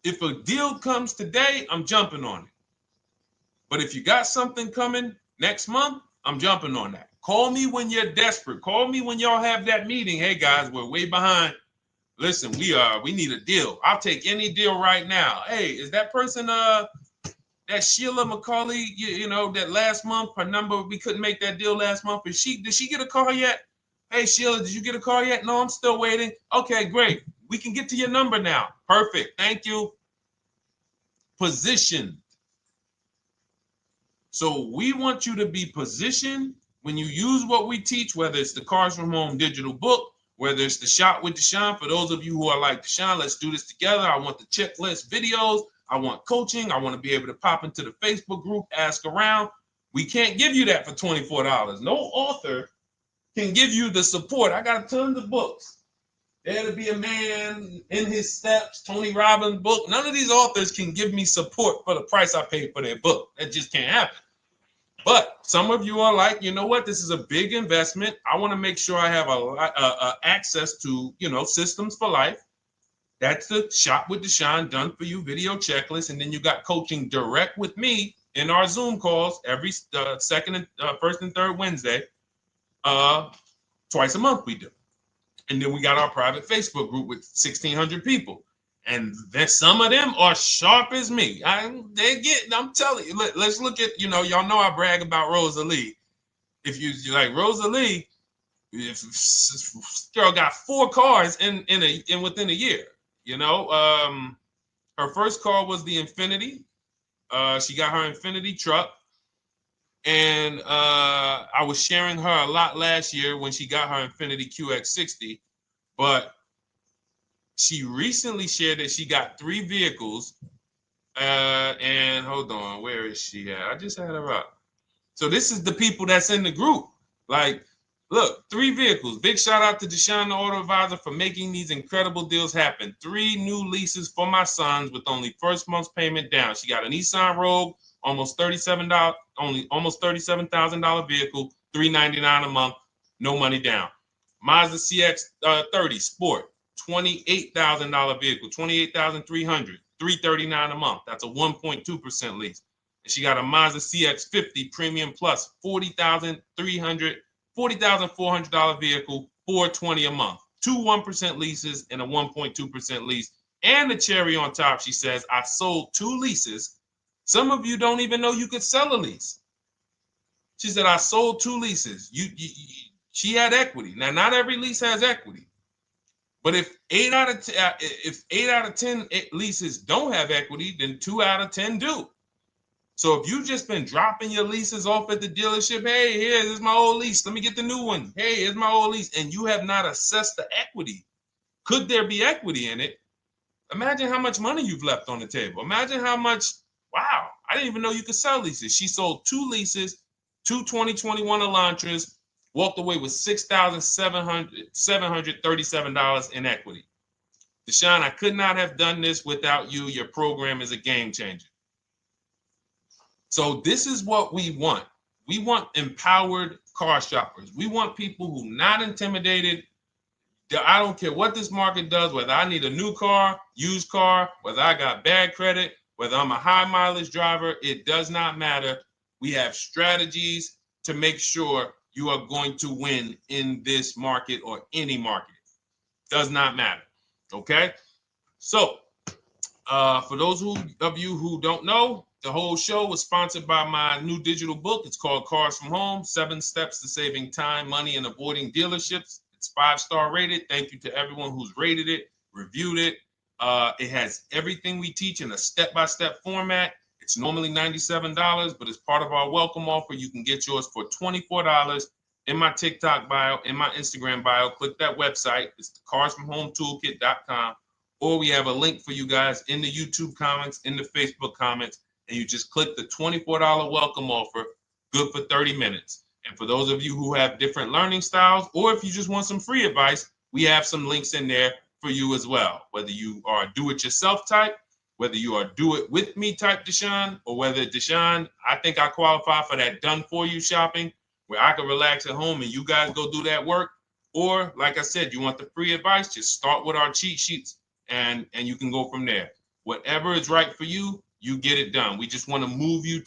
If a deal comes today, I'm jumping on it. But if you got something coming next month, I'm jumping on that. Call me when you're desperate. Call me when y'all have that meeting. Hey guys, we're way behind. Listen, we need a deal. I'll take any deal right now. Hey, is that person that Sheila McCauley, you know, that last month, her number, we couldn't make that deal last month. Did she get a call yet? Hey Sheila, did you get a call yet? No, I'm still waiting. Okay, great. We can get to your number now. Perfect. Thank you. Positioned. So we want you to be positioned when you use what we teach, whether it's the Cars from Home digital book, whether it's the Shop with Deshone. For those of you who are like, Deshone, let's do this together. I want the checklist videos. I want coaching. I want to be able to pop into the Facebook group, ask around. We can't give you that for $24. No author can give you the support. I got tons of books. There to Be a Man, In His Steps, Tony Robbins' book. None of these authors can give me support for the price I paid for their book. That just can't happen. But some of you are like, you know what? This is a big investment. I want to make sure I have access to, you know, systems for life. That's the Shop with Deshone done for you video checklist. And then you got coaching direct with me in our Zoom calls every first and third Wednesday. Twice a month we do. And then we got our private Facebook group with 1,600 people. And then some of them are sharp as me. I'm telling you, let's look at, you know, y'all know I brag about Rosalie. If you like Rosalie, if girl got 4 cars in within a year, you know. Her first car was the Infinity. She got her Infinity truck. And I was sharing her a lot last year when she got her Infinity QX60, but she recently shared that she got 3 vehicles. And hold on, where is she at? I just had her up. So this is the people that's in the group. Like, look, 3 vehicles. Big shout out to Deshone the Auto Advisor for making these incredible deals happen. 3 new leases for my sons with only first month's payment down. She got a Nissan Rogue, almost $37,000 vehicle, $399 a month, no money down. Mazda CX-30 Sport, $28,000 vehicle, $28,300, $339 a month. That's a 1.2% lease. And she got a Mazda CX-50 Premium Plus, $40,400 vehicle, $420 a month. 2 1% leases and a 1.2% lease. And the cherry on top, she says, I sold 2 leases. Some of you don't even know you could sell a lease. She said, I sold 2 leases. She had equity. Now, not every lease has equity. But if 8 out of 10 leases don't have equity, then 2 out of 10 do. So if you've just been dropping your leases off at the dealership, hey, here's my old lease. Let me get the new one. Hey, here's my old lease. And you have not assessed the equity. Could there be equity in it? Imagine how much money you've left on the table. Imagine how much, wow, I didn't even know you could sell leases. She sold 2 leases, 2 2021 Elantras, walked away with $6,737 in equity. Deshone, I could not have done this without you. Your program is a game changer. So this is what we want. We want empowered car shoppers. We want people who are not intimidated. I don't care what this market does, whether I need a new car, used car, whether I got bad credit, whether I'm a high mileage driver, it does not matter. We have strategies to make sure you are going to win in this market or any market. Does not matter. Okay? So, for those of you who don't know, the whole show was sponsored by my new digital book. It's called Cars from Home, 7 Steps to Saving Time, Money, and Avoiding Dealerships. It's 5-star rated. Thank you to everyone who's rated it, reviewed it. It has everything we teach in a step-by-step format. It's normally $97, but as part of our welcome offer, you can get yours for $24 in my TikTok bio, in my Instagram bio. Click that website. It's the carsfromhometoolkit.com. Or we have a link for you guys in the YouTube comments, in the Facebook comments, and you just click the $24 welcome offer, good for 30 minutes. And for those of you who have different learning styles, or if you just want some free advice, we have some links in there for you as well. Whether you are a do-it-yourself type, whether you are do-it-with-me type Deshone, or whether Deshone, I think I qualify for that done-for-you shopping, where I can relax at home and you guys go do that work. Or like I said, you want the free advice, just start with our cheat sheets and you can go from there. Whatever is right for you, you get it done. We just want to move you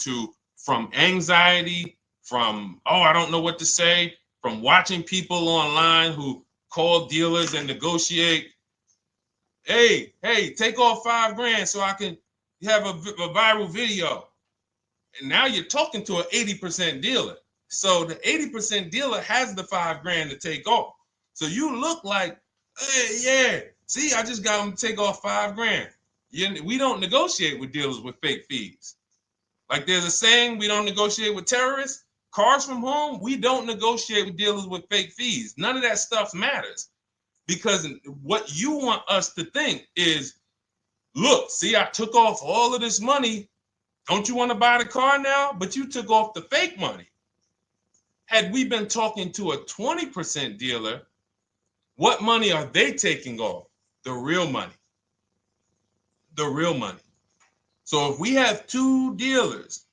from anxiety, from, oh, I don't know what to say, from watching people online who call dealers and negotiate. Hey, take off $5,000 so I can have a viral video. And now you're talking to an 80% dealer. So the 80% dealer has the $5,000 to take off. So you look like, hey, yeah, see, I just got them to take off $5,000. We don't negotiate with dealers with fake fees. Like there's a saying, we don't negotiate with terrorists. Cars from home, we don't negotiate with dealers with fake fees. None of that stuff matters. Because what you want us to think is, look, see, I took off all of this money. Don't you want to buy the car now? But you took off the fake money. Had we been talking to a 20% dealer, what money are they taking off? The real money. The real money. So if we have two dealers,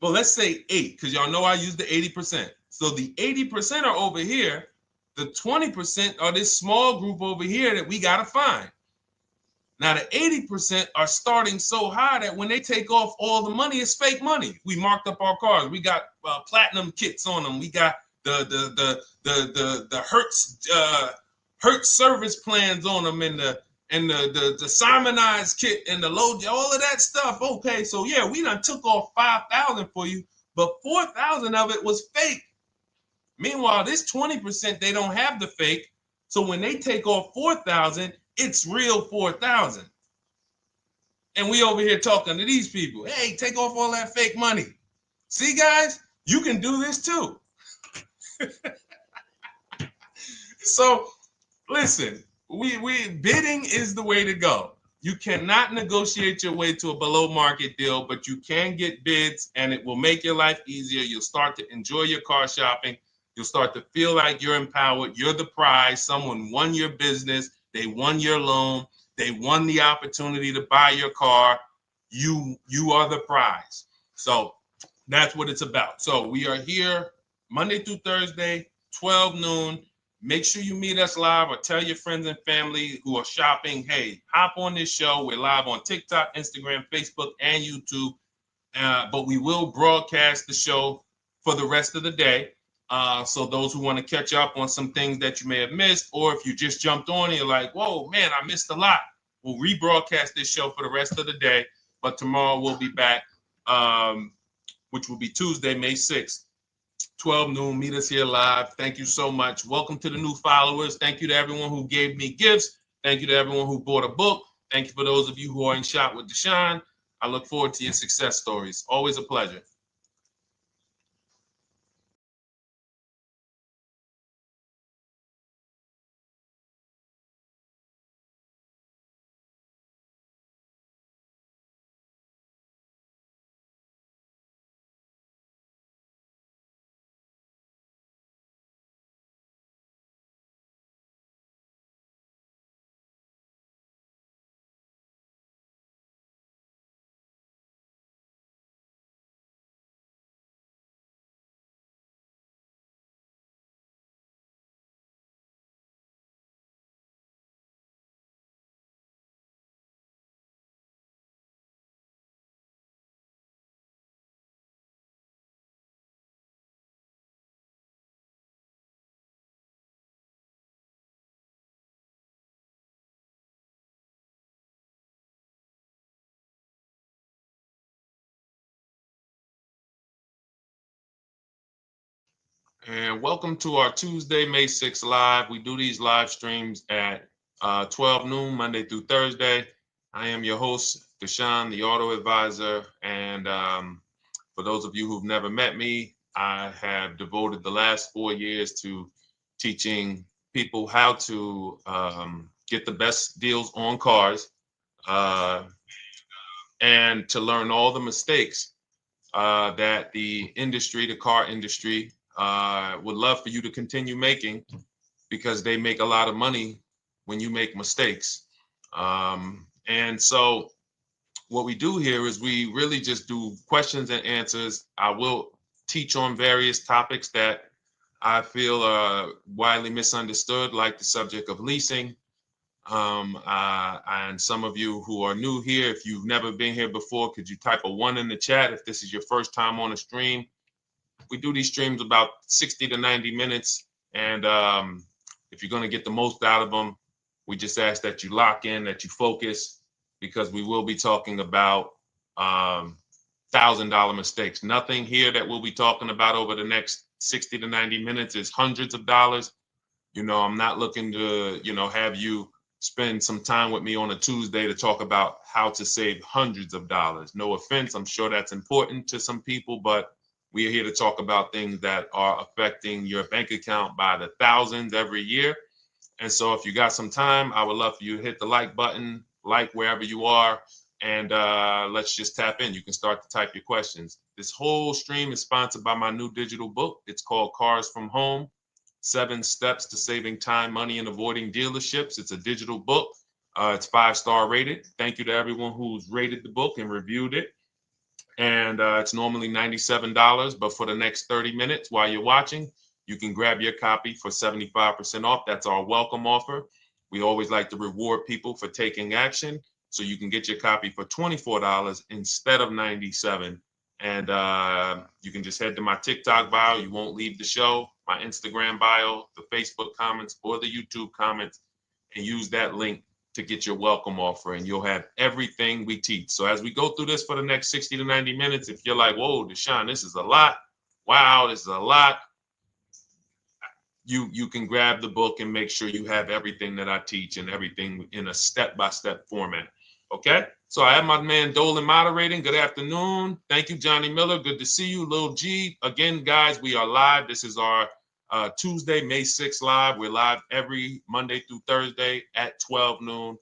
well, let's say 8, because y'all know I use the 80%. So the 80% are over here. The 20% are this small group over here that we got to find. Now, the 80% are starting so high that when they take off all the money, it's fake money. We marked up our cars. We got platinum kits on them. We got the Hertz service plans on them, and the Simonized kit and the low, all of that stuff. Okay, so yeah, we done took off 5,000 for you, but 4,000 of it was fake. Meanwhile, this 20%, they don't have the fake. So when they take off 4,000, it's real 4,000. And we over here talking to these people. Hey, take off all that fake money. See, guys, you can do this too. So listen, we bidding is the way to go. You cannot negotiate your way to a below market deal, but you can get bids and it will make your life easier. You'll start to enjoy your car shopping. You'll start to feel like you're empowered. You're the prize. Someone won your business. They won your loan. They won the opportunity to buy your car. You are the prize. So that's what it's about. So we are here Monday through Thursday, 12 noon. Make sure you meet us live or tell your friends and family who are shopping, hey, hop on this show. We're live on TikTok, Instagram, Facebook, and YouTube. But we will broadcast the show for the rest of the day. So those who want to catch up on some things that you may have missed, or if you just jumped on and you're like, whoa, man, I missed a lot. We'll rebroadcast this show for the rest of the day. But tomorrow we'll be back, which will be Tuesday, May 6th, 12 noon. Meet us here live. Thank you so much. Welcome to the new followers. Thank you to everyone who gave me gifts. Thank you to everyone who bought a book. Thank you for those of you who are in Shop with Deshone. I look forward to your success stories. Always a pleasure. And welcome to our Tuesday, May 6th live. We do these live streams at 12 noon, Monday through Thursday. I am your host, Deshone the Auto Advisor. And for those of you who've never met me, I have devoted the last 4 years to teaching people how to get the best deals on cars and to learn all the mistakes that the industry, the car industry, would love for you to continue making, because they make a lot of money when you make mistakes. And so what we do here is we really just do questions and answers. I will teach on various topics that I feel are widely misunderstood, like the subject of leasing. And some of you who are new here, if you've never been here before, could you type a 1 in the chat if this is your first time on a stream? We do these streams about 60 to 90 minutes. And if you're going to get the most out of them, we just ask that you lock in, that you focus, because we will be talking about $1,000 mistakes. Nothing here that we'll be talking about over the next 60 to 90 minutes is hundreds of dollars. You know, I'm not looking to, have you spend some time with me on a Tuesday to talk about how to save hundreds of dollars. No offense, I'm sure that's important to some people, but we are here to talk about things that are affecting your bank account by the thousands every year. And so if you got some time, I would love for you to hit the like button, like wherever you are, and let's just tap in. You can start to type your questions. This whole stream is sponsored by my new digital book. It's called Cars from Home, 7 Steps to Saving Time, Money, and Avoiding Dealerships. It's a digital book. It's 5-star rated. Thank you to everyone who's rated the book and reviewed it. And it's normally $97, but for the next 30 minutes while you're watching, you can grab your copy for 75% off. That's our welcome offer. We always like to reward people for taking action. So you can get your copy for $24 instead of $97. And you can just head to my TikTok bio. You won't leave the show, my Instagram bio, the Facebook comments, or the YouTube comments, and use that link to get your welcome offer, and you'll have everything we teach. So as we go through this for the next 60 to 90 minutes, if you're like, whoa, Deshone, this is a lot. Wow, this is a lot. You can grab the book and make sure you have everything that I teach and everything in a step-by-step format. Okay? So I have my man Dolan moderating. Good afternoon. Thank you, Johnny Miller. Good to see you, Lil G. Again, guys, we are live. This is our Tuesday, May 6th live. We're live every Monday through Thursday at 12 noon.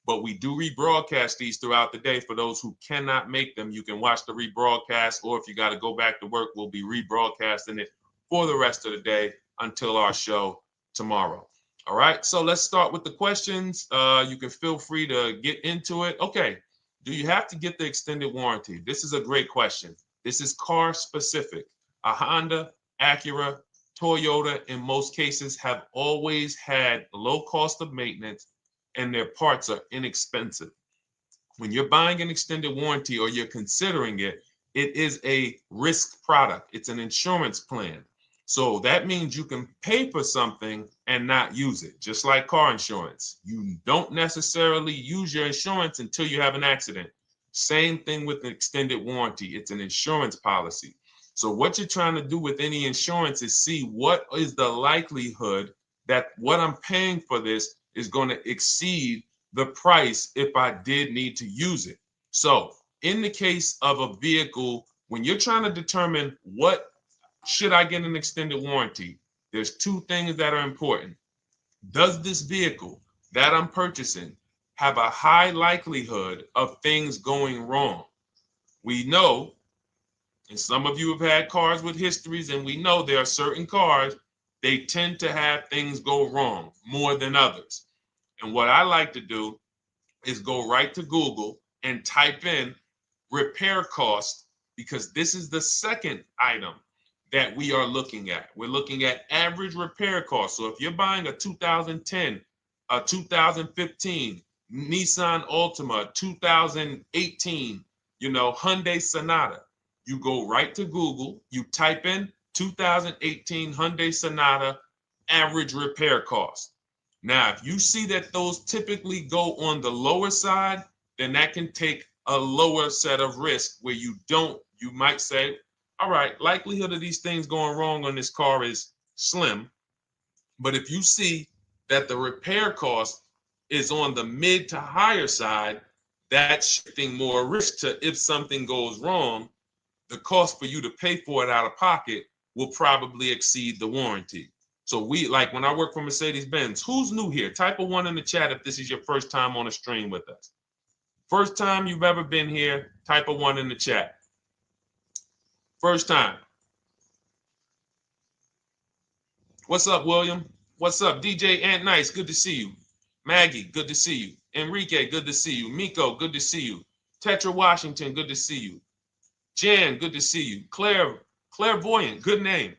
But we do rebroadcast these throughout the day. For those who cannot make them, you can watch the rebroadcast, or if you got to go back to work, we'll be rebroadcasting it for the rest of the day until our show tomorrow. All right, so let's start with the questions. You can feel free to get into it. Okay, do you have to get the extended warranty? This is a great question. This is car specific. A Honda, Acura, Toyota, in most cases, have always had low cost of maintenance and their parts are inexpensive. When you're buying an extended warranty or you're considering it, it is a risk product. It's an insurance plan. So that means you can pay for something and not use it, just like car insurance. You don't necessarily use your insurance until you have an accident. Same thing with an extended warranty. It's an insurance policy. So what you're trying to do with any insurance is see what is the likelihood that what I'm paying for this is going to exceed the price if I did need to use it. So in the case of a vehicle, when you're trying to determine what should I get an extended warranty, there's 2 things that are important. Does this vehicle that I'm purchasing have a high likelihood of things going wrong? We know, and some of you have had cars with histories, and we know there are certain cars, they tend to have things go wrong more than others. And what I like to do is go right to Google and type in repair cost, because this is the second item that we are looking at. We're looking at average repair cost. So if you're buying a 2010, a 2015 Nissan Altima, 2018, Hyundai Sonata, you go right to Google, you type in 2018 Hyundai Sonata average repair cost. Now, if you see that those typically go on the lower side, then that can take a lower set of risk where you might say, all right, likelihood of these things going wrong on this car is slim. But if you see that the repair cost is on the mid to higher side, that's shifting more risk to if something goes wrong, the cost for you to pay for it out of pocket will probably exceed the warranty. So when I work for Mercedes-Benz, who's new here? Type a 1 in the chat if this is your first time on a stream with us. First time you've ever been here, type a 1 in the chat. First time. What's up, William? What's up, DJ Ant Nice? Good to see you. Maggie, good to see you. Enrique, good to see you. Miko, good to see you. Tetra Washington, good to see you. Jan, good to see you. Claire Clairvoyant, good name.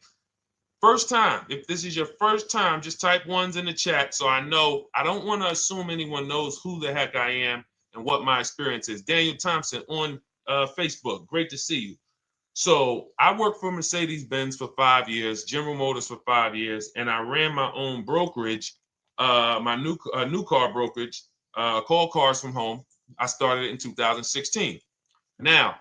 First time, if this is your first time, just type ones in the chat so I know. I don't want to assume anyone knows who the heck I am and what my experience is. Daniel Thompson on Facebook, great to see you. So I worked for Mercedes-Benz for 5 years, General Motors for 5 years, and I ran my own brokerage, my new car brokerage, called Cars from Home. I started it in 2016. Now,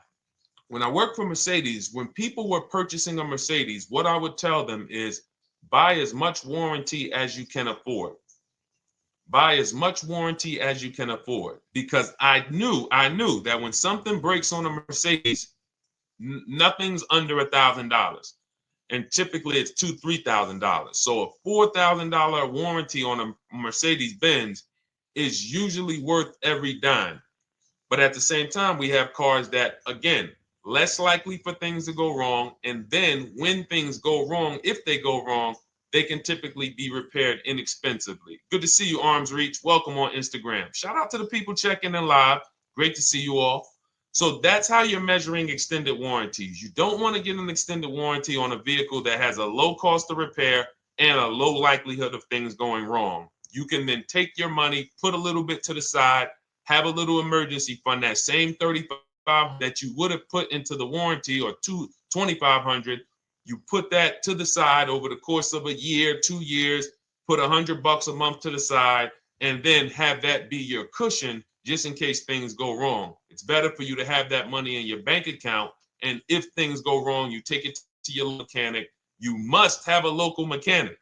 when I worked for Mercedes, when people were purchasing a Mercedes, what I would tell them is buy as much warranty as you can afford. Buy as much warranty as you can afford, because I knew that when something breaks on a Mercedes, nothing's under $1,000, and typically it's $2,000-$3,000. So a $4,000 warranty on a Mercedes Benz is usually worth every dime. But at the same time, we have cars that, again, less likely for things to go wrong. And then when things go wrong, if they go wrong, they can typically be repaired inexpensively. Good to see you, Arms Reach. Welcome on Instagram. Shout out to the people checking in live. Great to see you all. So that's how you're measuring extended warranties. You don't want to get an extended warranty on a vehicle that has a low cost of repair and a low likelihood of things going wrong. You can then take your money, put a little bit to the side, have a little emergency fund, that same $3,500 that you would have put into the warranty, or $2,500, you put that to the side over the course of a year, 2 years, put $100 a month to the side, and then have that be your cushion just in case things go wrong. It's better for you to have that money in your bank account, and if things go wrong, you take it to your mechanic. You must have a local mechanic.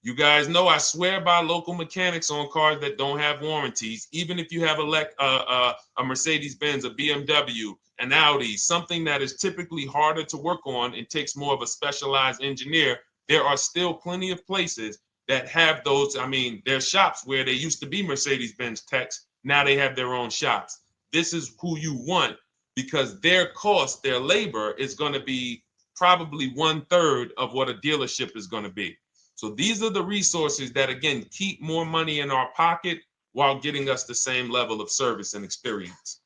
You guys know I swear by local mechanics on cars that don't have warranties. Even if you have a Mercedes-Benz, a BMW, an Audi, something that is typically harder to work on and takes more of a specialized engineer, there are still plenty of places that have those. I mean, there's shops where they used to be Mercedes-Benz techs. Now they have their own shops. This is who you want, because their cost, their labor is going to be probably 1/3 of what a dealership is going to be. So these are the resources that, again, keep more money in our pocket while getting us the same level of service and experience.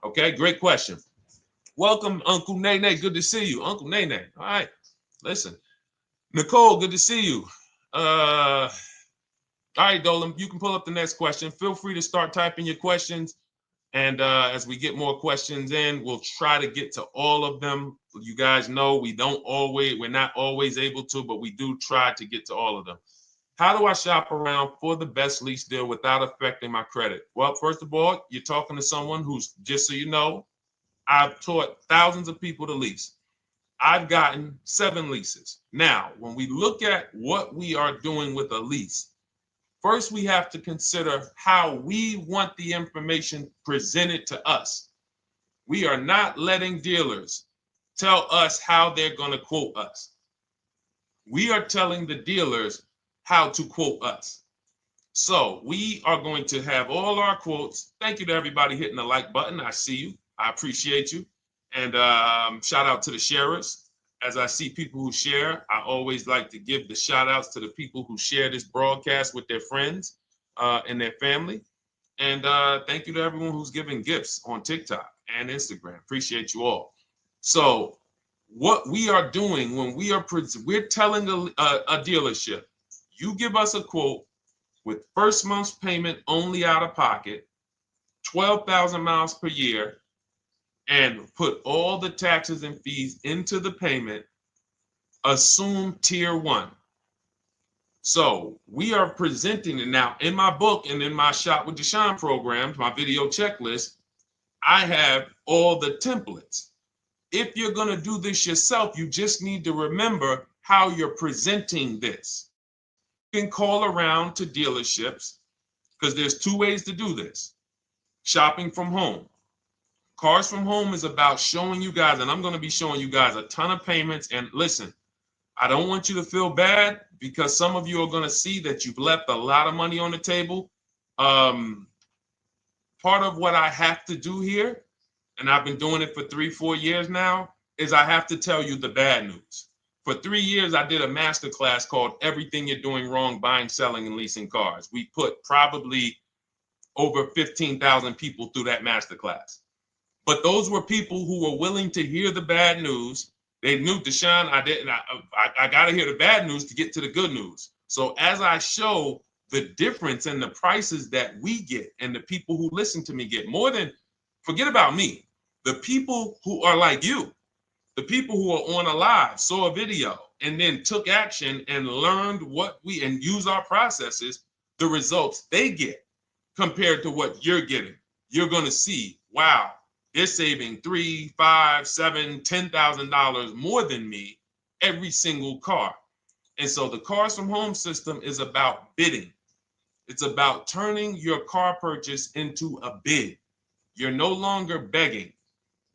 Okay, great question. Welcome, Uncle Nene. Good to see you. Uncle Nene. All right, listen. Nicole, good to see you. All right, Dolan, you can pull up the next question. Feel free to start typing your questions. And as we get more questions in, we'll try to get to all of them. You guys know we're not always able to, but we do try to get to all of them. How do I shop around for the best lease deal without affecting my credit? Well, first of all, you're talking to someone who's, just so you know, I've taught thousands of people to lease. I've gotten 7 leases. Now, when we look at what we are doing with a lease, first, we have to consider how we want the information presented to us. We are not letting dealers tell us how they're going to quote us. We are telling the dealers how to quote us. So we are going to have all our quotes. Thank you to everybody hitting the like button. I see you. I appreciate you. And shout out to the sharers. As I see people who share, I always like to give the shout outs to the people who share this broadcast with their friends and their family. And thank you to everyone who's giving gifts on TikTok and Instagram. Appreciate you all. So what we are doing when we're telling a dealership, you give us a quote with first month's payment only out of pocket, 12,000 miles per year, and put all the taxes and fees into the payment, assume tier 1. So we are presenting it now in my book and in my Shop with Deshone programs, my video checklist. I have all the templates. If you're going to do this yourself, you just need to remember how you're presenting this. You can call around to dealerships, because there's 2 ways to do this. Shopping from home. Cars from Home is about showing you guys, and I'm going to be showing you guys a ton of payments. And listen, I don't want you to feel bad, because some of you are going to see that you've left a lot of money on the table. Part of what I have to do here, and I've been doing it for 3-4 years now, is I have to tell you the bad news. For 3 years, I did a masterclass called Everything You're Doing Wrong Buying, Selling, and Leasing Cars. We put probably over 15,000 people through that masterclass. But those were people who were willing to hear the bad news They knew, Deshone, I got to hear the bad news to get to the good news. So as I show the difference in the prices that we get and the people who listen to me get, more than, forget about me, the people who are like you, the people who are on a live, saw a video, and then took action and learned and use our processes, the results they get compared to what you're getting. You're going to see, wow, they're saving $3, $5, $7, $10,000 more than me every single car. And so the Cars from Home system is about bidding. It's about turning your car purchase into a bid. You're no longer begging.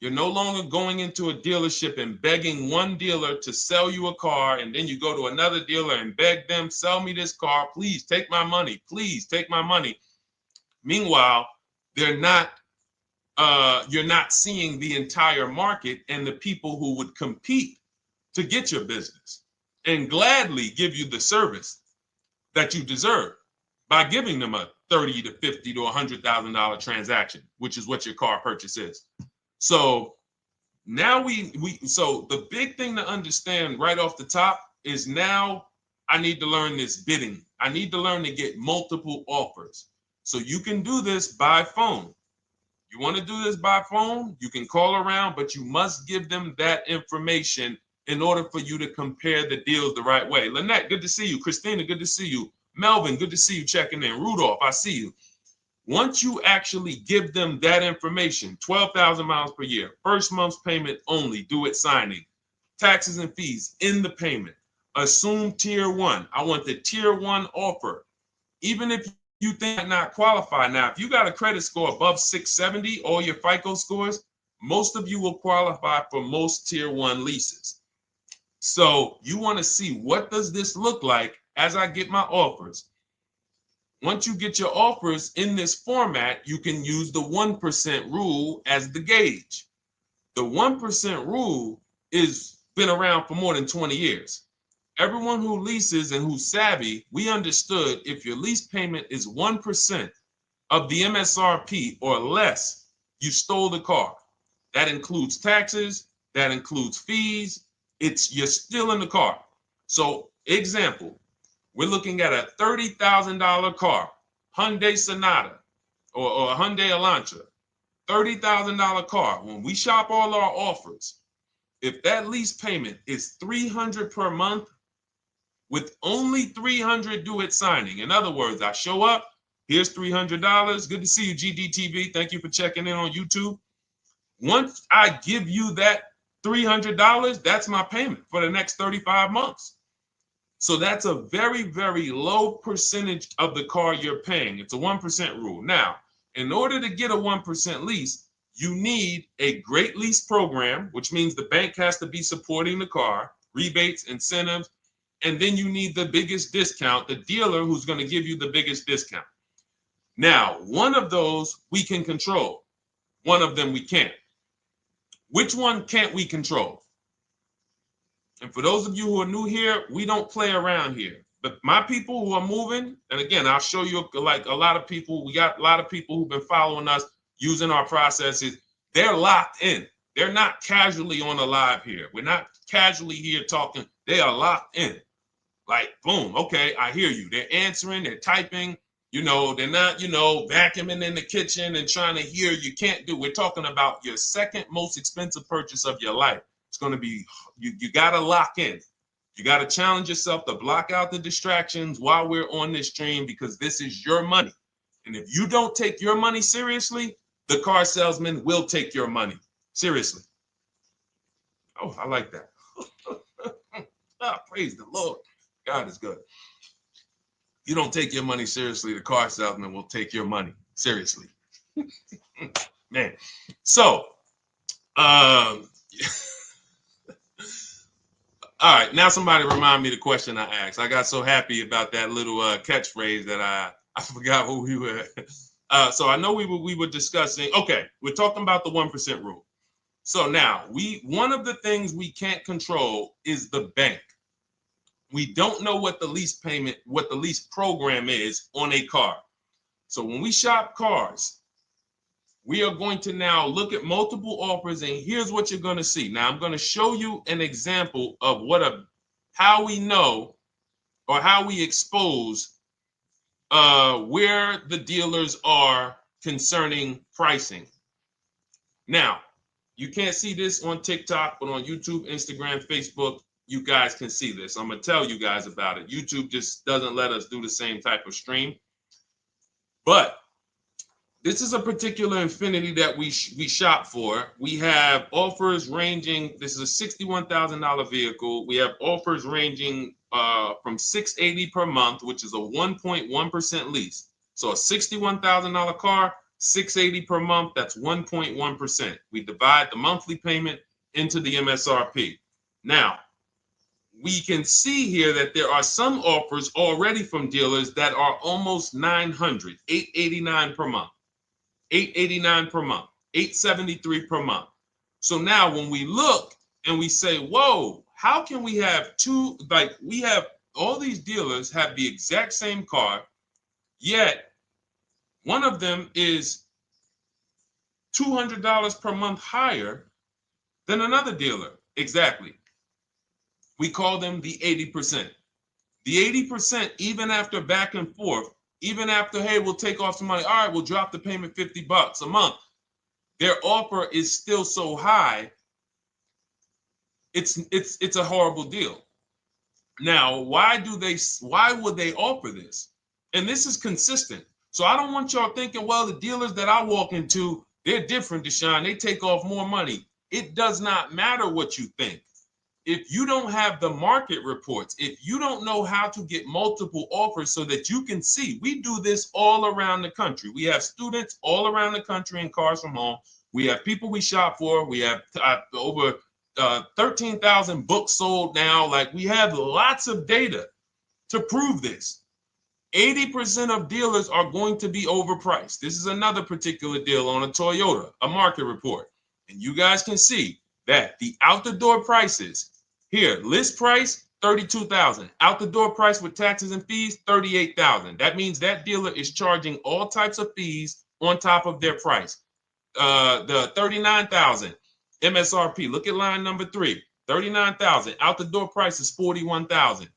You're no longer going into a dealership and begging one dealer to sell you a car, and then you go to another dealer and beg them, sell me this car, please take my money, please take my money. Meanwhile, you're not seeing the entire market and the people who would compete to get your business and gladly give you the service that you deserve by giving them a $30 to $50 to $100,000 transaction, which is what your car purchase is. So now so the big thing to understand right off the top is, now I need to learn this bidding. I need to learn to get multiple offers. So you can do this by phone. You want to do this by phone, you can call around, but you must give them that information in order for you to compare the deals the right way. Lynette, good to see you. Christina, good to see you. Melvin, good to see you checking in. Rudolph, I see you. Once you actually give them that information, 12,000 miles per year, first month's payment only, due at signing, taxes and fees in the payment, assume tier one. I want the tier one offer. Even if you think I not qualify. Now, if you got a credit score above 670, all your FICO scores, most of you will qualify for most tier one leases. So you want to see, what does this look like as I get my offers? Once you get your offers in this format, you can use the 1% rule as the gauge. The 1% rule is been around for more than 20 years. Everyone who leases and who's savvy, we understood if your lease payment is 1% of the MSRP or less, you stole the car. That includes taxes, that includes fees. You're still in the car. So example, we're looking at a $30,000 car, Hyundai Sonata or a Hyundai Elantra, $30,000 car. When we shop all our offers, if that lease payment is $300 per month, with only $300 due at signing. In other words, I show up, here's $300. Good to see you, GDTV. Thank you for checking in on YouTube. Once I give you that $300, that's my payment for the next 35 months. So that's a very, very low percentage of the car you're paying. It's a 1% rule. Now, in order to get a 1% lease, you need a great lease program, which means the bank has to be supporting the car, rebates, incentives, and then you need the biggest discount, the dealer who's going to give you the biggest discount. Now, one of those we can control. One of them we can't. Which one can't we control? And for those of you who are new here, we don't play around here. But my people who are moving, and again, I'll show you, like a lot of people, we got a lot of people who've been following us, using our processes. They're locked in. They're not casually on a live here. We're not casually here talking. They are locked in. Like, boom, okay, I hear you. They're answering, they're typing, they're not, vacuuming in the kitchen and trying to hear. You can't do. We're talking about your second most expensive purchase of your life. It's going to be, you got to lock in. You got to challenge yourself to block out the distractions while we're on this stream, because this is your money. And if you don't take your money seriously, the car salesman will take your money seriously. Oh, I like that. Praise the Lord. God is good. You don't take your money seriously, the car salesman will take your money seriously. Man. So, all right, now somebody remind me the question I asked. I got so happy about that little catchphrase that I forgot who we were. So I know we were discussing, okay, we're talking about the 1% rule. So now, one of the things we can't control is the bank. We don't know what the lease payment, what the lease program is on a car. So when we shop cars, we are going to now look at multiple offers, and here's what you're going to see. Now, I'm going to show you an example of how we know or how we expose where the dealers are concerning pricing. Now, you can't see this on TikTok, but on YouTube, Instagram, Facebook, you guys can see this. I'm going to tell you guys about it. YouTube just doesn't let us do the same type of stream. But this is a particular Infiniti that we shop for. We have offers ranging, this is a $61,000 vehicle. We have offers ranging from $680 per month, which is a 1.1% lease. So a $61,000 car, $680 per month, that's 1.1%. We divide the monthly payment into the MSRP. Now, we can see here that there are some offers already from dealers that are almost $900, $889 per month. $889 per month, $873 per month. So now when we look and we say, whoa, how can we have two, like we have all these dealers have the exact same car, yet one of them is $200 per month higher than another dealer. Exactly. We call them the 80%. The 80%, even after back and forth, even after, hey, we'll take off some money. All right, we'll drop the payment $50 a month. Their offer is still so high. It's a horrible deal. Now, why would they offer this? And this is consistent. So I don't want y'all thinking, well, the dealers that I walk into, they're different, Deshone. They take off more money. It does not matter what you think. If you don't have the market reports, if you don't know how to get multiple offers so that you can see, we do this all around the country. We have students all around the country in Cars from Home. We have people we shop for. We have over 13,000 books sold now. Like, we have lots of data to prove this. 80% of dealers are going to be overpriced. This is another particular deal on a Toyota, a market report. And you guys can see that the out-the-door prices here, list price, $32,000. Out the door price with taxes and fees, $38,000. That means that dealer is charging all types of fees on top of their price. The $39,000 MSRP. Look at line number 3. $39,000. Out the door price is $41,000.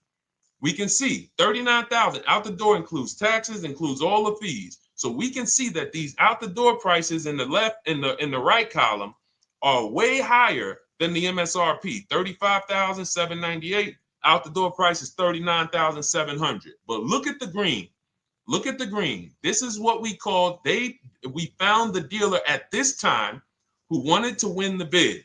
We can see $39,000 out the door includes taxes, includes all the fees. So we can see that these out the door prices in the left, in the right column, are way higher than the MSRP, $35,798. Out the door price is $39,700. But look at the green. Look at the green. This is what we call, we found the dealer at this time who wanted to win the bid.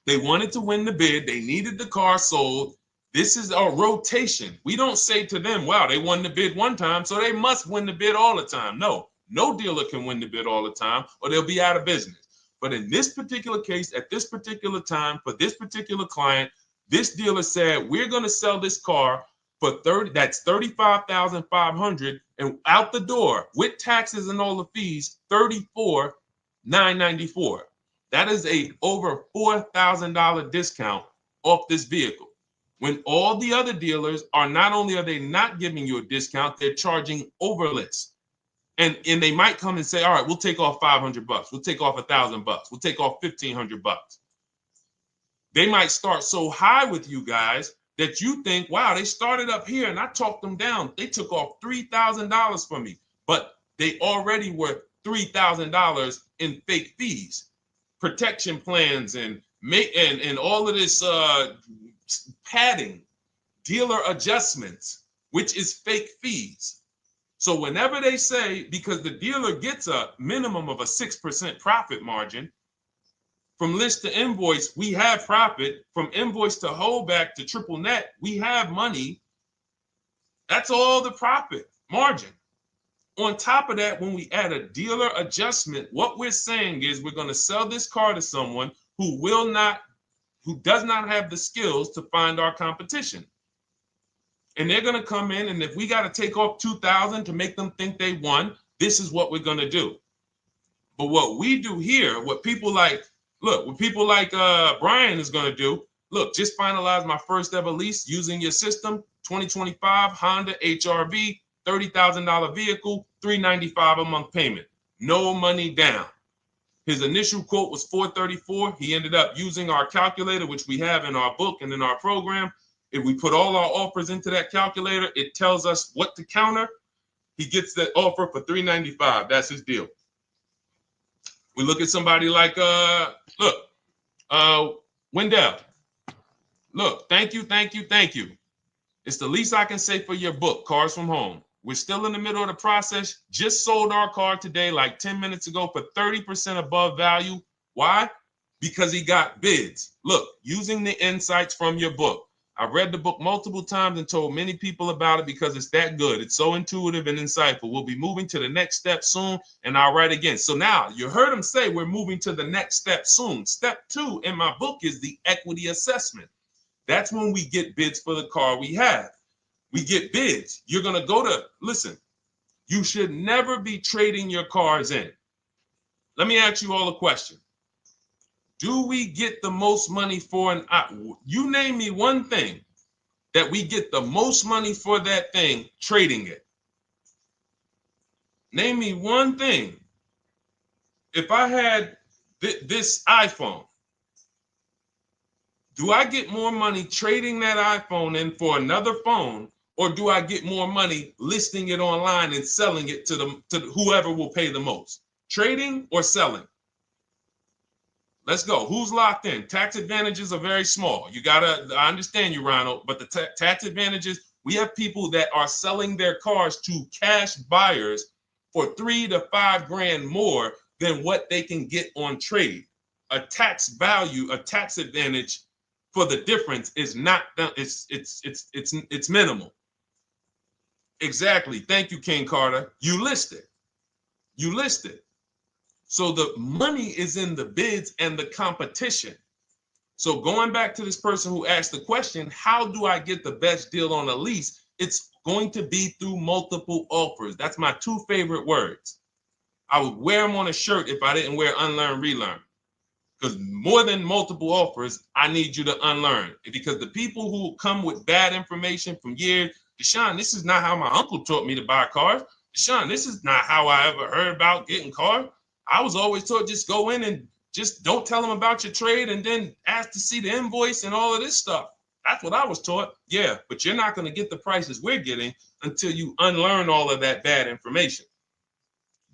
They wanted to win the bid. They needed the car sold. This is a rotation. We don't say to them, wow, they won the bid one time, so they must win the bid all the time. No dealer can win the bid all the time, or they'll be out of business. But in this particular case, at this particular time, for this particular client, this dealer said, we're going to sell this car for that's $35,500, and out the door with taxes and all the fees, $34,994. That is a over $4,000 discount off this vehicle. When all the other dealers are, not only are they not giving you a discount, they're charging over list. And they might come and say, all right, we'll take off $500. We'll take off $1,000. We'll take off $1,500. They might start so high with you guys that you think, wow, they started up here and I talked them down. They took off $3,000 from me, but they already were $3,000 in fake fees, protection plans, and all of this padding, dealer adjustments, which is fake fees. So whenever they say, because the dealer gets a minimum of a 6% profit margin, from list to invoice, we have profit. From invoice to holdback to triple net, we have money. That's all the profit margin. On top of that, when we add a dealer adjustment, what we're saying is we're going to sell this car to someone who does not have the skills to find our competition. And they're going to come in, and if we got to take off $2,000 to make them think they won, this is what we're going to do. But what we do here, what people like Brian is going to do, look, just finalize my first ever lease using your system, 2025 Honda HRV, $30,000 vehicle, $395 a month payment. no money down. His initial quote was $434. He ended up using our calculator, which we have in our book and in our program. If we put all our offers into that calculator, it tells us what to counter. He gets that offer for $395. That's his deal. We look at somebody like Wendell. Look, thank you. It's the least I can say for your book, Cars from Home. We're still in the middle of the process. Just sold our car today, like 10 minutes ago, for 30% above value. Why? Because he got bids. Look, using the insights from your book. I've read the book multiple times and told many people about it because it's that good. It's so intuitive and insightful. We'll be moving to the next step soon, and I'll write again. So now you heard him say we're moving to the next step soon. Step 2 in my book is the equity assessment. That's when we get bids for the car we have. We get bids. You're going to go to, listen, you should never be trading your cars in. Let me ask you all a question. Do we get the most money for you name me one thing that we get the most money for that thing trading it. Name me one thing. If I had this iPhone, do I get more money trading that iPhone in for another phone, or do I get more money listing it online and selling it to whoever will pay the most? Trading or selling? Let's go. Who's locked in? Tax advantages are very small. I understand you, Ronald, but the tax advantages, we have people that are selling their cars to cash buyers for $3 to $5 grand more than what they can get on trade. A tax value, a tax advantage for the difference is not, it's minimal. Exactly. Thank you, King Carter. You listed. So the money is in the bids and the competition. So going back to this person who asked the question, how do I get the best deal on a lease? It's going to be through multiple offers. That's my 2 favorite words. I would wear them on a shirt if I didn't wear unlearn, relearn. Because more than multiple offers, I need you to unlearn. Because the people who come with bad information from years, Deshone, this is not how my uncle taught me to buy cars. Deshone, this is not how I ever heard about getting cars. I was always taught just go in and just don't tell them about your trade and then ask to see the invoice and all of this stuff. That's what I was taught. Yeah, but you're not going to get the prices we're getting until you unlearn all of that bad information.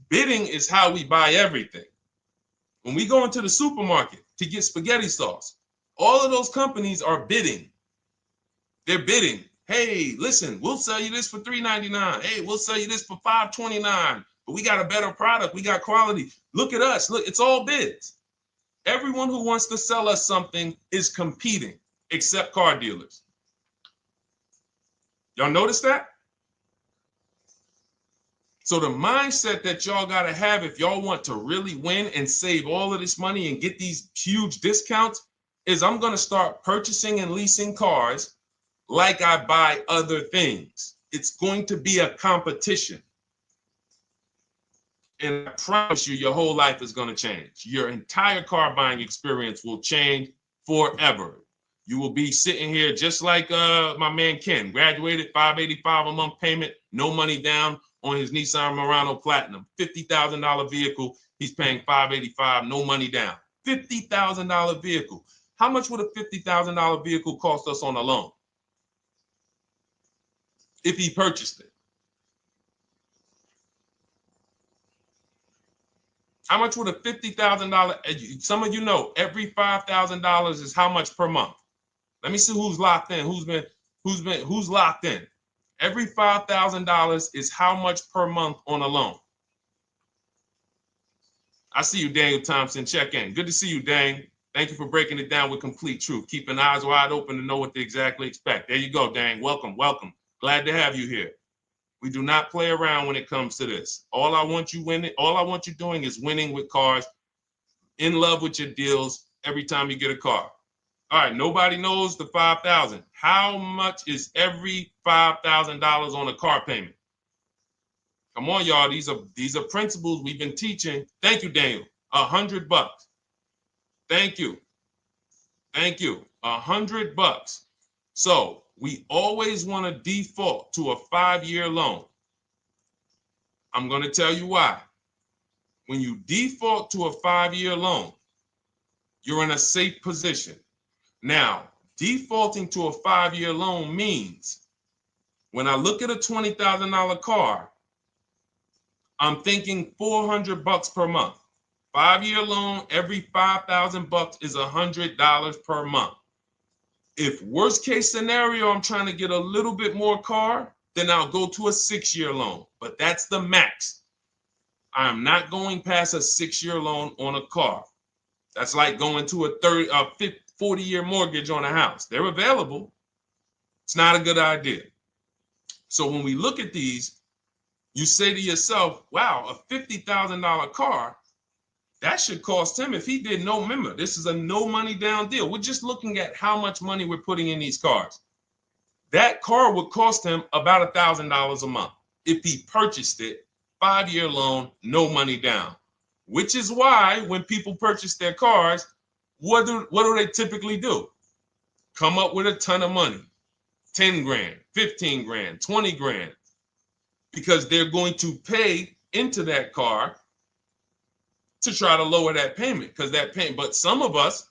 Bidding is how we buy everything. When we go into the supermarket to get spaghetti sauce, all of those companies are bidding. They're bidding. Hey, listen, we'll sell you this for $3.99. Hey, we'll sell you this for $5.29. But we got a better product. We got quality. Look at us. Look, it's all bids. Everyone who wants to sell us something is competing, except car dealers. Y'all notice that? So the mindset that y'all got to have if y'all want to really win and save all of this money and get these huge discounts is I'm going to start purchasing and leasing cars like I buy other things. It's going to be a competition. And I promise you, your whole life is going to change. Your entire car buying experience will change forever. You will be sitting here just like my man Ken, graduated, $585 a month payment, no money down on his Nissan Murano Platinum, $50,000 vehicle. He's paying $585, no money down. $50,000 vehicle. How much would a $50,000 vehicle cost us on a loan if he purchased it? How much would a $50,000? Some of you know every $5,000 is how much per month. Let me see who's locked in. Who's locked in? Every $5,000 is how much per month on a loan. I see you, Daniel Thompson. Check in. Good to see you, Dane. Thank you for breaking it down with complete truth. Keeping eyes wide open to know what to exactly expect. There you go, Dane. Welcome. Glad to have you here. We do not play around when it comes to this. All I want you doing is winning with cars, in love with your deals every time you get a car. All right, nobody knows the 5,000. How much is every $5,000 on a car payment? Come on, y'all. These are principles we've been teaching. Thank you, Daniel. $100. Thank you. $100. So we always want to default to a 5-year loan. I'm going to tell you why. when you default to a 5-year loan, you're in a safe position. Now, defaulting to a 5-year loan means when I look at a $20,000 car, I'm thinking $400 per month. 5-year loan, every $5,000 is $100 per month. If worst case scenario, I'm trying to get a little bit more car, then I'll go to a 6-year loan, but that's the max. I'm not going past a 6-year loan on a car. That's like going to a 40-year mortgage on a house. They're available. It's not a good idea. So when we look at these, you say to yourself, wow, a $50,000 car, that should cost him, if he did no, remember, this is a no money down deal. We're just looking at how much money we're putting in these cars. That car would cost him about $1,000 a month if he purchased it, 5-year loan, no money down. Which is why when people purchase their cars, what do they typically do? Come up with a ton of money, 10 grand, 15 grand, 20 grand, because they're going to pay into that car to try to lower that payment, because that payment. But some of us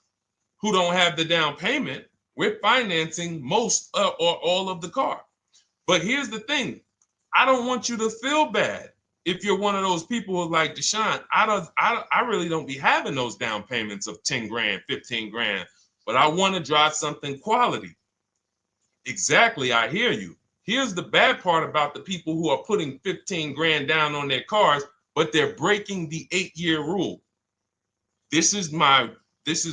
who don't have the down payment, we're financing most or all of the car. But here's the thing. I don't want you to feel bad if you're one of those people who's like, Deshone, I really don't be having those down payments of 10 grand, 15 grand, but I want to drive something quality. Exactly, I hear you. Here's the bad part about the people who are putting 15 grand down on their cars, but they're breaking the 8-year rule. This is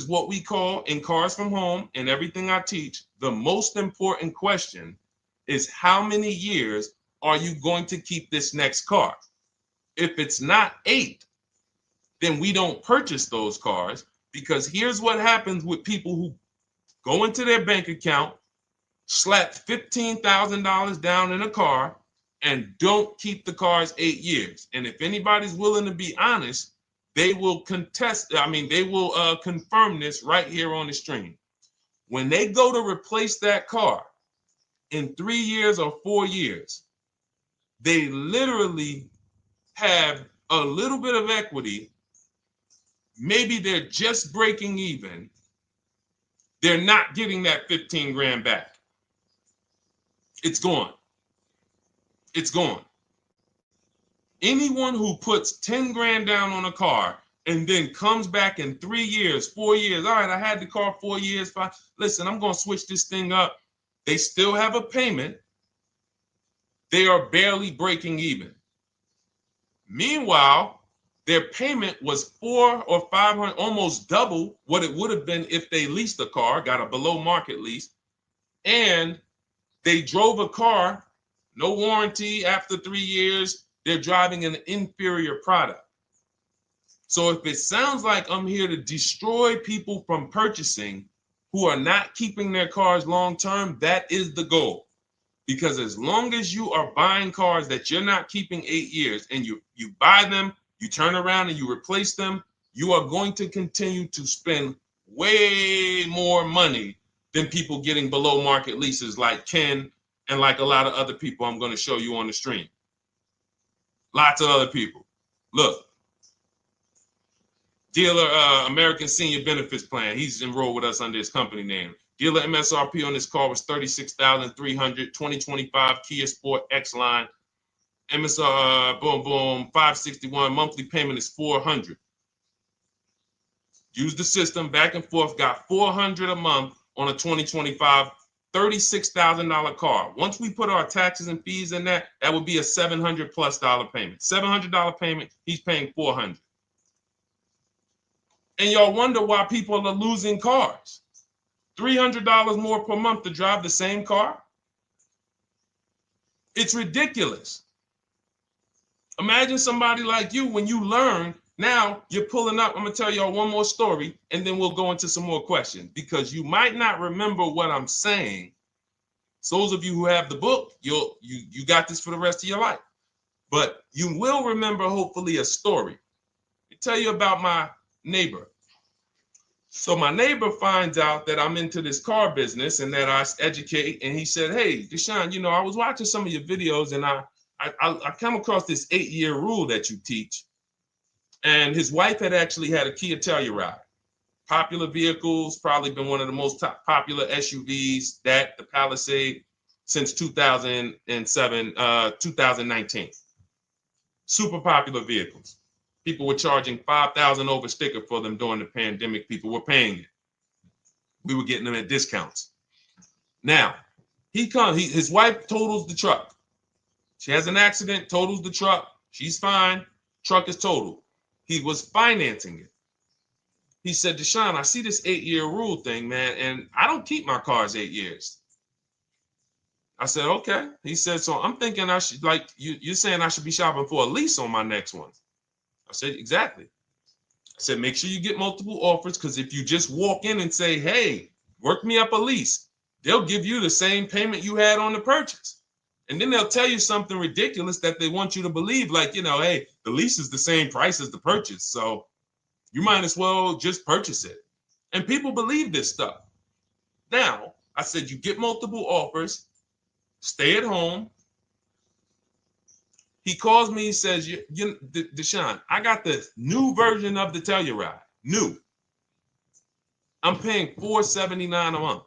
what we call in Cars from Home and everything I teach, the most important question is how many years are you going to keep this next car? If it's not 8, then we don't purchase those cars, because here's what happens with people who go into their bank account, slap $15,000 down in a car, and don't keep the cars 8 years. And if anybody's willing to be honest, they will confirm this right here on the stream. When they go to replace that car in 3 years or 4 years, they literally have a little bit of equity. Maybe they're just breaking even. They're not getting that 15 grand back. It's gone. It's gone. Anyone who puts 10 grand down on a car and then comes back in 3 years, 4 years, all right, I had the car 4 years, 5, listen, I'm going to switch this thing up. They still have a payment. They are barely breaking even. Meanwhile, their payment was 400 or 500, almost double what it would have been if they leased a car, got a below market lease, and they drove a car, no warranty after 3 years, they're driving an inferior product. So if it sounds like I'm here to destroy people from purchasing who are not keeping their cars long-term, that is the goal. Because as long as you are buying cars that you're not keeping 8 years and you buy them, you turn around and you replace them, you are going to continue to spend way more money than people getting below market leases like Ken and like a lot of other people I'm going to show you on the stream. Lots of other people. Look, dealer American Senior Benefits Plan. He's enrolled with us under his company name. Dealer MSRP on this car was $36,300. 2025 Kia Sport X line. MSR, boom, boom, 561. Monthly payment is $400. Use the system back and forth. Got $400 a month on a 2025 $36,000 car. Once we put our taxes and fees in that would be a $700+ payment. $700 payment. He's paying $400. And y'all wonder why people are losing cars. $300 more per month to drive the same car? It's ridiculous. Imagine somebody like you, when you learn, now you're pulling up. I'm going to tell y'all one more story, and then we'll go into some more questions, because you might not remember what I'm saying. So those of you who have the book, you got this for the rest of your life. But you will remember, hopefully, a story. I'll tell you about my neighbor. So my neighbor finds out that I'm into this car business and that I educate. And he said, hey, Deshone, I was watching some of your videos and I come across this 8-year rule that you teach. And his wife had actually had a Kia Telluride. Popular vehicles, probably been one of the most popular SUVs, that the Palisade, since 2007, 2019. Super popular vehicles. People were charging $5,000 over sticker for them during the pandemic. People were paying it. We were getting them at discounts. Now, his wife totals the truck. She has an accident, totals the truck. She's fine. Truck is totaled. He was financing it. He said, Deshone, I see this 8-year rule thing, man, and I don't keep my cars 8 years. I said, okay. He said, so I'm thinking I should, like, you're saying I should be shopping for a lease on my next one. I said, exactly. I said, make sure you get multiple offers, because if you just walk in and say, hey, work me up a lease, they'll give you the same payment you had on the purchase. And then they'll tell you something ridiculous that they want you to believe, like, hey, the lease is the same price as the purchase, so you might as well just purchase it. And people believe this stuff. Now, I said, you get multiple offers, stay at home. He calls me, he says, Deshone, I got the new version of the Telluride, new. I'm paying $479 a month.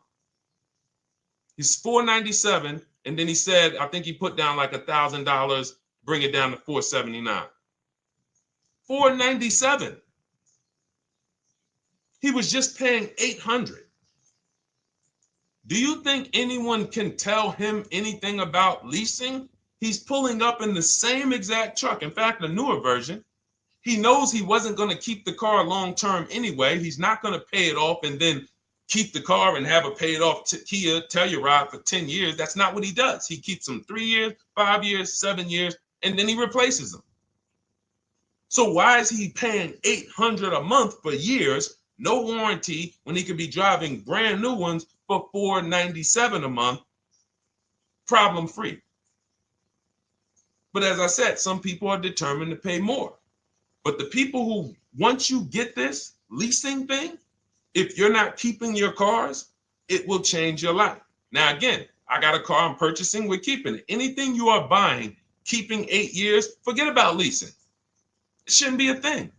He's $497, and then he said, I think he put down like $1,000, bring it down to $479. $497. He was just paying $800. Do you think anyone can tell him anything about leasing? He's pulling up in the same exact truck. In fact, the newer version. He knows he wasn't going to keep the car long term anyway. He's not going to pay it off and then keep the car and have a paid off Kia Telluride for 10 years. That's not what he does. He keeps them 3 years, 5 years, 7 years, and then he replaces them. So why is he paying $800 a month for years, no warranty, when he could be driving brand new ones for $497 a month, problem free? But as I said, some people are determined to pay more. But the people who, once you get this leasing thing, if you're not keeping your cars, it will change your life. Now, again, I got a car I'm purchasing, we're keeping it. Anything you are buying, keeping 8 years, forget about leasing. It shouldn't be a thing.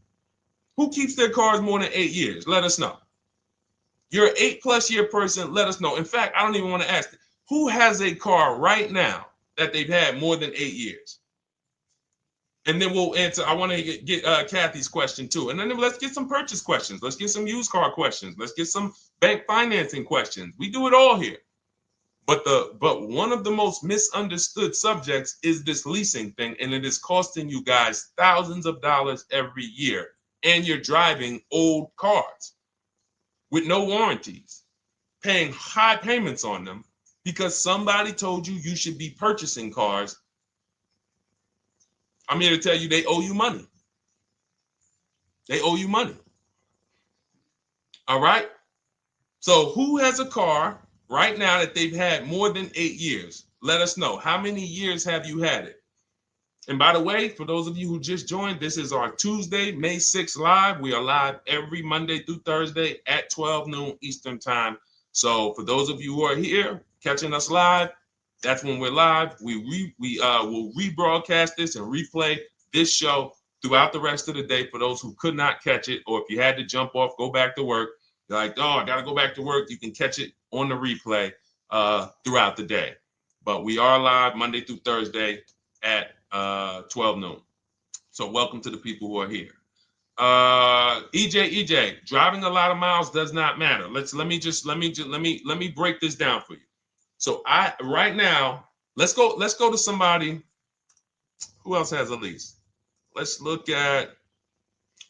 Who keeps their cars more than 8 years? Let us know. You're an 8+ year person, let us know. In fact, I don't even want to ask, who has a car right now that they've had more than 8 years? And then we'll answer. I want to get Kathy's question too. And then let's get some purchase questions. Let's get some used car questions. Let's get some bank financing questions. We do it all here. But one of the most misunderstood subjects is this leasing thing, and it is costing you guys thousands of dollars every year. And you're driving old cars with no warranties, paying high payments on them because somebody told you you should be purchasing cars. I'm here to tell you they owe you money. They owe you money. All right? So who has a car right now that they've had more than 8 years? Let us know. How many years have you had it? And by the way, for those of you who just joined, this is our Tuesday, May 6th live. We are live every Monday through Thursday at 12 noon Eastern time. So for those of you who are here catching us live, that's when we're live. We will rebroadcast this and replay this show throughout the rest of the day for those who could not catch it, or if you had to jump off, go back to work. You're like, oh, I got to go back to work. You can catch it on the replay throughout the day. But we are live Monday through Thursday at 12 noon. So welcome to the people who are here. EJ, driving a lot of miles does not matter. Let me break this down for you. So right now, let's go to somebody who else has a lease. Let's look at,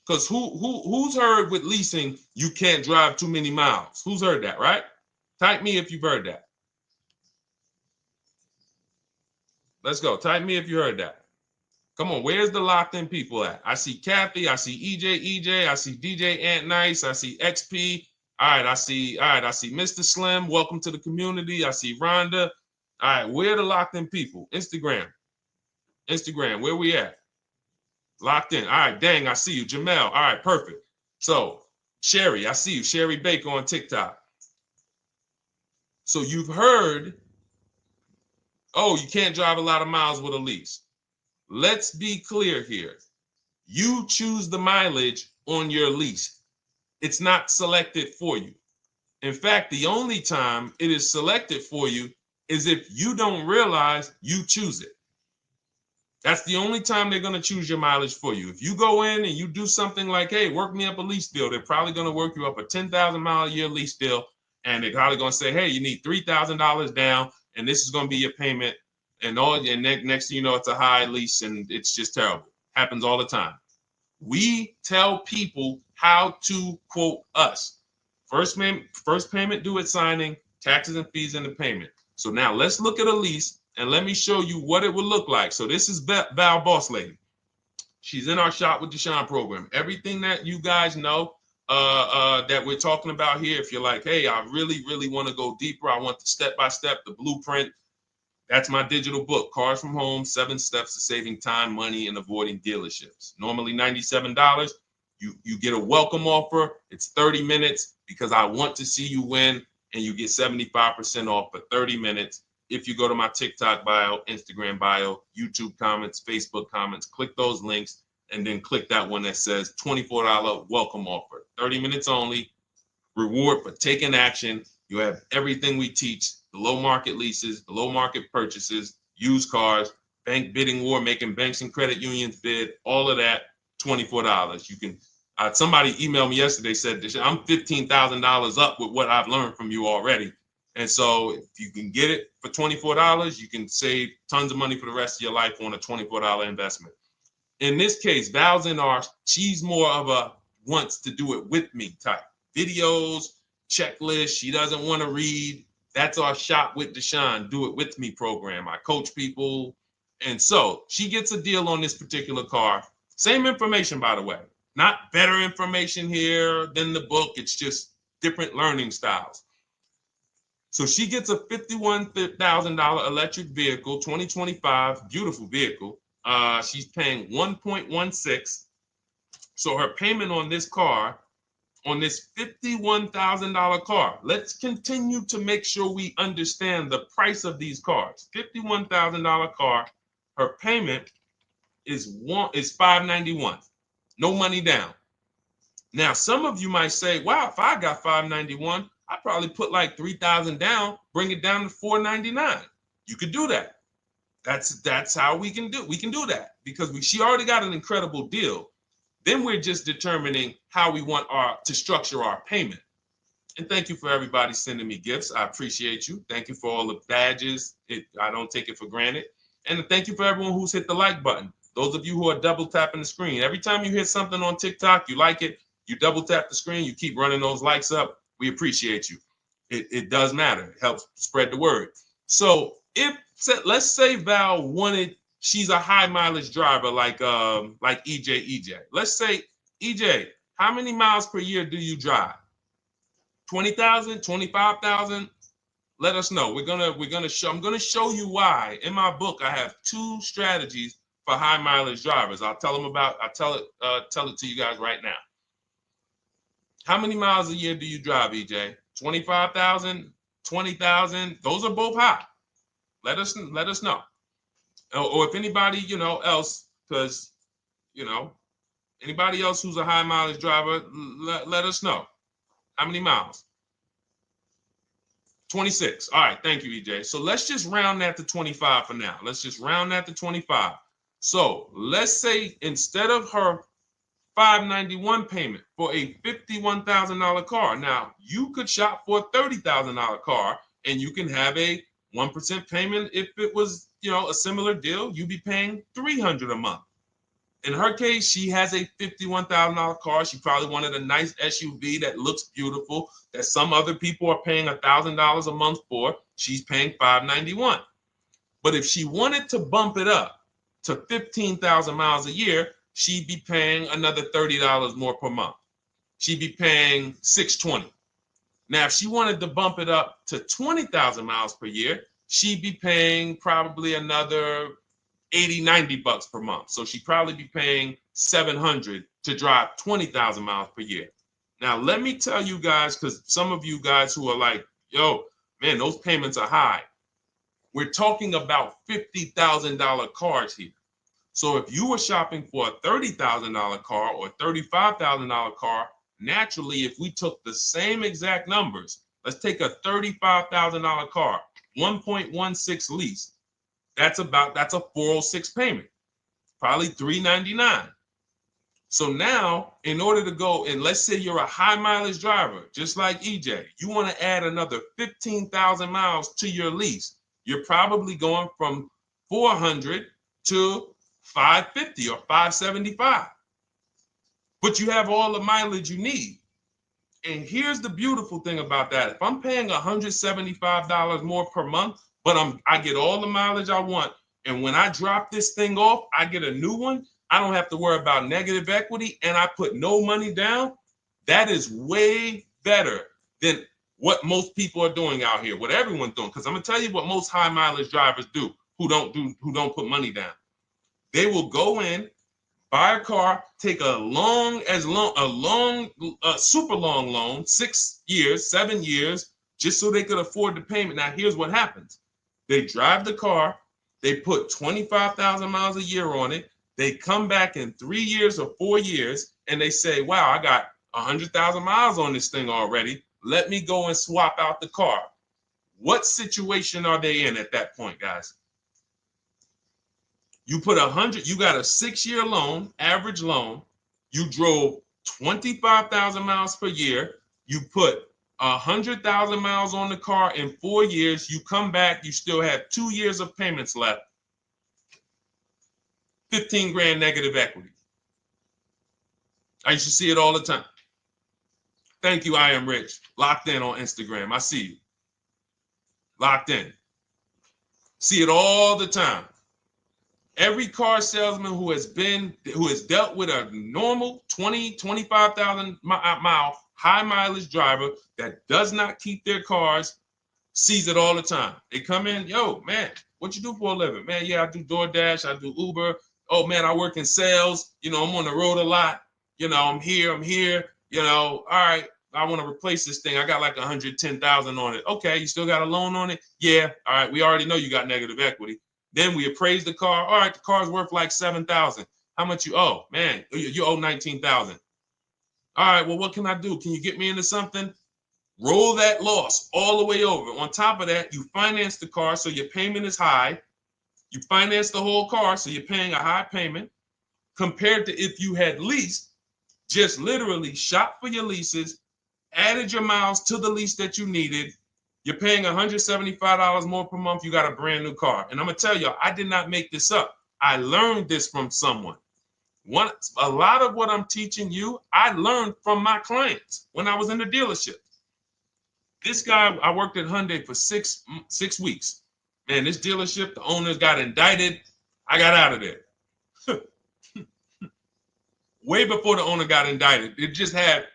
because who's heard with leasing you can't drive too many miles? Who's heard that, right? Type me if you've heard that. Let's go. Type me if you heard that. Come on, where's the locked in people at? I see Kathy, I see EJ, I see DJ Ant Nice, I see XP. All right, I see Mr. Slim. Welcome to the community. I see Rhonda. All right, where are the locked in people? Instagram, where we at? Locked in. All right, dang, I see you. Jamel. All right, perfect. So, Sherry, I see you. Sherry Baker on TikTok. So you've heard, oh, you can't drive a lot of miles with a lease. Let's be clear here. You choose the mileage on your lease. It's not selected for you. In fact, the only time it is selected for you is if you don't realize you choose it. That's the only time they're going to choose your mileage for you. If you go in and you do something like, hey, work me up a lease deal, they're probably going to work you up a 10,000 mile a year lease deal. And they're probably going to say, hey, you need $3,000 down, and this is going to be your payment. And next thing you know, it's a high lease, and it's just terrible. Happens all the time. We tell people how to quote us. First payment due at signing, taxes and fees in the payment. So now let's look at a lease, and let me show you what it would look like. So this is Val Boss Lady. She's in our Shop with Deshone program. Everything that you guys know that we're talking about here, if you're like, hey, I really, really want to go deeper, I want the step-by-step, the blueprint, that's my digital book, Cars from Home, 7 Steps to Saving Time, Money, and Avoiding Dealerships. Normally $97. You get a welcome offer. It's 30 minutes because I want to see you win, and you get 75% off for 30 minutes. If you go to my TikTok bio, Instagram bio, YouTube comments, Facebook comments, click those links, and then click that one that says $24 welcome offer. 30 minutes only, reward for taking action. You have everything we teach, the low market leases, the low market purchases, used cars, bank bidding war, making banks and credit unions bid, all of that, $24. You can, somebody emailed me yesterday, said, I'm $15,000 up with what I've learned from you already. And so if you can get it for $24, you can save tons of money for the rest of your life on a $24 investment. In this case, Val's in she's more of a wants to do it with me type. Videos, checklist, she doesn't want to read. That's our Shop with Deshone, do it with me program. I coach people. And so she gets a deal on this particular car. Same information, by the way. Not better information here than the book. It's just different learning styles. So she gets a $51,000 electric vehicle, 2025, beautiful vehicle. She's paying 1.16. So her payment on this car, on this $51,000 car, let's continue to make sure we understand the price of these cars. $51,000 car, her payment is $591. No money down. Now, some of you might say, wow, if I got $591, I'd probably put like $3,000 down, bring it down to $499. You could do that. That's how we can do that because she already got an incredible deal. Then we're just determining how we want to structure our payment. And thank you for everybody sending me gifts. I appreciate you. Thank you for all the badges. I don't take it for granted. And thank you for everyone who's hit the like button. Those of you who are double tapping the screen. Every time you hit something on TikTok, you like it, you double tap the screen, you keep running those likes up. We appreciate you. It does matter. It helps spread the word. So let's say Val she's a high mileage driver like EJ. Let's say, EJ, how many miles per year do you drive? 20,000, 25,000? Let us know. I'm gonna show you why. In my book, I have 2 strategies for high mileage drivers. I'll tell it to you guys right now. How many miles a year do you drive, EJ? 25,000, 20,000? Those are both high. Let us know. Or if anybody, else, because, anybody else who's a high mileage driver, let us know. How many miles? 26. All right. Thank you, EJ. So let's just round that to 25 for now. Let's just round that to 25. So let's say instead of her $591 payment for a $51,000 car, now you could shop for a $30,000 car and you can have a 1% payment. If it was, a similar deal, you'd be paying $300 a month. In her case, she has a $51,000 car. She probably wanted a nice SUV that looks beautiful, that some other people are paying $1,000 a month for. She's paying $591. But if she wanted to bump it up to 15,000 miles a year, she'd be paying another $30 more per month. She'd be paying $620. Now, if she wanted to bump it up to 20,000 miles per year, she'd be paying probably another $80-90 per month. So she'd probably be paying $700 to drive 20,000 miles per year. Now, let me tell you guys, because some of you guys who are like, yo, man, those payments are high. We're talking about $50,000 cars here. So if you were shopping for a $30,000 car or $35,000 car, naturally, if we took the same exact numbers, let's take a $35,000 car, 1.16 lease. That's a 406 payment, probably $399. So now, in order to go, and let's say you're a high mileage driver, just like EJ, you want to add another 15,000 miles to your lease. You're probably going from 400 to 550 or 575. But you have all the mileage you need. And here's the beautiful thing about that. If I'm paying $175 more per month, but I get all the mileage I want, and when I drop this thing off, I get a new one, I don't have to worry about negative equity, and I put no money down. That is way better than what most people are doing out here, what everyone's doing. Because I'm gonna tell you what most high mileage drivers do who don't put money down. They will go in, buy a car, take a super long loan, 6 years, 7 years, just so they could afford the payment. Now, here's what happens. They drive the car, they put 25,000 miles a year on it. They come back in 3 years or 4 years, and they say, wow, I got 100,000 miles on this thing already. Let me go and swap out the car. What situation are they in at that point, guys? You put 100, you got a 6-year loan, average loan. You drove 25,000 miles per year. You put 100,000 miles on the car in 4 years. You come back, you still have 2 years of payments left. 15 grand negative equity. I used to see it all the time. Thank you, I am rich. Locked in on Instagram. I see you. Locked in. See it all the time. Every car salesman who has dealt with a normal 25,000 mile high mileage driver that does not keep their cars sees it all the time. They come in, yo, man, what you do for a living? Man, yeah, I do DoorDash, I do Uber. Oh man, I work in sales. You know, I'm on the road a lot. You know, I'm here. You know, all right, I want to replace this thing. I got like 110,000 on it. Okay, you still got a loan on it? Yeah. All right, we already know you got negative equity. Then we appraise the car. All right, the car's worth like 7,000. How much you owe? Man, you owe 19,000. All right, well, what can I do? Can you get me into something? Roll that loss all the way over. On top of that, you finance the car, so your payment is high. You finance the whole car, so you're paying a high payment compared to if you had leased, just literally shop for your leases, added your miles to the lease that you needed. You're paying $175 more per month. You got a brand new car. And I'm going to tell you, I did not make this up. I learned this from someone. A lot of what I'm teaching you, I learned from my clients when I was in the dealership. This guy, I worked at Hyundai for six weeks. Man, this dealership, the owners got indicted. I got out of there. Way before the owner got indicted. It just had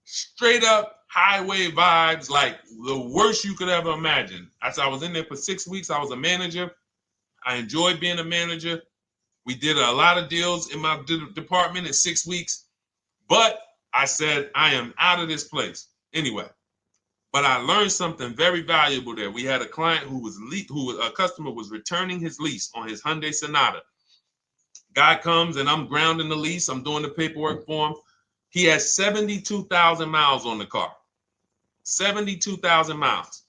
straight up highway vibes, like the worst you could ever imagine. As I was in there for 6 weeks, I was a manager. I enjoyed being a manager. We did a lot of deals in my department in 6 weeks. But I said, I am out of this place. Anyway. But I learned something very valuable there. We had a client a customer was returning his lease on his Hyundai Sonata. Guy comes and I'm grounding the lease. I'm doing the paperwork for him. He has 72,000 miles on the car. 72,000 miles.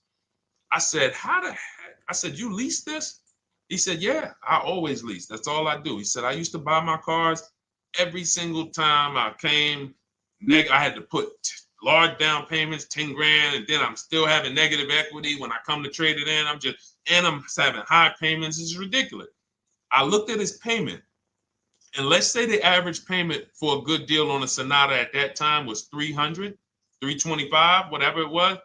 I said, how the heck? I said, you lease this? He said, yeah, I always lease. That's all I do. He said, I used to buy my cars every single time I came. I had to put large down payments, 10 grand, and then I'm still having negative equity when I come to trade it in. I'm having high payments. It's ridiculous. I looked at his payment, and let's say the average payment for a good deal on a Sonata at that time was $300, $325, whatever it was.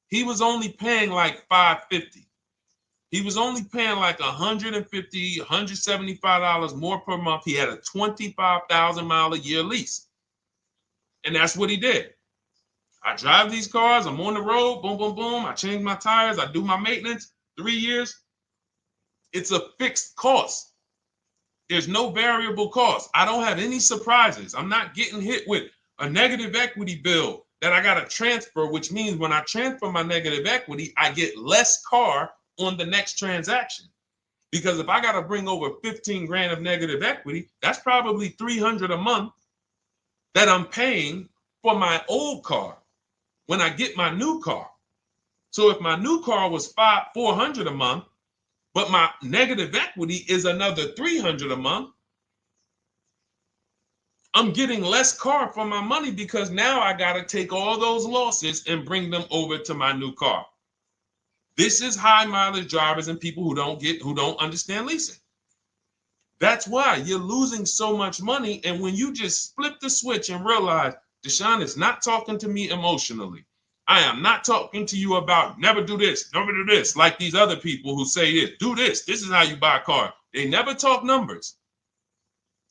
He was only paying like $550. He was only paying like $150, $175 more per month. He had a 25,000 mile a year lease. And that's what he did. I drive these cars. I'm on the road. Boom, boom, boom. I change my tires. I do my maintenance. 3 years. It's a fixed cost. There's no variable cost. I don't have any surprises. I'm not getting hit with a negative equity bill that I got to transfer, which means when I transfer my negative equity, I get less car on the next transaction. Because if I got to bring over 15 grand of negative equity, that's probably 300 a month that I'm paying for my old car when I get my new car. So if my new car was 400 a month, but my negative equity is another 300 a month, I'm getting less car for my money because now I got to take all those losses and bring them over to my new car. This is high mileage drivers and people who don't understand leasing. That's why you're losing so much money. And when you just flip the switch and realize Deshone is not talking to me emotionally, I am not talking to you about never do this, never do this, like these other people who say this, do this. This is how you buy a car. They never talk numbers.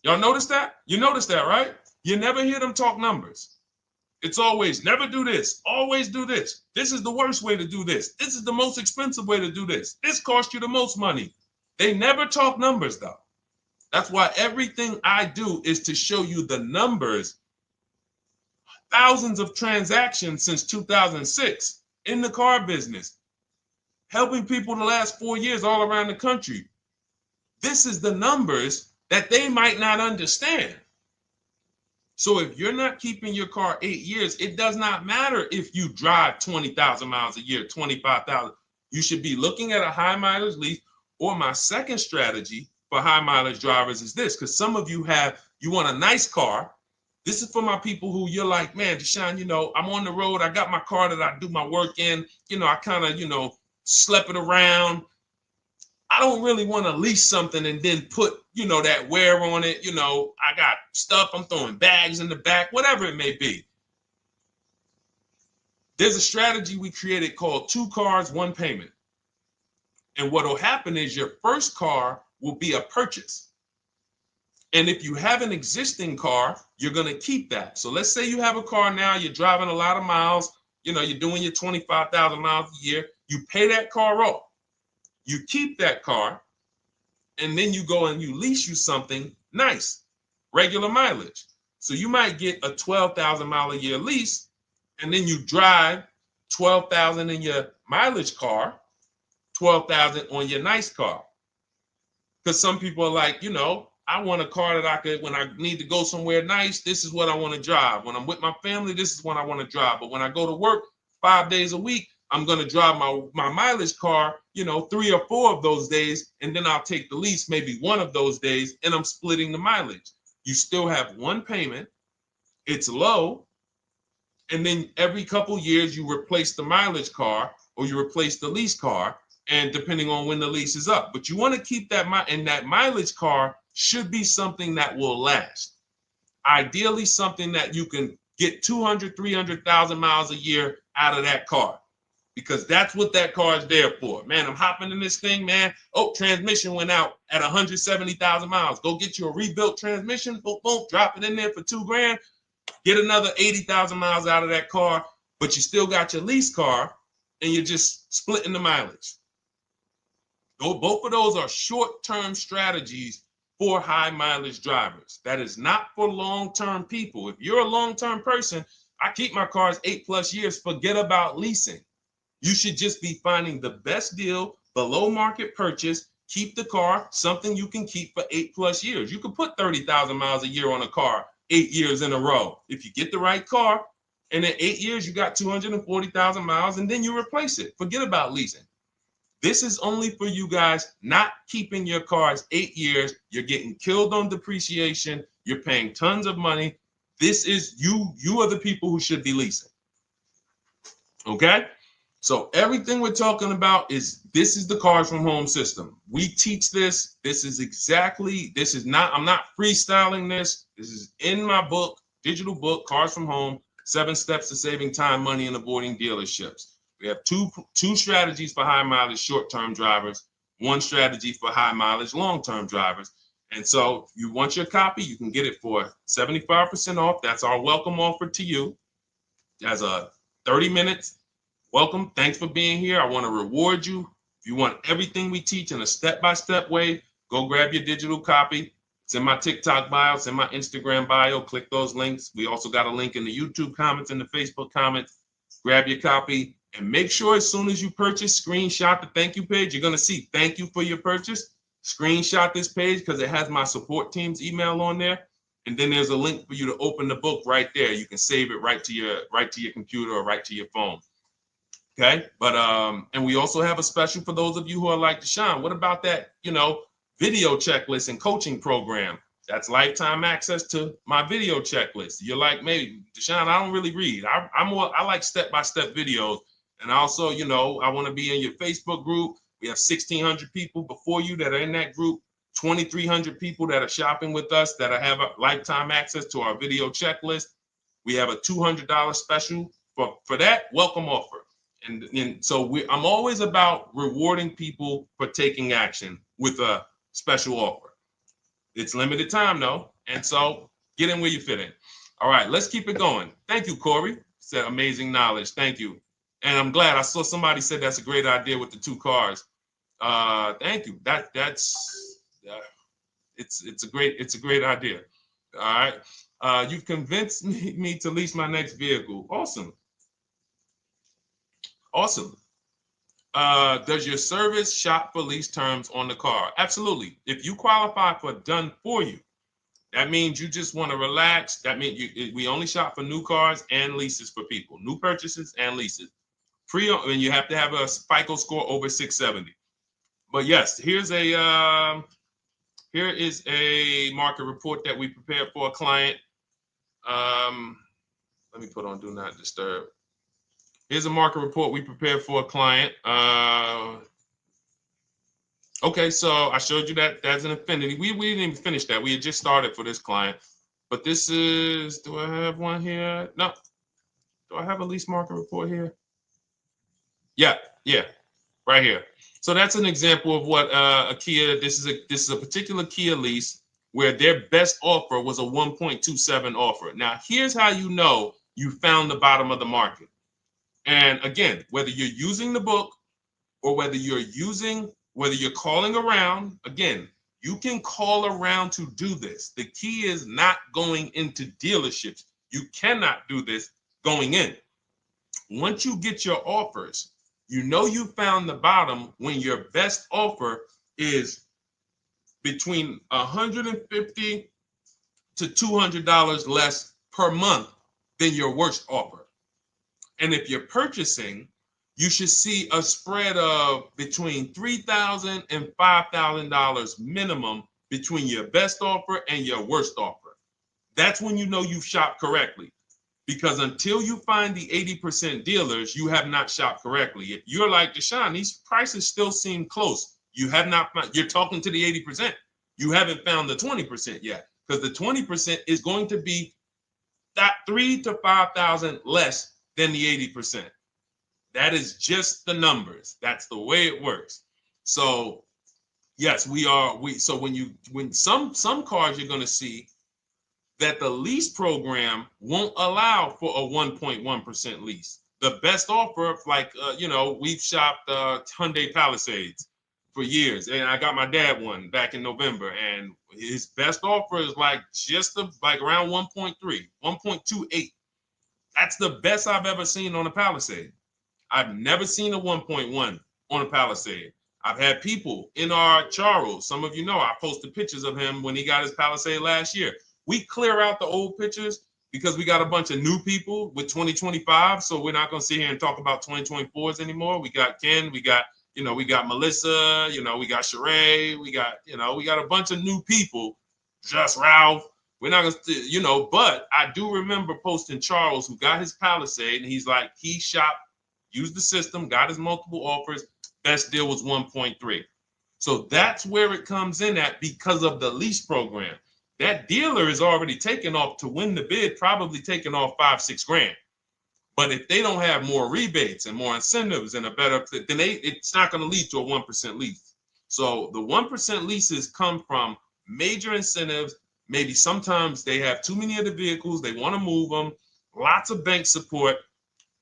Y'all notice that? You notice that, right? You never hear them talk numbers. It's always never do this, always do this. This is the worst way to do this. This is the most expensive way to do this. This costs you the most money. They never talk numbers, though. That's why everything I do is to show you the numbers. Thousands of transactions since 2006 in the car business, helping people the last 4 years all around the country. This is the numbers that they might not understand. So if you're not keeping your car 8 years, it does not matter if you drive 20,000 miles a year, 25,000. You should be looking at a high mileage lease. Or my second strategy for high mileage drivers is this, because some of you want a nice car. This is for my people who you're like, man, Deshone, I'm on the road. I got my car that I do my work in. I kind of, slep it around. I don't really want to lease something and then put, that wear on it. I got stuff. I'm throwing bags in the back, whatever it may be. There's a strategy we created called 2 cars, 1 payment. And what will happen is your first car will be a purchase. And if you have an existing car, you're going to keep that. So let's say you have a car now, you're driving a lot of miles, you're doing your 25,000 miles a year. You pay that car off. You keep that car, and then you go and you lease you something nice, regular mileage. So you might get a 12,000 mile a year lease, and then you drive 12,000 in your mileage car, 12,000 on your nice car. Because some people are like, I want a car that I could, when I need to go somewhere nice, this is what I want to drive. When I'm with my family, this is what I want to drive. But when I go to work 5 days a week, I'm going to drive my mileage car, 3 or 4 of those days, and then I'll take the lease maybe 1 of those days, and I'm splitting the mileage. You still have 1 payment. It's low. And then every couple years, you replace the mileage car or you replace the lease car, and depending on when the lease is up. But you want to keep that, and that mileage car should be something that will last. Ideally, something that you can get 200, 300,000 miles a year out of that car. Because that's what that car is there for. Man, I'm hopping in this thing, man. Oh, transmission went out at 170,000 miles. Go get you a rebuilt transmission. Boom, boom, drop it in there for $2 grand. Get another 80,000 miles out of that car, but you still got your lease car, and you're just splitting the mileage. Both of those are short-term strategies for high mileage drivers. That is not for long-term people. If you're a long-term person, I keep my cars 8+ years. Forget about leasing. You should just be finding the best deal, below market purchase, keep the car, something you can keep for 8+ years. You can put 30,000 miles a year on a car 8 years in a row. If you get the right car, and in 8 years, you got 240,000 miles, and then you replace it. Forget about leasing. This is only for you guys not keeping your cars 8 years. You're getting killed on depreciation. You're paying tons of money. This is you are the people who should be leasing. Okay? So everything we're talking about this is the Cars from Home system. We teach this. I'm not freestyling this. This is in my book, digital book, Cars from Home, 7 Steps to Saving Time, Money, and Avoiding Dealerships. We have two strategies for high mileage short-term drivers, 1 strategy for high mileage long-term drivers. And so if you want your copy, you can get it for 75% off. That's our welcome offer to you. As a 30 minutes. Welcome. Thanks for being here. I want to reward you. If you want everything we teach in a step-by-step way, go grab your digital copy. It's in my TikTok bio. It's in my Instagram bio. Click those links. We also got a link in the YouTube comments and the Facebook comments. Grab your copy and make sure as soon as you purchase, screenshot the thank you page. You're going to see thank you for your purchase. screenshot this page because it has my support team's email on there. And then there's a link for you to open the book right there. You can save it right to your computer or right to your phone. Okay. But and we also have a special for those of you who are like Deshone. What about that, video checklist and coaching program? That's lifetime access to my video checklist. You're like, maybe Deshone, I don't really read. I like step-by-step videos. And also, I want to be in your Facebook group. We have 1,600 people before you that are in that group. 2,300 people that are shopping with us that have a lifetime access to our video checklist. We have a $200 special for that welcome offer. And so I'm always about rewarding people for taking action with a special offer. It's limited time though. And so get in where you fit in. All right, let's keep it going. Thank you, Corey. Said amazing knowledge. Thank you. And I'm glad I saw somebody said that's a great idea with the 2 cars. Thank you. It's a great idea. All right. You've convinced me to lease my next vehicle. Awesome. Awesome. Does your service shop for lease terms on the car? Absolutely. If you qualify for done for you, that means you just want to relax. That means we only shop for new cars and leases for people, new purchases and leases. And you have to have a FICO score over 670. But yes, here is a market report that we prepared for a client. Let me put on do not disturb. Here's a market report we prepared for a client. Okay, so I showed you that that's an affinity. We didn't even finish that. We had just started for this client. But this is, do I have one here? No. Do I have a lease market report here? Yeah, right here. So that's an example of what a Kia, this is a particular Kia lease where their best offer was a 1.27 offer. Now, here's how you know you found the bottom of the market. And again, whether you're using the book or whether you're calling around, again, you can call around to do this. The key is not going into dealerships. You cannot do this going in. Once you get your offers, you know you found the bottom when your best offer is between $150 to $200 less per month than your worst offer. And if you're purchasing, you should see a spread of between $3,000 and $5,000 minimum between your best offer and your worst offer. That's when you know you've shopped correctly. Because until you find the 80% dealers, you have not shopped correctly. If you're like Deshone, these prices still seem close. You have not found, you're talking to the 80%. You haven't found the 20% yet. Because the 20% is going to be that $3,000 to $5,000 less than the 80%. That is just the numbers. That's the way it works. So yes, so when some cars you're going to see that the lease program won't allow for a 1.1% lease. The best offer, like, we've shopped Hyundai Palisades for years. And I got my dad one back in November. And his best offer is like around 1.3, 1.28. That's the best I've ever seen on a Palisade. I've never seen a 1.1 on a Palisade. I've had people in our Charles. Some of you know I posted pictures of him when he got his Palisade last year. We clear out the old pictures because we got a bunch of new people with 2025. So we're not going to sit here and talk about 2024s anymore. We got Ken, we got Melissa, we got Sheree, we got a bunch of new people, just Ralph. We're not going to, but I do remember posting Charles who got his Palisade and he's like, he shopped, used the system, got his multiple offers. Best deal was 1.3. So that's where it comes in at because of the lease program. That dealer is already taken off to win the bid, probably taking off $5-6 grand. But if they don't have more rebates and more incentives and a better, then it's not going to lead to a 1% lease. So the 1% leases come from major incentives. Maybe sometimes they have too many of the vehicles. They want to move them. Lots of bank support.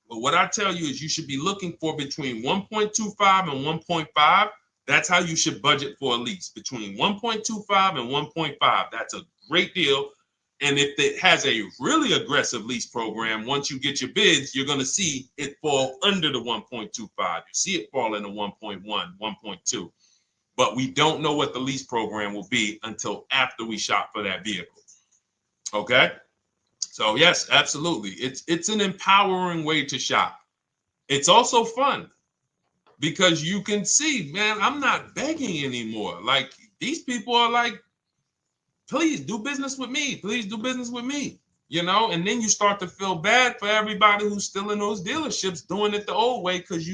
But what I tell you is you should be looking for between 1.25 and 1.5. That's how you should budget for a lease, between 1.25 and 1.5. That's a great deal. And if it has a really aggressive lease program, once you get your bids, you're going to see it fall under the 1.25. You see it fall into 1.1, 1.2. but we don't know what the lease program will be until after we shop for that vehicle. Okay? So yes, absolutely. It's an empowering way to shop. It's also fun because you can see, man, I'm not begging anymore. Like these people are like, please do business with me. Please do business with me. And then you start to feel bad for everybody who's still in those dealerships doing it the old way because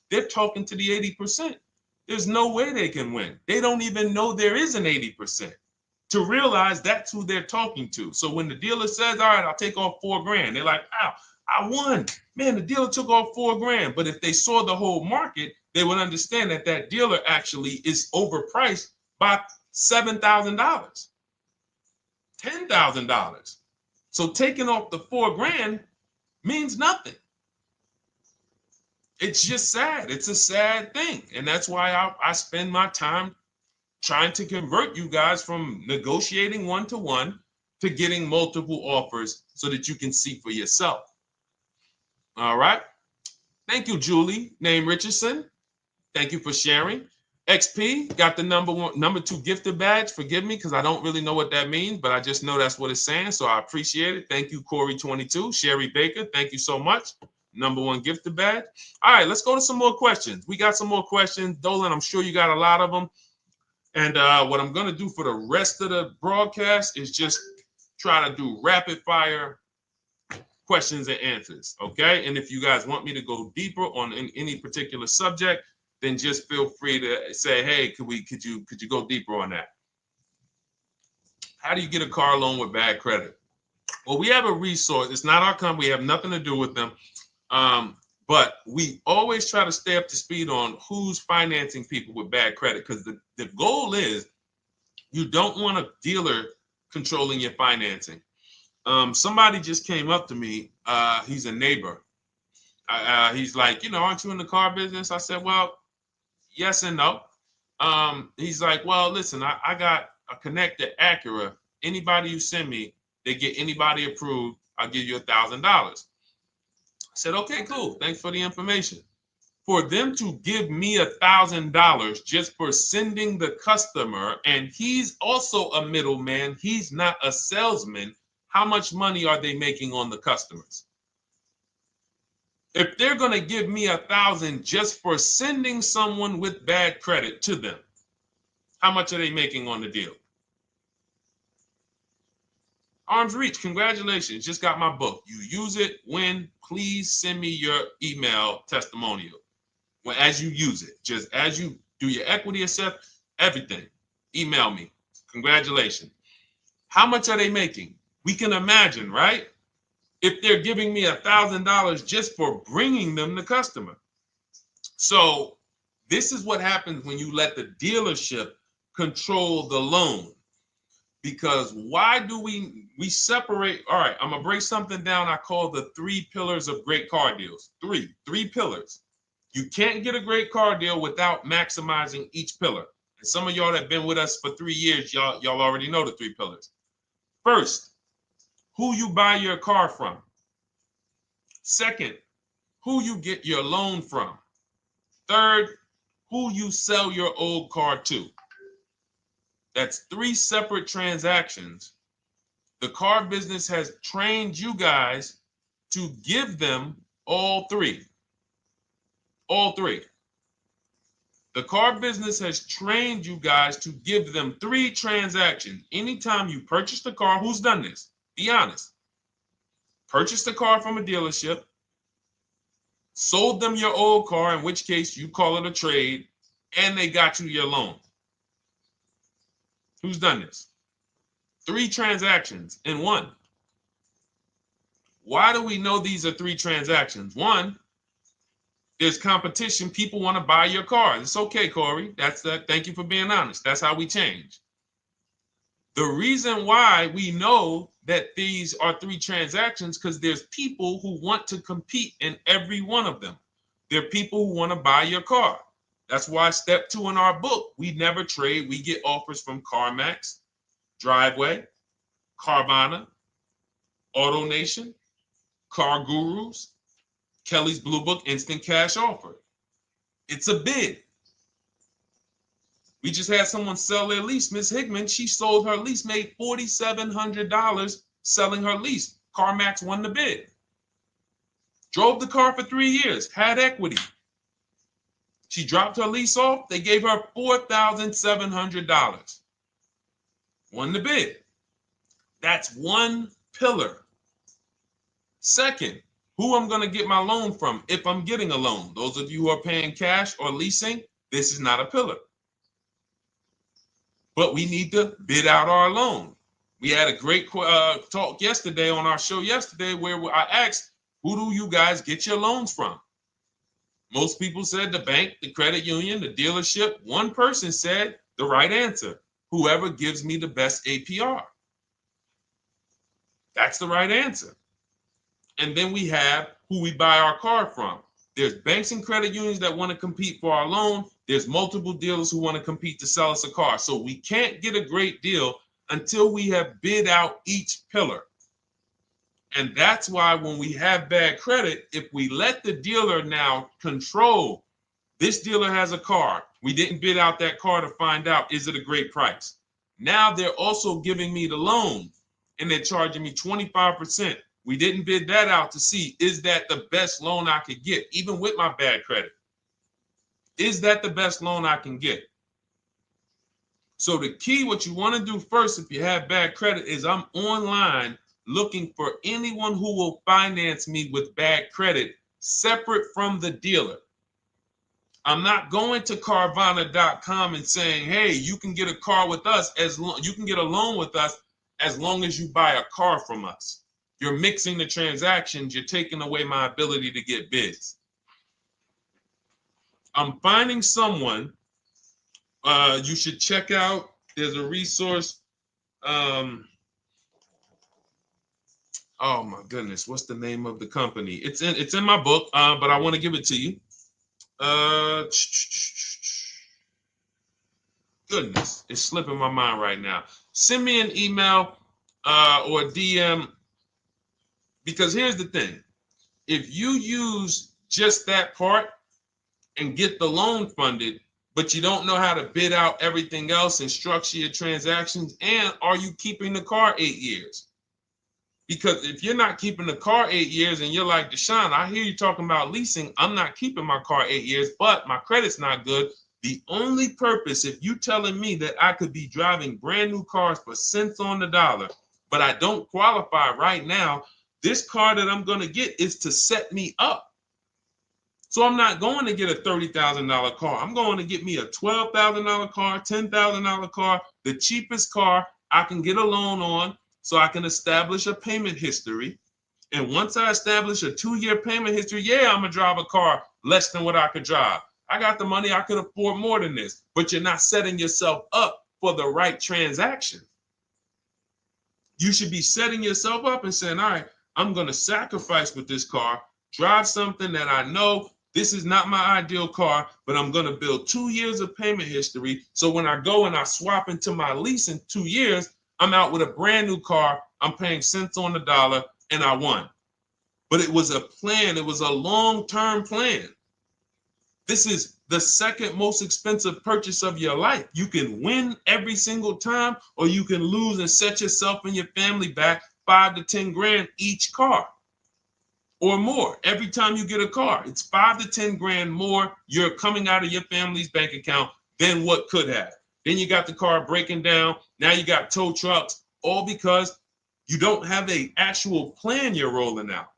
they're talking to the 80%. There's no way they can win. They don't even know there is an 80% to realize that's who they're talking to. So when the dealer says, all right, I'll take off $4,000, they're like, wow, I won. Man, the dealer took off $4,000. But if they saw the whole market, they would understand that that dealer actually is overpriced by $7,000, $10,000. So taking off the $4,000 means nothing. It's just sad. It's a sad thing. And that's why I spend my time trying to convert you guys from negotiating one-to-one to getting multiple offers so that you can see for yourself. All right. Thank you, Julie, name Richardson. Thank you for sharing. XP got the number 2 gifted badge. Forgive me because I don't really know what that means, but I just know that's what it's saying. So I appreciate it. Thank you, Corey22. Sherry Baker, thank you so much. Number 1 gifted badge. All right, let's go to some more questions. We got some more questions. Dolan, I'm sure you got a lot of them. And what I'm going to do for the rest of the broadcast is just try to do rapid fire questions and answers. Okay. And if you guys want me to go deeper on any particular subject, then just feel free to say, hey, could you go deeper on that? How do you get a car loan with bad credit? Well, we have a resource. It's not our company. We have nothing to do with them. But we always try to stay up to speed on who's financing people with bad credit, because the goal is you don't want a dealer controlling your financing. Somebody just came up to me. He's a neighbor. He's like, aren't you in the car business? I said, well, yes and no. He's like, well, listen, I got a connected Acura. Anybody you send me, they get anybody approved, I'll give you $1,000. I said, okay, cool. Thanks for the information. For them to give me $1,000 just for sending the customer, and he's also a middleman, he's not a salesman, how much money are they making on the customers? If they're going to give me $1,000 just for sending someone with bad credit to them, how much are they making on the deal? Arms Reach, congratulations. Just got my book. You use it when, please send me your email testimonial. Well, as you use it, just as you do your equity assess, everything, email me. Congratulations. How much are they making? We can imagine, right? If they're giving me $1,000 just for bringing them the customer. So this is what happens when you let the dealership control the loan. Because why do we separate? All right, I'm gonna break something down I call the 3 pillars of great car deals. Three pillars. You can't get a great car deal without maximizing each pillar. And some of y'all that have been with us for 3 years, y'all already know the 3 pillars. First, who you buy your car from. Second, who you get your loan from. Third, who you sell your old car to. That's 3 separate transactions. The car business has trained you guys to give them all 3. All 3. The car business has trained you guys to give them 3 transactions. Anytime you purchase the car, who's done this? Be honest. Purchased the car from a dealership, sold them your old car, in which case you call it a trade, and they got you your loan. Who's done this? 3 transactions in one. Why do we know these are 3 transactions? One, there's competition. People want to buy your car. It's okay, Corey. That's that. Thank you for being honest. That's how we change. The reason why we know that these are 3 transactions because there's people who want to compete in every one of them. There are people who want to buy your car. That's why step 2 in our book, we never trade. We get offers from CarMax, Driveway, Carvana, AutoNation, Car Gurus, Kelly's Blue Book Instant Cash Offer. It's a bid. We just had someone sell their lease. Miss Hickman, she sold her lease, made $4,700 selling her lease. CarMax won the bid. Drove the car for 3 years, had equity. She dropped her lease off. They gave her $4,700. Won the bid. That's one pillar. Second, who I'm going to get my loan from if I'm getting a loan. Those of you who are paying cash or leasing, this is not a pillar. But we need to bid out our loan. We had a great talk yesterday on our show yesterday where I asked, who do you guys get your loans from? Most people said the bank, the credit union, the dealership. One person said the right answer, whoever gives me the best APR. That's the right answer. And then we have who we buy our car from. There's banks and credit unions that want to compete for our loan. There's multiple dealers who want to compete to sell us a car. So we can't get a great deal until we have bid out each pillar. And that's why when we have bad credit, if we let the dealer now control, this dealer has a car. We didn't bid out that car to find out, is it a great price? Now they're also giving me the loan and they're charging me 25%. We didn't bid that out to see, is that the best loan I could get, even with my bad credit? Is that the best loan I can get? So the key, what you want to do first, if you have bad credit, is I'm online looking for anyone who will finance me with bad credit separate from the dealer. I'm not going to Carvana.com and saying, hey, you can get a car with us you can get a loan with us as long as you buy a car from us. You're mixing the transactions. You're taking away my ability to get bids. I'm finding someone you should check out. There's a resource. Oh my goodness, what's the name of the company? It's in my book, but I want to give it to you. Goodness, it's slipping my mind right now. Send me an email or a DM, because here's the thing. If you use just that part and get the loan funded, but you don't know how to bid out everything else and structure your transactions, and are you keeping the car 8 years? Because if you're not keeping the car 8 years and you're like, Deshone, I hear you talking about leasing. I'm not keeping my car 8 years, but my credit's not good. The only purpose, if you telling me that I could be driving brand new cars for cents on the dollar, but I don't qualify right now, this car that I'm going to get is to set me up. So I'm not going to get a $30,000 car. I'm going to get me a $12,000 car, $10,000 car, the cheapest car I can get a loan on, so I can establish a payment history. And once I establish a 2-year payment history, yeah, I'm going to drive a car less than what I could drive. I got the money. I could afford more than this. But you're not setting yourself up for the right transaction. You should be setting yourself up and saying, all right, I'm going to sacrifice with this car, drive something that I know this is not my ideal car, but I'm going to build 2 years of payment history. So when I go and I swap into my lease in 2 years, I'm out with a brand new car. I'm paying cents on the dollar, and I won. But it was a plan. It was a long-term plan. This is the second most expensive purchase of your life. You can win every single time, or you can lose and set yourself and your family back 5 to 10 grand each car or more. Every time you get a car, it's 5 to 10 grand more you're coming out of your family's bank account than what could have. Then you got the car breaking down. Now you got tow trucks, all because you don't have an actual plan you're rolling out.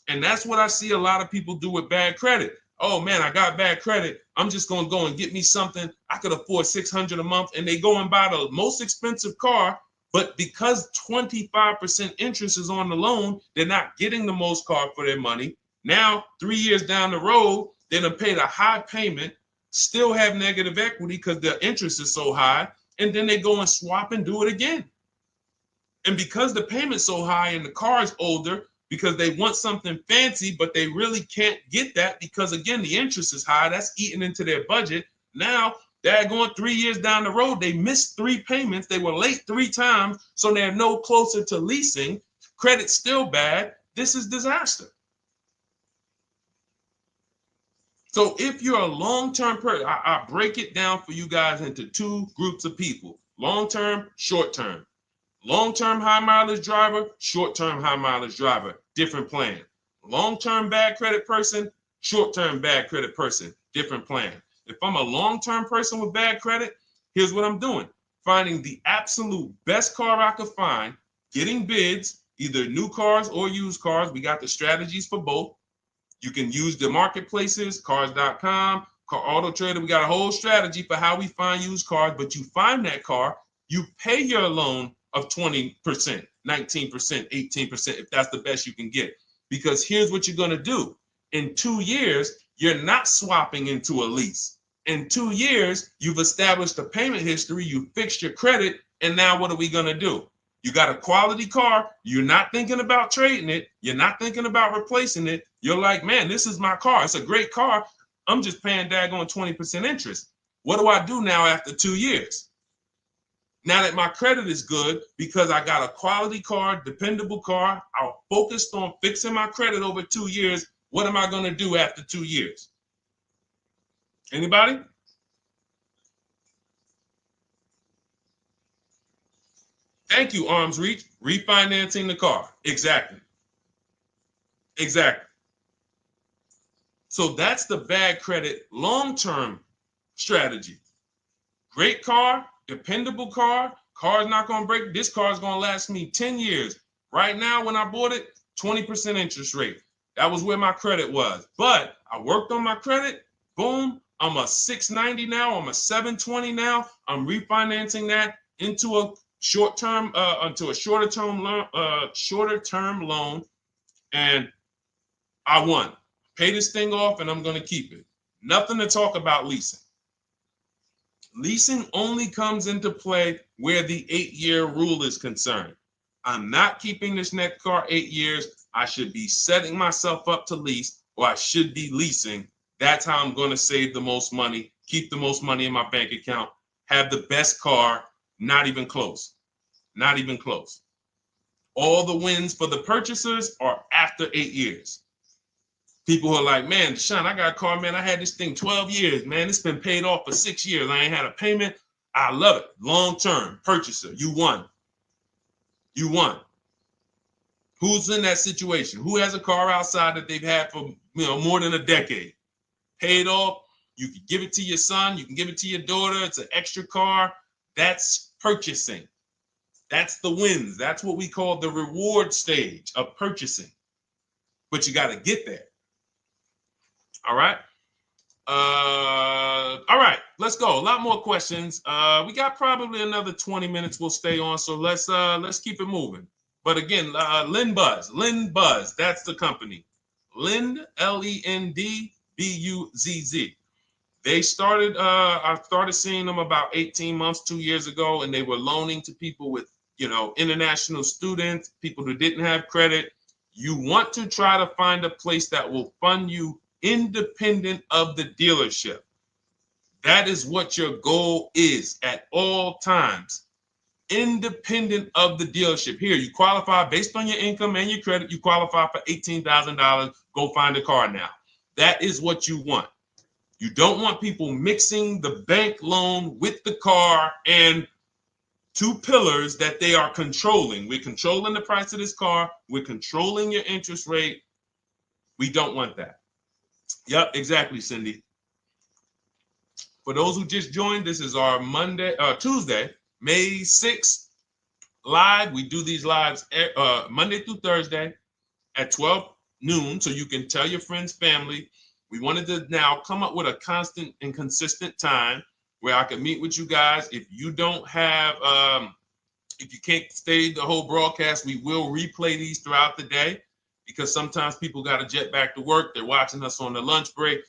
And that's what I see a lot of people do with bad credit. Oh man, I got bad credit. I'm just going to go and get me something. I could afford $600 a month. And they go and buy the most expensive car. But because 25% interest is on the loan, they're not getting the most car for their money. Now, 3 years down the road, they're going to pay the high payment, still have negative equity because the interest is so high, and then they go and swap and do it again. And because the payment's so high and the car is older, because they want something fancy, but they really can't get that because, again, the interest is high. That's eating into their budget. Now they're going 3 years down the road. They missed 3 payments. They were late 3 times, so they're no closer to leasing. Credit's still bad. This is disaster. So if you're a long-term person, I break it down for you guys into two groups of people: long-term, short-term. Long-term high mileage driver, short-term high mileage driver, different plan. Long-term bad credit person, short-term bad credit person, different plan. If I'm a long-term person with bad credit, here's what I'm doing: finding the absolute best car I could find, getting bids, either new cars or used cars. We got the strategies for both. You can use the marketplaces, cars.com, Car Auto Trader. We got a whole strategy for how we find used cars, but you find that car, you pay your loan of 20%, 19%, 18%, if that's the best you can get. Because here's what you're going to do. In 2 years, you're not swapping into a lease. In 2 years, you've established a payment history, you fixed your credit, and now what are we going to do? You got a quality car. You're not thinking about trading it. You're not thinking about replacing it. You're like, man, this is my car. It's a great car. I'm just paying daggone 20% interest. What do I do now after 2 years? Now that my credit is good because I got a quality car, dependable car, I'm focused on fixing my credit over 2 years. What am I going to do after 2 years? Anybody? Thank you, Arms Reach. Refinancing the car. Exactly. Exactly. So that's the bad credit long-term strategy. Great car, dependable car, car's not going to break. This car is going to last me 10 years. Right now, when I bought it, 20% interest rate. That was where my credit was. But I worked on my credit. Boom. I'm a 690 now. I'm a 720 now. I'm refinancing that into a short-term, into a shorter-term loan, and I won. Pay this thing off, and I'm going to keep it. Nothing to talk about leasing. Leasing only comes into play where the 8-year rule is concerned. I'm not keeping this next car 8 years. I should be setting myself up to lease, or I should be leasing. That's how I'm going to save the most money, keep the most money in my bank account, have the best car. Not even close. Not even close. All the wins for the purchasers are after 8 years. People who are like, man, Deshone, I got a car, man. I had this thing 12 years, man. It's been paid off for 6 years. I ain't had a payment. I love it. Long-term purchaser. You won. You won. Who's in that situation? Who has a car outside that they've had for more than a decade? Paid off. You can give it to your son. You can give it to your daughter. It's an extra car. That's purchasing. That's the wins. That's what we call the reward stage of purchasing. But you got to get there. All right. All right, let's go. A lot more questions. We got probably another 20 minutes we'll stay on, so let's keep it moving. But again, Lend Buzz, that's the company. Lend, Lendbuzz. They started, I started seeing them about 18 months, 2 years ago, and they were loaning to people with, international students, people who didn't have credit. You want to try to find a place that will fund you independent of the dealership. That is what your goal is at all times. Independent of the dealership. Here, you qualify based on your income and your credit. You qualify for $18,000. Go find a car now. That is what you want. You don't want people mixing the bank loan with the car and two pillars that they are controlling. We're controlling the price of this car. We're controlling your interest rate. We don't want that. Yep, exactly, Cindy. For those who just joined, this is our Tuesday, May 6th live. We do these lives Monday through Thursday at 12 noon, so you can tell your friends, family. We wanted to now come up with a constant and consistent time where I can meet with you guys. If you don't have, if you can't stay the whole broadcast, we will replay these throughout the day because sometimes people got to jet back to work. They're watching us on the lunch break.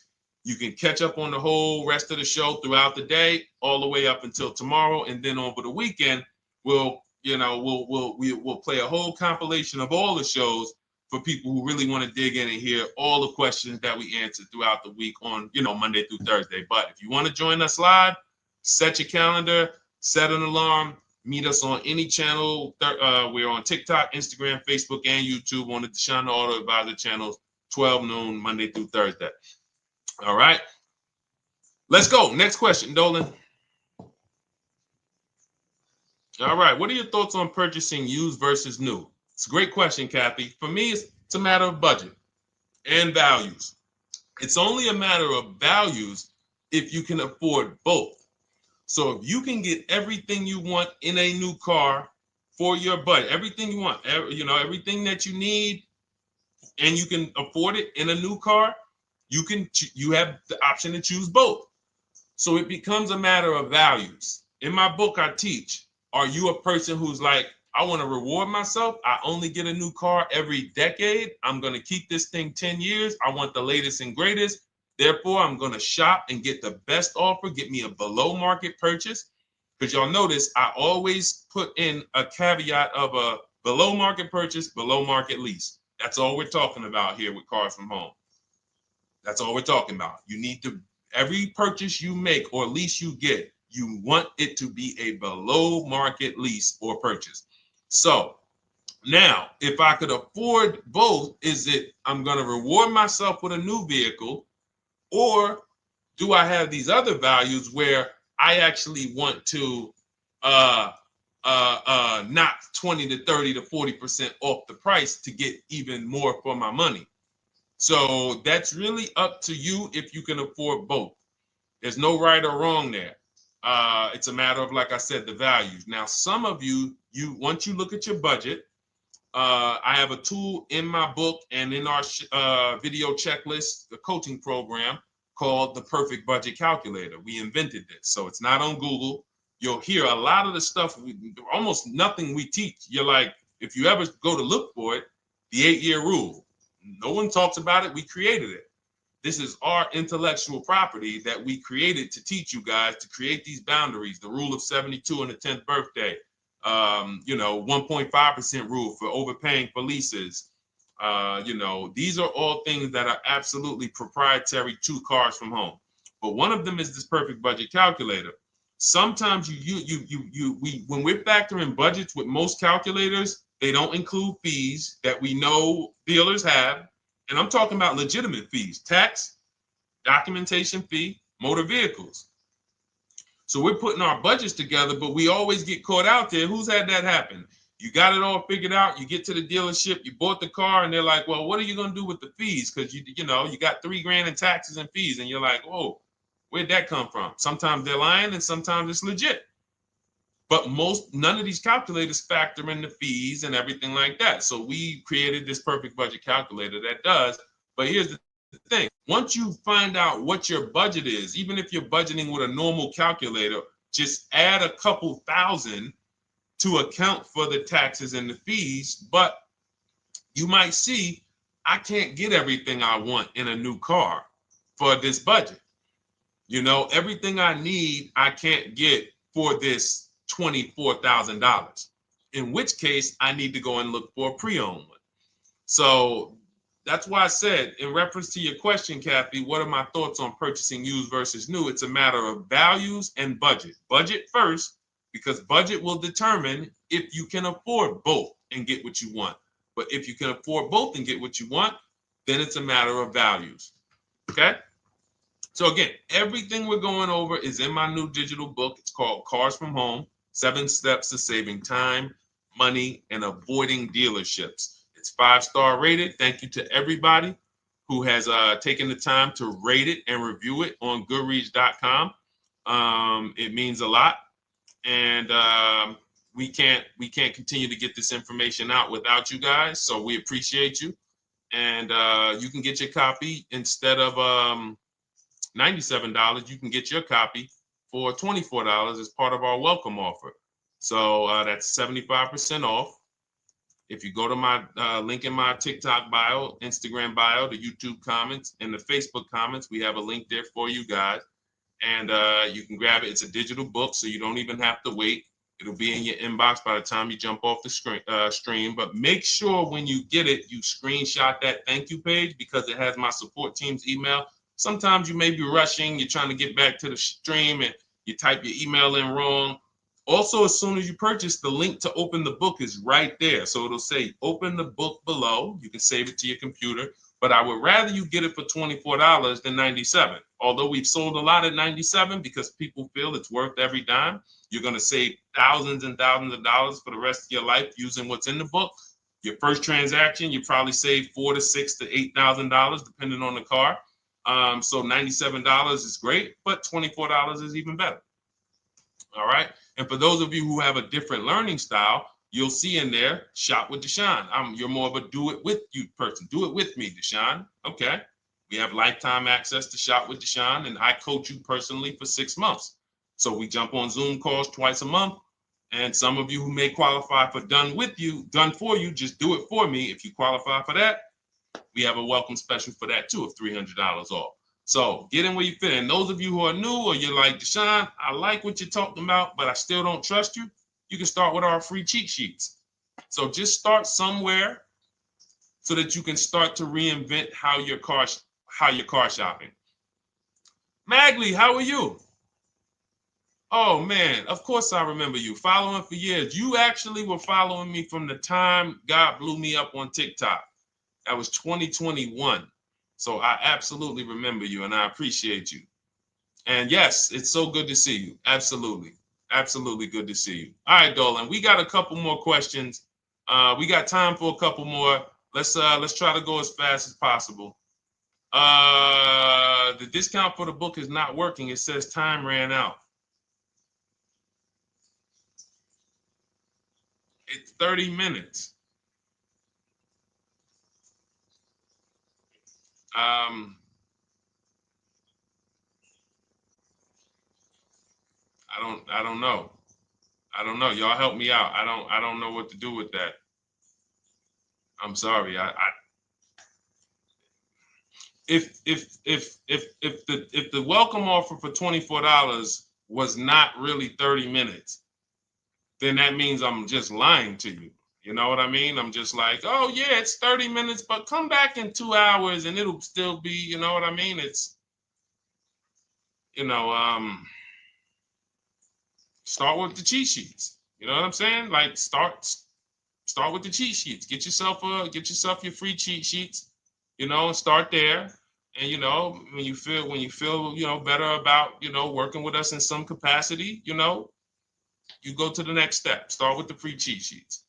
You can catch up on the whole rest of the show throughout the day, all the way up until tomorrow, and then over the weekend, we'll play a whole compilation of all the shows for people who really want to dig in and hear all the questions that we answered throughout the week on, Monday through Thursday. But if you want to join us live, set your calendar, set an alarm, meet us on any channel. We're on TikTok, Instagram, Facebook, and YouTube on the Deshone the Auto Advisor channels, 12 noon, Monday through Thursday. All right. Let's go. Next question, Dolan. All right. What are your thoughts on purchasing used versus new? It's a great question, Kathy. For me, it's a matter of budget and values. It's only a matter of values if you can afford both. So if you can get everything you want in a new car for your budget, everything you want, everything that you need, and you can afford it in a new car, you have the option to choose both. So it becomes a matter of values. In my book, I teach, are you a person who's like, I want to reward myself. I only get a new car every decade. I'm going to keep this thing 10 years. I want the latest and greatest. Therefore, I'm going to shop and get the best offer, get me a below market purchase. Because y'all notice I always put in a caveat of a below market purchase, below market lease. That's all we're talking about here with Cars from Home. That's all we're talking about. You need to, every purchase you make or lease you get, you want it to be a below market lease or purchase. So now, if I could afford both, is it I'm going to reward myself with a new vehicle, or do I have these other values where I actually want to knock 20 to 30 to 40% off the price to get even more for my money? So that's really up to you if you can afford both. There's no right or wrong there. It's a matter of, like I said, the values. Now, some of you once you look at your budget, I have a tool in my book and in our video checklist, the coaching program called the Perfect Budget Calculator. We invented this. So it's not on Google. You'll hear a lot of the stuff, almost nothing we teach. You're like, if you ever go to look for it, the 8-year rule. No one talks about it. We created it. This is our intellectual property that we created to teach you guys to create these boundaries, the rule of 72 and the 10th birthday, 1.5% rule for overpaying for leases. These are all things that are absolutely proprietary to Cars from Home. But one of them is this Perfect Budget Calculator. Sometimes when we're factoring budgets with most calculators, they don't include fees that we know dealers have. And I'm talking about legitimate fees, tax, documentation fee, motor vehicles. So we're putting our budgets together, but we always get caught out there. Who's had that happen? You got it all figured out. You get to the dealership, you bought the car, and they're like, well, what are you going to do with the fees? Because you got $3,000 in taxes and fees. And you're like, whoa, where'd that come from? Sometimes they're lying and sometimes it's legit. But none of these calculators factor in the fees and everything like that. So we created this Perfect Budget Calculator that does. But here's the thing. Once you find out what your budget is, even if you're budgeting with a normal calculator, just add a couple thousand to account for the taxes and the fees. But you might see, I can't get everything I want in a new car for this budget. Everything I need, I can't get for this $24,000, in which case I need to go and look for a pre-owned one. So that's why I said, in reference to your question, Kathy, what are my thoughts on purchasing used versus new? It's a matter of values and budget. Budget first, because budget will determine if you can afford both and get what you want. But if you can afford both and get what you want, then it's a matter of values. Okay? So again, everything we're going over is in my new digital book. It's called Cars from Home, 7 Steps to Saving Time, Money, and Avoiding Dealerships. It's 5-star rated. Thank you to everybody who has taken the time to rate it and review it on Goodreads.com. It means a lot. And we can't continue to get this information out without you guys. So we appreciate you. And you can get your copy instead of $97, you can get your copy for $24 as part of our welcome offer. So that's 75% off. If you go to my link in my TikTok bio, Instagram bio, the YouTube comments, and the Facebook comments, we have a link there for you guys. And you can grab it. It's a digital book, so you don't even have to wait. It'll be in your inbox by the time you jump off the stream. But make sure when you get it, you screenshot that thank you page, because it has my support team's email. Sometimes you may be rushing, you're trying to get back to the stream and you type your email in wrong. Also, as soon as you purchase, the link to open the book is right there. So it'll say open the book below. You can save it to your computer. but I would rather you get it for $24 than $97. Although we've sold a lot at $97 because people feel it's worth every dime. You're going to save thousands and thousands of dollars for the rest of your life using what's in the book. Your first transaction, you probably save $4,000 to $6,000 to $8,000 depending on the car. So $97 is great, but $24 is even better. All right. And for those of you who have a different learning style, you'll see in there, shop with Deshone. You're more of a do it with you person. Do it with me, Deshone. Okay. We have lifetime access to shop with Deshone, and I coach you personally for 6 months. So we jump on Zoom calls twice a month. And some of you who may qualify for done for you, just do it for me. If you qualify for that, we have a welcome special for that too of $300 off. So get in where you fit. And those of you who are new or you're like, Deshone, I like what you're talking about, but I still don't trust you. You can start with our free cheat sheets. So just start somewhere so that you can start to reinvent how you're car shopping. Magley, how are you? Oh man, of course I remember you. Following for years. You actually were following me from the time God blew me up on TikTok. That was 2021. So I absolutely remember you and I appreciate you. And yes, it's so good to see you. Absolutely. Absolutely good to see you. All right, Dolan, we got a couple more questions. We got time for a couple more. Let's try to go as fast as possible. The discount for the book is not working. It says time ran out. It's 30 minutes. I don't know. I don't know. Y'all help me out. I don't know what to do with that. I'm sorry. If the welcome offer for $24 was not really 30 minutes, then that means I'm just lying to you. You know what I mean? I'm just like, oh yeah, it's 30 minutes, but come back in 2 hours and it'll still be, you know what I mean? It's, start with the cheat sheets. You know what I'm saying? Like start with the cheat sheets. Get yourself your free cheat sheets, and start there. And when you feel better about working with us in some capacity, you go to the next step. Start with the free cheat sheets.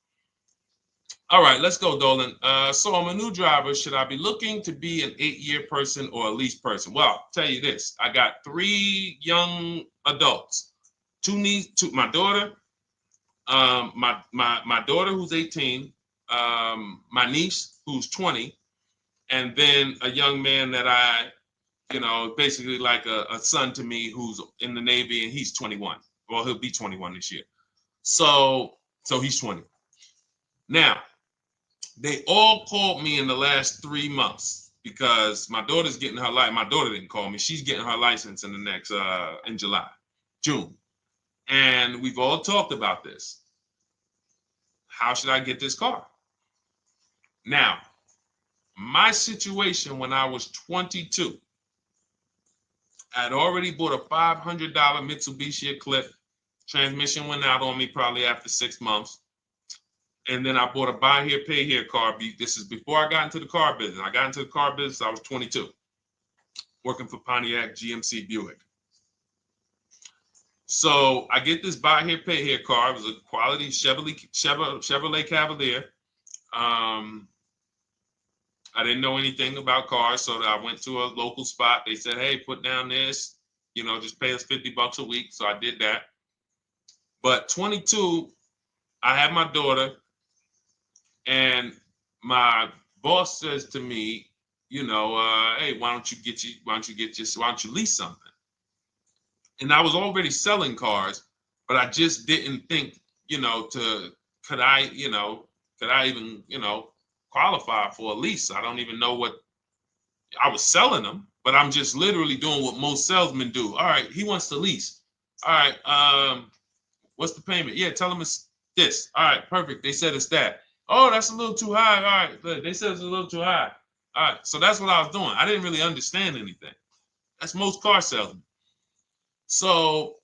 All right, let's go, Dolan. So I'm a new driver. Should I be looking to be an 8-year person or a lease person? Well, I'll tell you this. I got 3 young adults. 2 my daughter, my daughter who's 18, my niece who's 20, and then a young man that I, basically like a son to me who's in the Navy and he's 21. Well, he'll be 21 this year. So he's 20. Now, they all called me in the last 3 months because my daughter's getting her license. My daughter didn't call me. She's getting her license in the next, in June. And we've all talked about this. How should I get this car? Now, my situation when I was 22, I'd already bought a $500 Mitsubishi Eclipse. Transmission went out on me probably after 6 months. And then I bought a buy here, pay here car. This is before I got into the car business. I got into the car business, I was 22, working for Pontiac GMC Buick. So I get this buy here, pay here car. It was a quality Chevrolet Cavalier. I didn't know anything about cars, so I went to a local spot. They said, hey, put down this, just pay us $50 a week. So I did that. But 22, I had my daughter, and my boss says to me, hey, why don't you lease something? And I was already selling cars, but I just didn't think, could I even, qualify for a lease? I don't even know what I was selling them, but I'm just literally doing what most salesmen do. All right, he wants to lease. All right, what's the payment? Yeah, tell him it's this. All right, perfect. They said it's that. Oh, that's a little too high. All right, they said it's a little too high. All right, so that's what I was doing. I didn't really understand anything. That's most car salesmen. So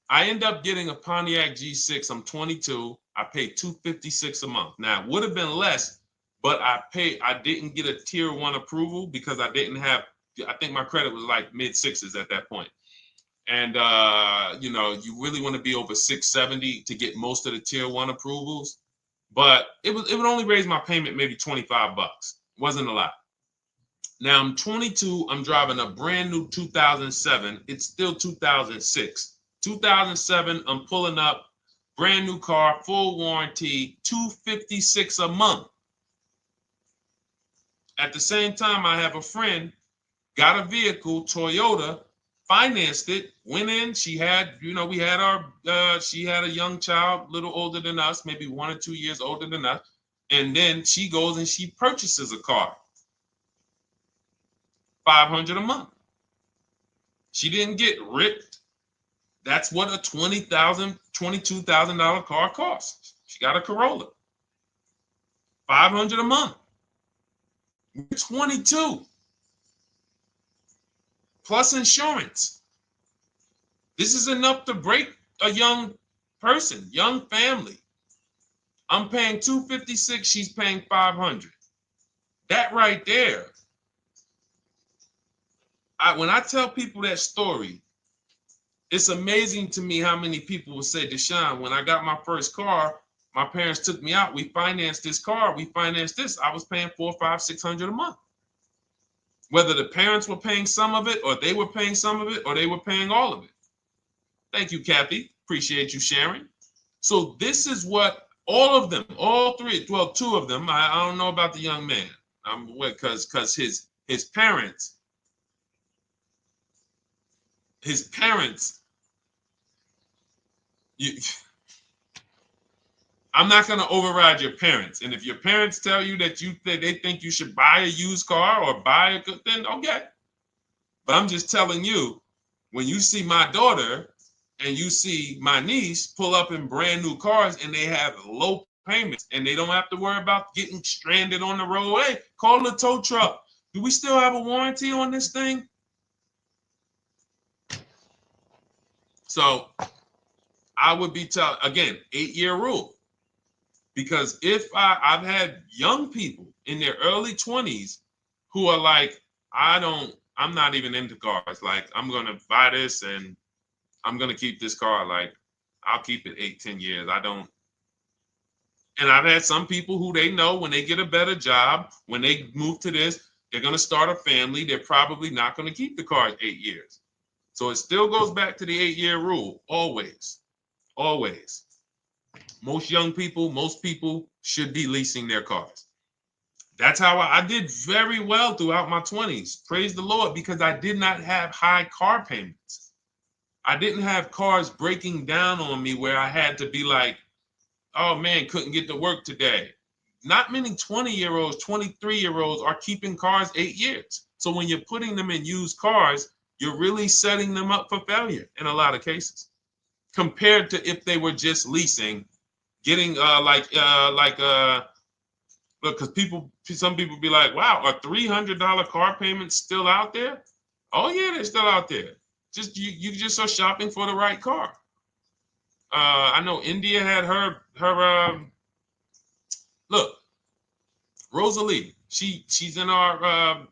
I end up getting a Pontiac G6. I'm 22. I paid $256 a month. Now, it would have been less but I didn't get a tier 1 approval because I didn't have, I think my credit was like mid sixes at that point. And you know, you really want to be over 670 to get most of the tier 1 approvals. But it would only raise my payment maybe 25 bucks. Wasn't a lot. Now I'm 22. I'm driving a brand new 2007. It's still 2006. 2007. I'm pulling up, brand new car, full warranty, $256 a month. At the same time, I have a friend, got a vehicle, Toyota, financed it, went in. She had, you know, we had our, she had a young child, a little older than us, maybe 1 or 2 years older than us. And then she goes and she purchases a car, $500 a month. She didn't get ripped. That's what a $20,000, $22,000 car costs. She got a Corolla, $500 a month. We're 22. Plus insurance. This is enough to break a young person, young family. I'm paying $256, she's paying $500. That right there. When I tell people that story, it's amazing to me how many people will say, Deshone, when I got my first car, my parents took me out. We financed this car. We financed this. I was paying $400, $500, $600 a month. Whether the parents were paying some of it, or they were paying some of it, or they were paying all of it. Thank you, Kathy. Appreciate you sharing. So this is what all of them, all three, well, 2 of them, I don't know about the young man. Because his parents, I'm not going to override your parents. And if your parents tell you that they think you should buy a used car or buy a good, then okay. But I'm just telling you, when you see my daughter and you see my niece pull up in brand new cars and they have low payments and they don't have to worry about getting stranded on the road, hey, call the tow truck. Do we still have a warranty on this thing? So I would be telling, again, 8-year rule. Because if I've had young people in their early 20s who are like, I'm not even into cars. Like, I'm going to buy this and I'm going to keep this car. Like, I'll keep it 8, 10 years. I don't. And I've had some people who they know when they get a better job, when they move to this, they're going to start a family. They're probably not going to keep the car 8 years. So it still goes back to the 8-year rule. Always. Always. Most young people, most people should be leasing their cars. That's how I did very well throughout my 20s. Praise the Lord, because I did not have high car payments. I didn't have cars breaking down on me where I had to be like, oh man, couldn't get to work today. Not many 20-year-olds, 23-year-olds are keeping cars 8 years. So when you're putting them in used cars, you're really setting them up for failure in a lot of cases, compared to if they were just leasing, getting look, because some people be like, wow, are $300 car payments still out there? Oh yeah, they're still out there. Just you just are shopping for the right car. I know India had her look, Rosalie, she's in our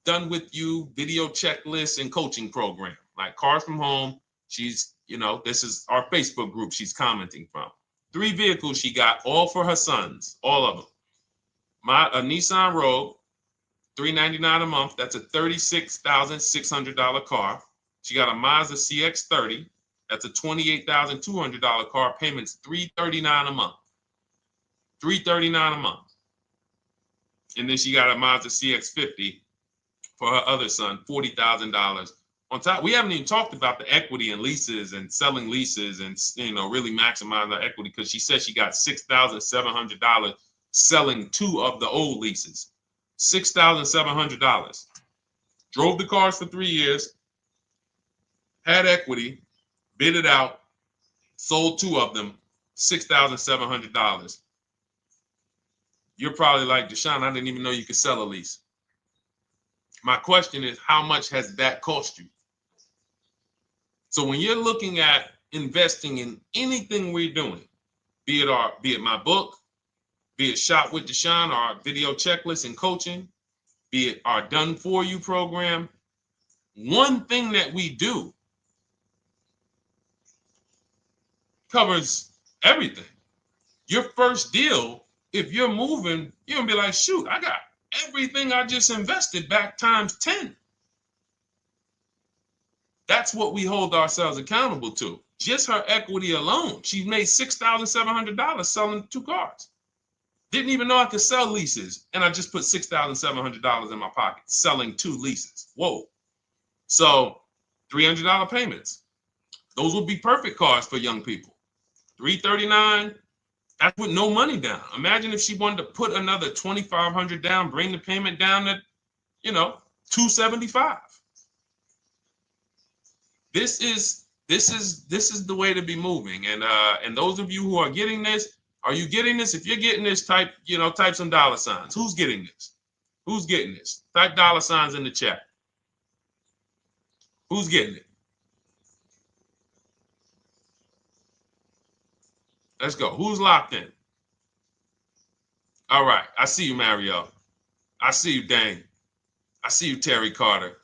done with you video checklist and coaching program, like Cars from Home. She's, you know, this is our Facebook group she's commenting from. 3 vehicles she got, all for her sons, all of them. A Nissan Rogue, $399 a month. That's a $36,600 car. She got a Mazda CX-30. That's a $28,200 car. Payments $339 a month. $339 a month. And then she got a Mazda CX-50 for her other son, $40,000. On top, we haven't even talked about the equity and leases and selling leases and, you know, really maximizing the equity, because she said she got $6,700 selling 2 of the old leases. $6,700. Drove the cars for 3 years, had equity, bid it out, sold 2 of them, $6,700. You're probably like, Deshone, I didn't even know you could sell a lease. My question is, how much has that cost you? So when you're looking at investing in anything we're doing, be it my book, be it Shop with Deshone, our video checklist and coaching, be it our Done For You program. One thing that we do covers everything. Your first deal, if you're moving, you're gonna be like, shoot, I got everything I just invested back times 10. That's what we hold ourselves accountable to. Just her equity alone, she made $6,700 selling 2 cars. Didn't even know I could sell leases, and I just put $6,700 in my pocket selling 2 leases. Whoa. So $300 payments. Those would be perfect cars for young people. $339, that's with no money down. Imagine if she wanted to put another $2,500 down, bring the payment down to, $275. This is the way to be moving. And those of you who are getting this, are you getting this? If you're getting this, type some dollar signs. Who's getting this? Who's getting this? Type dollar signs in the chat. Who's getting it? Let's go. Who's locked in? All right. I see you, Mario. I see you, Dane. I see you, Terry Carter.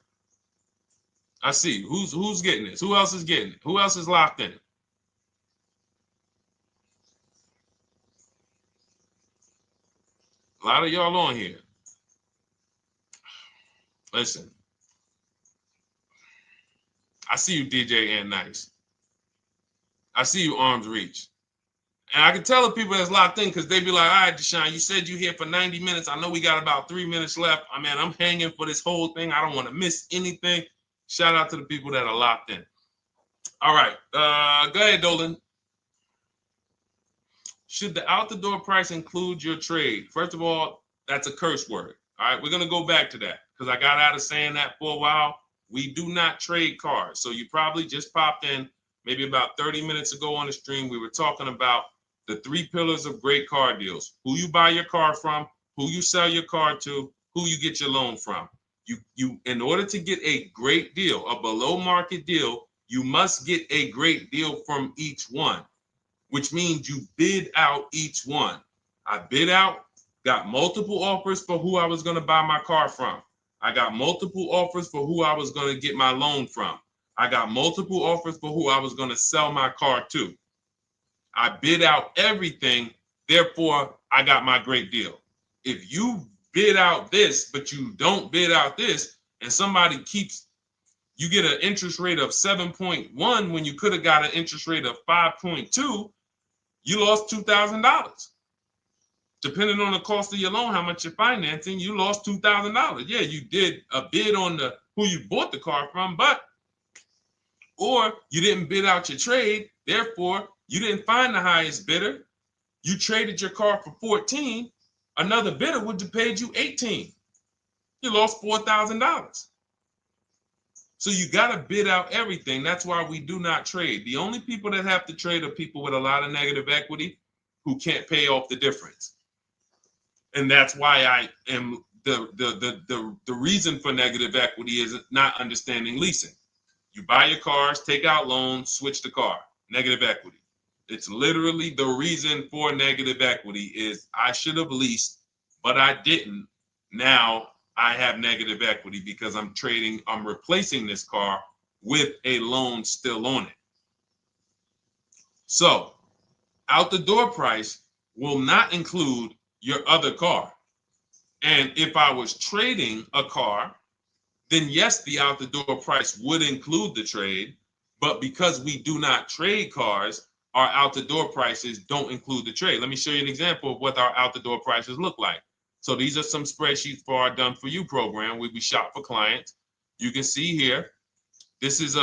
I see you. Who's getting this? Who else is getting it? Who else is locked in? A lot of y'all on here. Listen. I see you, DJ and Nice. I see you, Arms Reach. And I can tell the people that's locked in because they be like, all right, Deshone, you said you're here for 90 minutes. I know we got about 3 minutes left. I mean, I'm hanging for this whole thing. I don't want to miss anything. Shout out to the people that are locked in. All right. Go ahead, Dolan. Should the out-the-door price include your trade? First of all, that's a curse word. All right, we're going to go back to that because I got out of saying that for a while. We do not trade cars. So you probably just popped in maybe about 30 minutes ago on the stream. We were talking about the 3 pillars of great car deals: who you buy your car from, who you sell your car to, who you get your loan from. You in order to get a great deal, a below market deal, you must get a great deal from each one, which means you bid out each one. I bid out, got multiple offers for who I was going to buy my car from. I got multiple offers for who I was going to get my loan from. I got multiple offers for who I was going to sell my car to. I bid out everything, therefore I got my great deal. If you bid out this, but you don't bid out this, and somebody you get an interest rate of 7.1 when you could have got an interest rate of 5.2, you lost $2,000. Depending on the cost of your loan, how much you're financing, you lost $2,000. Yeah, you did a bid on who you bought the car from, or you didn't bid out your trade, therefore you didn't find the highest bidder. You traded your car for 14. Another bidder would have paid you 18. You lost $4,000. So you got to bid out everything. That's why we do not trade. The only people that have to trade are people with a lot of negative equity who can't pay off the difference. And that's why I am the reason for negative equity is not understanding leasing. You buy your cars, take out loans, switch the car. Negative equity. It's literally the reason for negative equity is I should have leased, but I didn't. Now I have negative equity because I'm replacing this car with a loan still on it. So out the door price will not include your other car. And if I was trading a car, then yes, the out the door price would include the trade. But because we do not trade cars, our out the door prices don't include the trade. Let me show you an example of what our out the door prices look like. So these are some spreadsheets for our Done For You program where we shop for clients. You can see here, this is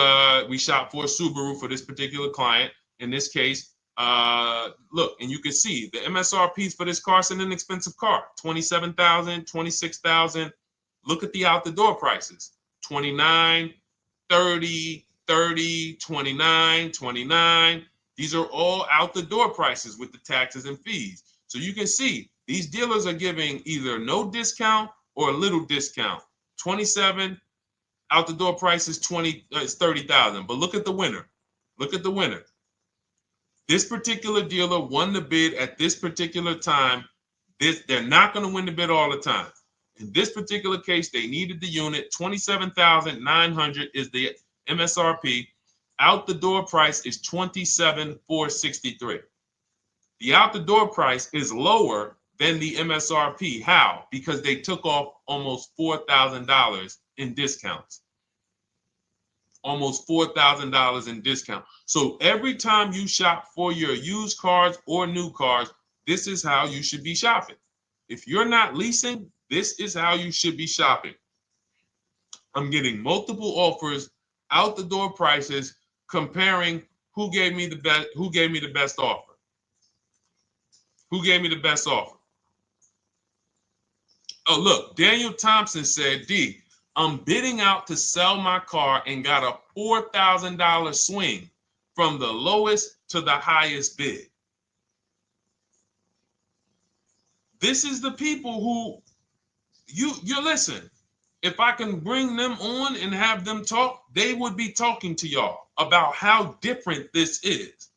we shop for a Subaru for this particular client. In this case, look, and you can see the MSRPs for this car is an inexpensive car, $27,000, $26,000. Look at the out the door prices, 29, 30, 30, 29, 29. These are all out the door prices with the taxes and fees. So you can see these dealers are giving either no discount or a little discount. 27 out the door price is 30,000. But look at the winner. Look at the winner. This particular dealer won the bid at this particular time They're not going to win the bid all the time. In this particular case, they needed the unit. $27,900 is the MSRP. Out the door price is $27,463. The out the door price is lower than the MSRP. How? Because they took off almost $4,000 in discounts. Almost $4,000 in discount. So every time you shop for your used cars or new cars, this is how you should be shopping. If you're not leasing, this is how you should be shopping. I'm getting multiple offers, out the door prices, comparing who gave me the best offer. Who gave me the best offer? Oh, look, Daniel Thompson said, D, I'm bidding out to sell my car and got a $4,000 swing from the lowest to the highest bid. This is the people who you listen. If I can bring them on and have them talk, they would be talking to y'all about how different this is.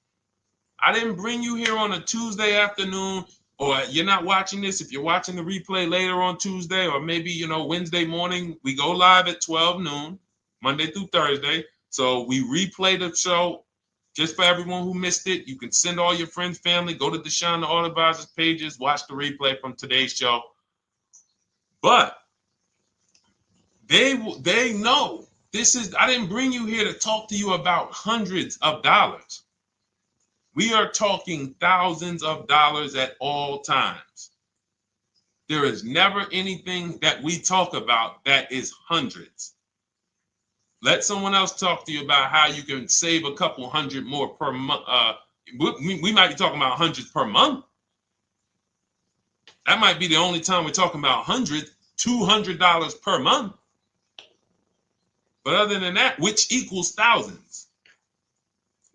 I didn't bring you here on a Tuesday afternoon, or you're not watching this. If you're watching the replay later on Tuesday, or maybe, Wednesday morning, we go live at 12 noon, Monday through Thursday. So we replay the show just for everyone who missed it. You can send all your friends, family, go to Deshone the Auto Advisor's pages, watch the replay from today's show. But they know this is, I didn't bring you here to talk to you about hundreds of dollars. We are talking thousands of dollars at all times. There is never anything that we talk about that is hundreds. Let someone else talk to you about how you can save a couple hundred more per month. We might be talking about hundreds per month. That might be the only time we're talking about hundreds, $200 per month. But other than that, which equals thousands.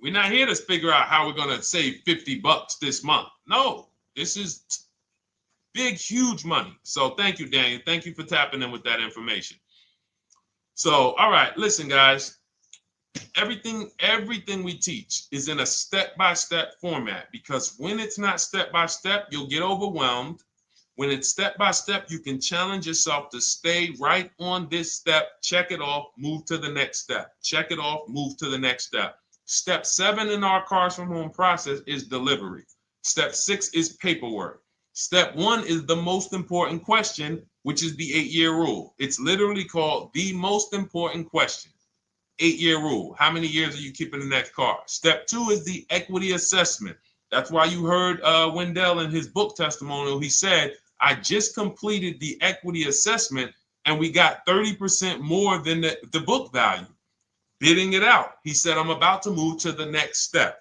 We're not here to figure out how we're going to save $50 this month. No, this is big, huge money. So thank you, Daniel. Thank you for tapping in with that information. So, all right, listen, guys. Everything we teach is in a step-by-step format, because when it's not step-by-step, you'll get overwhelmed. When it's step-by-step, you can challenge yourself to stay right on this step, check it off, move to the next step. Check it off, move to the next step. Step 7 in our Cars from Home process is delivery. Step 6 is paperwork. Step 1 is the most important question, which is the 8-year rule. It's literally called the most important question. 8-year rule. How many years are you keeping the next car? Step 2 is the equity assessment. That's why you heard Wendell in his book testimonial. He said, I just completed the equity assessment and we got 30% more than the book value. Bidding it out. He said, I'm about to move to the next step.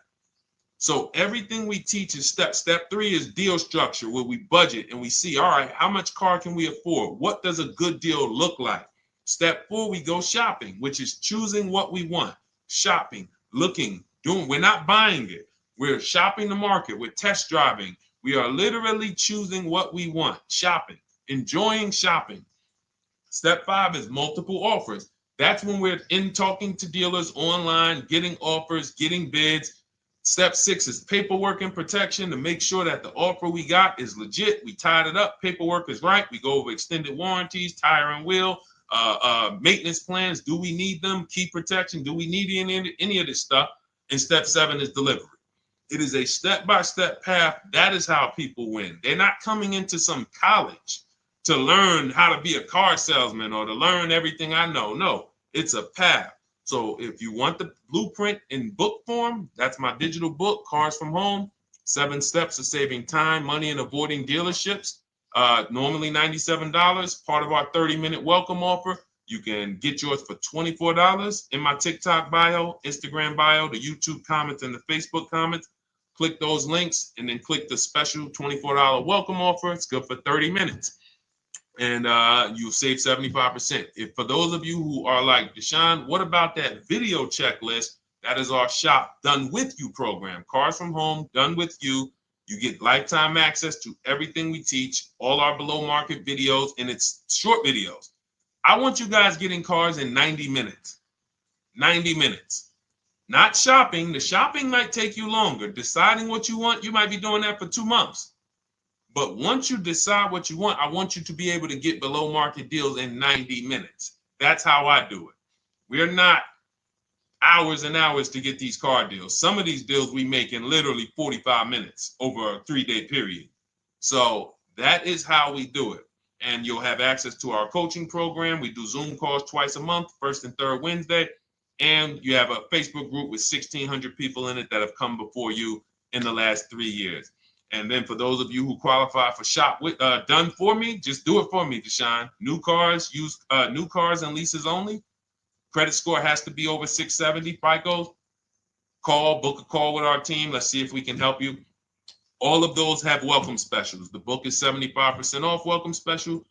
So everything we teach is step. Step 3 is deal structure, where we budget and we see, all right, how much car can we afford? What does a good deal look like? Step 4, we go shopping, which is choosing what we want. Shopping, looking, doing. We're not buying it. We're shopping the market. We're test driving. We are literally choosing what we want. Shopping, enjoying shopping. Step 5 is multiple offers. That's when we're in talking to dealers online, getting offers, getting bids. Step 6 is paperwork and protection, to make sure that the offer we got is legit. We tied it up. Paperwork is right. We go over extended warranties, tire and wheel, maintenance plans. Do we need them? Key protection. Do we need any of this stuff? And step 7 is delivery. It is a step-by-step path. That is how people win. They're not coming into some college to learn how to be a car salesman or to learn everything I know. No, it's a path. So if you want the blueprint in book form, that's my digital book, Cars from Home, 7 Steps of Saving Time, Money, and Avoiding Dealerships. Normally $97, part of our 30-minute welcome offer. You can get yours for $24 in my TikTok bio, Instagram bio, the YouTube comments, and the Facebook comments. Click those links and then click the special $24 welcome offer. It's good for 30 minutes. And you'll save 75%. If for those of you who are like, Deshone, what about that video checklist? That is our Shop Done With You program. Cars from Home, done with you. You get lifetime access to everything we teach, all our below market videos, and it's short videos. I want you guys getting cars in 90 minutes. 90 minutes. Not shopping. The shopping might take you longer. Deciding what you want, you might be doing that for 2 months. But once you decide what you want, I want you to be able to get below market deals in 90 minutes. That's how I do it. We're not hours and hours to get these car deals. Some of these deals we make in literally 45 minutes over a 3-day period. So that is how we do it. And you'll have access to our coaching program. We do Zoom calls twice a month, first and third Wednesday. And you have a Facebook group with 1,600 people in it that have come before you in the last 3 years. And then for those of you who qualify for shop with done for me, just do it for me, Deshone. New cars and leases only. Credit score has to be over 670 FICO. Book a call with our team. Let's see if we can help you. All of those have welcome specials. The book is 75% off welcome special.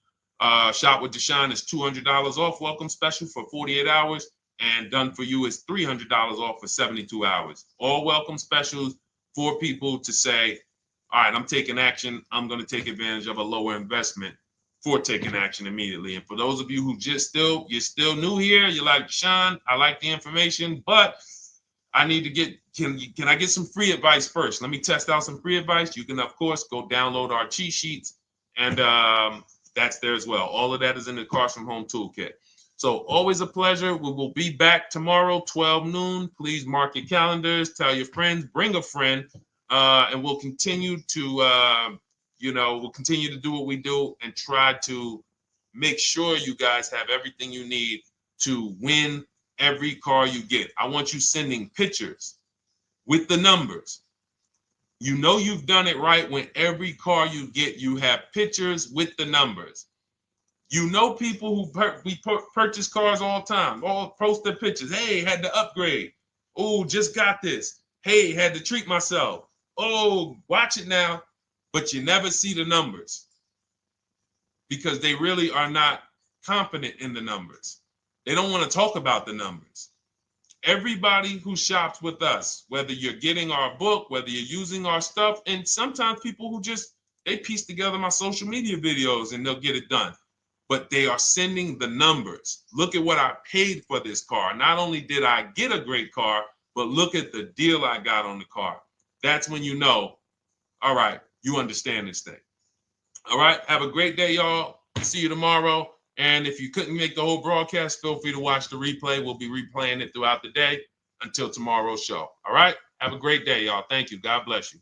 Shop with Deshone is $200 off welcome special for 48 hours. And done for you is $300 off for 72 hours. All welcome specials for people to say, all right, I'm taking action. I'm going to take advantage of a lower investment for taking action immediately. And for those of you who you're still new here, you're like, Deshone, I like the information, but I need to get, can I get some free advice first? Let me test out some free advice. You can, of course, go download our cheat sheets, and that's there as well. All of that is in the Cars from Home Toolkit. So always a pleasure. We will be back tomorrow, 12 noon. Please mark your calendars, tell your friends, bring a friend, and we'll continue to, we'll continue to do what we do and try to make sure you guys have everything you need to win every car you get. I want you sending pictures with the numbers. You know you've done it right when every car you get, you have pictures with the numbers. You know people who purchase cars all the time, all post their pictures. Hey, had to upgrade. Oh, just got this. Hey, had to treat myself. Oh, watch it now. But you never see the numbers because they really are not confident in the numbers. They don't want to talk about the numbers. Everybody who shops with us, whether you're getting our book, whether you're using our stuff, and sometimes people who they piece together my social media videos and they'll get it done. But they are sending the numbers. Look at what I paid for this car. Not only did I get a great car, but look at the deal I got on the car. That's when you know, all right, you understand this thing. All right, have a great day, y'all. See you tomorrow. And if you couldn't make the whole broadcast, feel free to watch the replay. We'll be replaying it throughout the day until tomorrow's show. All right, have a great day, y'all. Thank you. God bless you.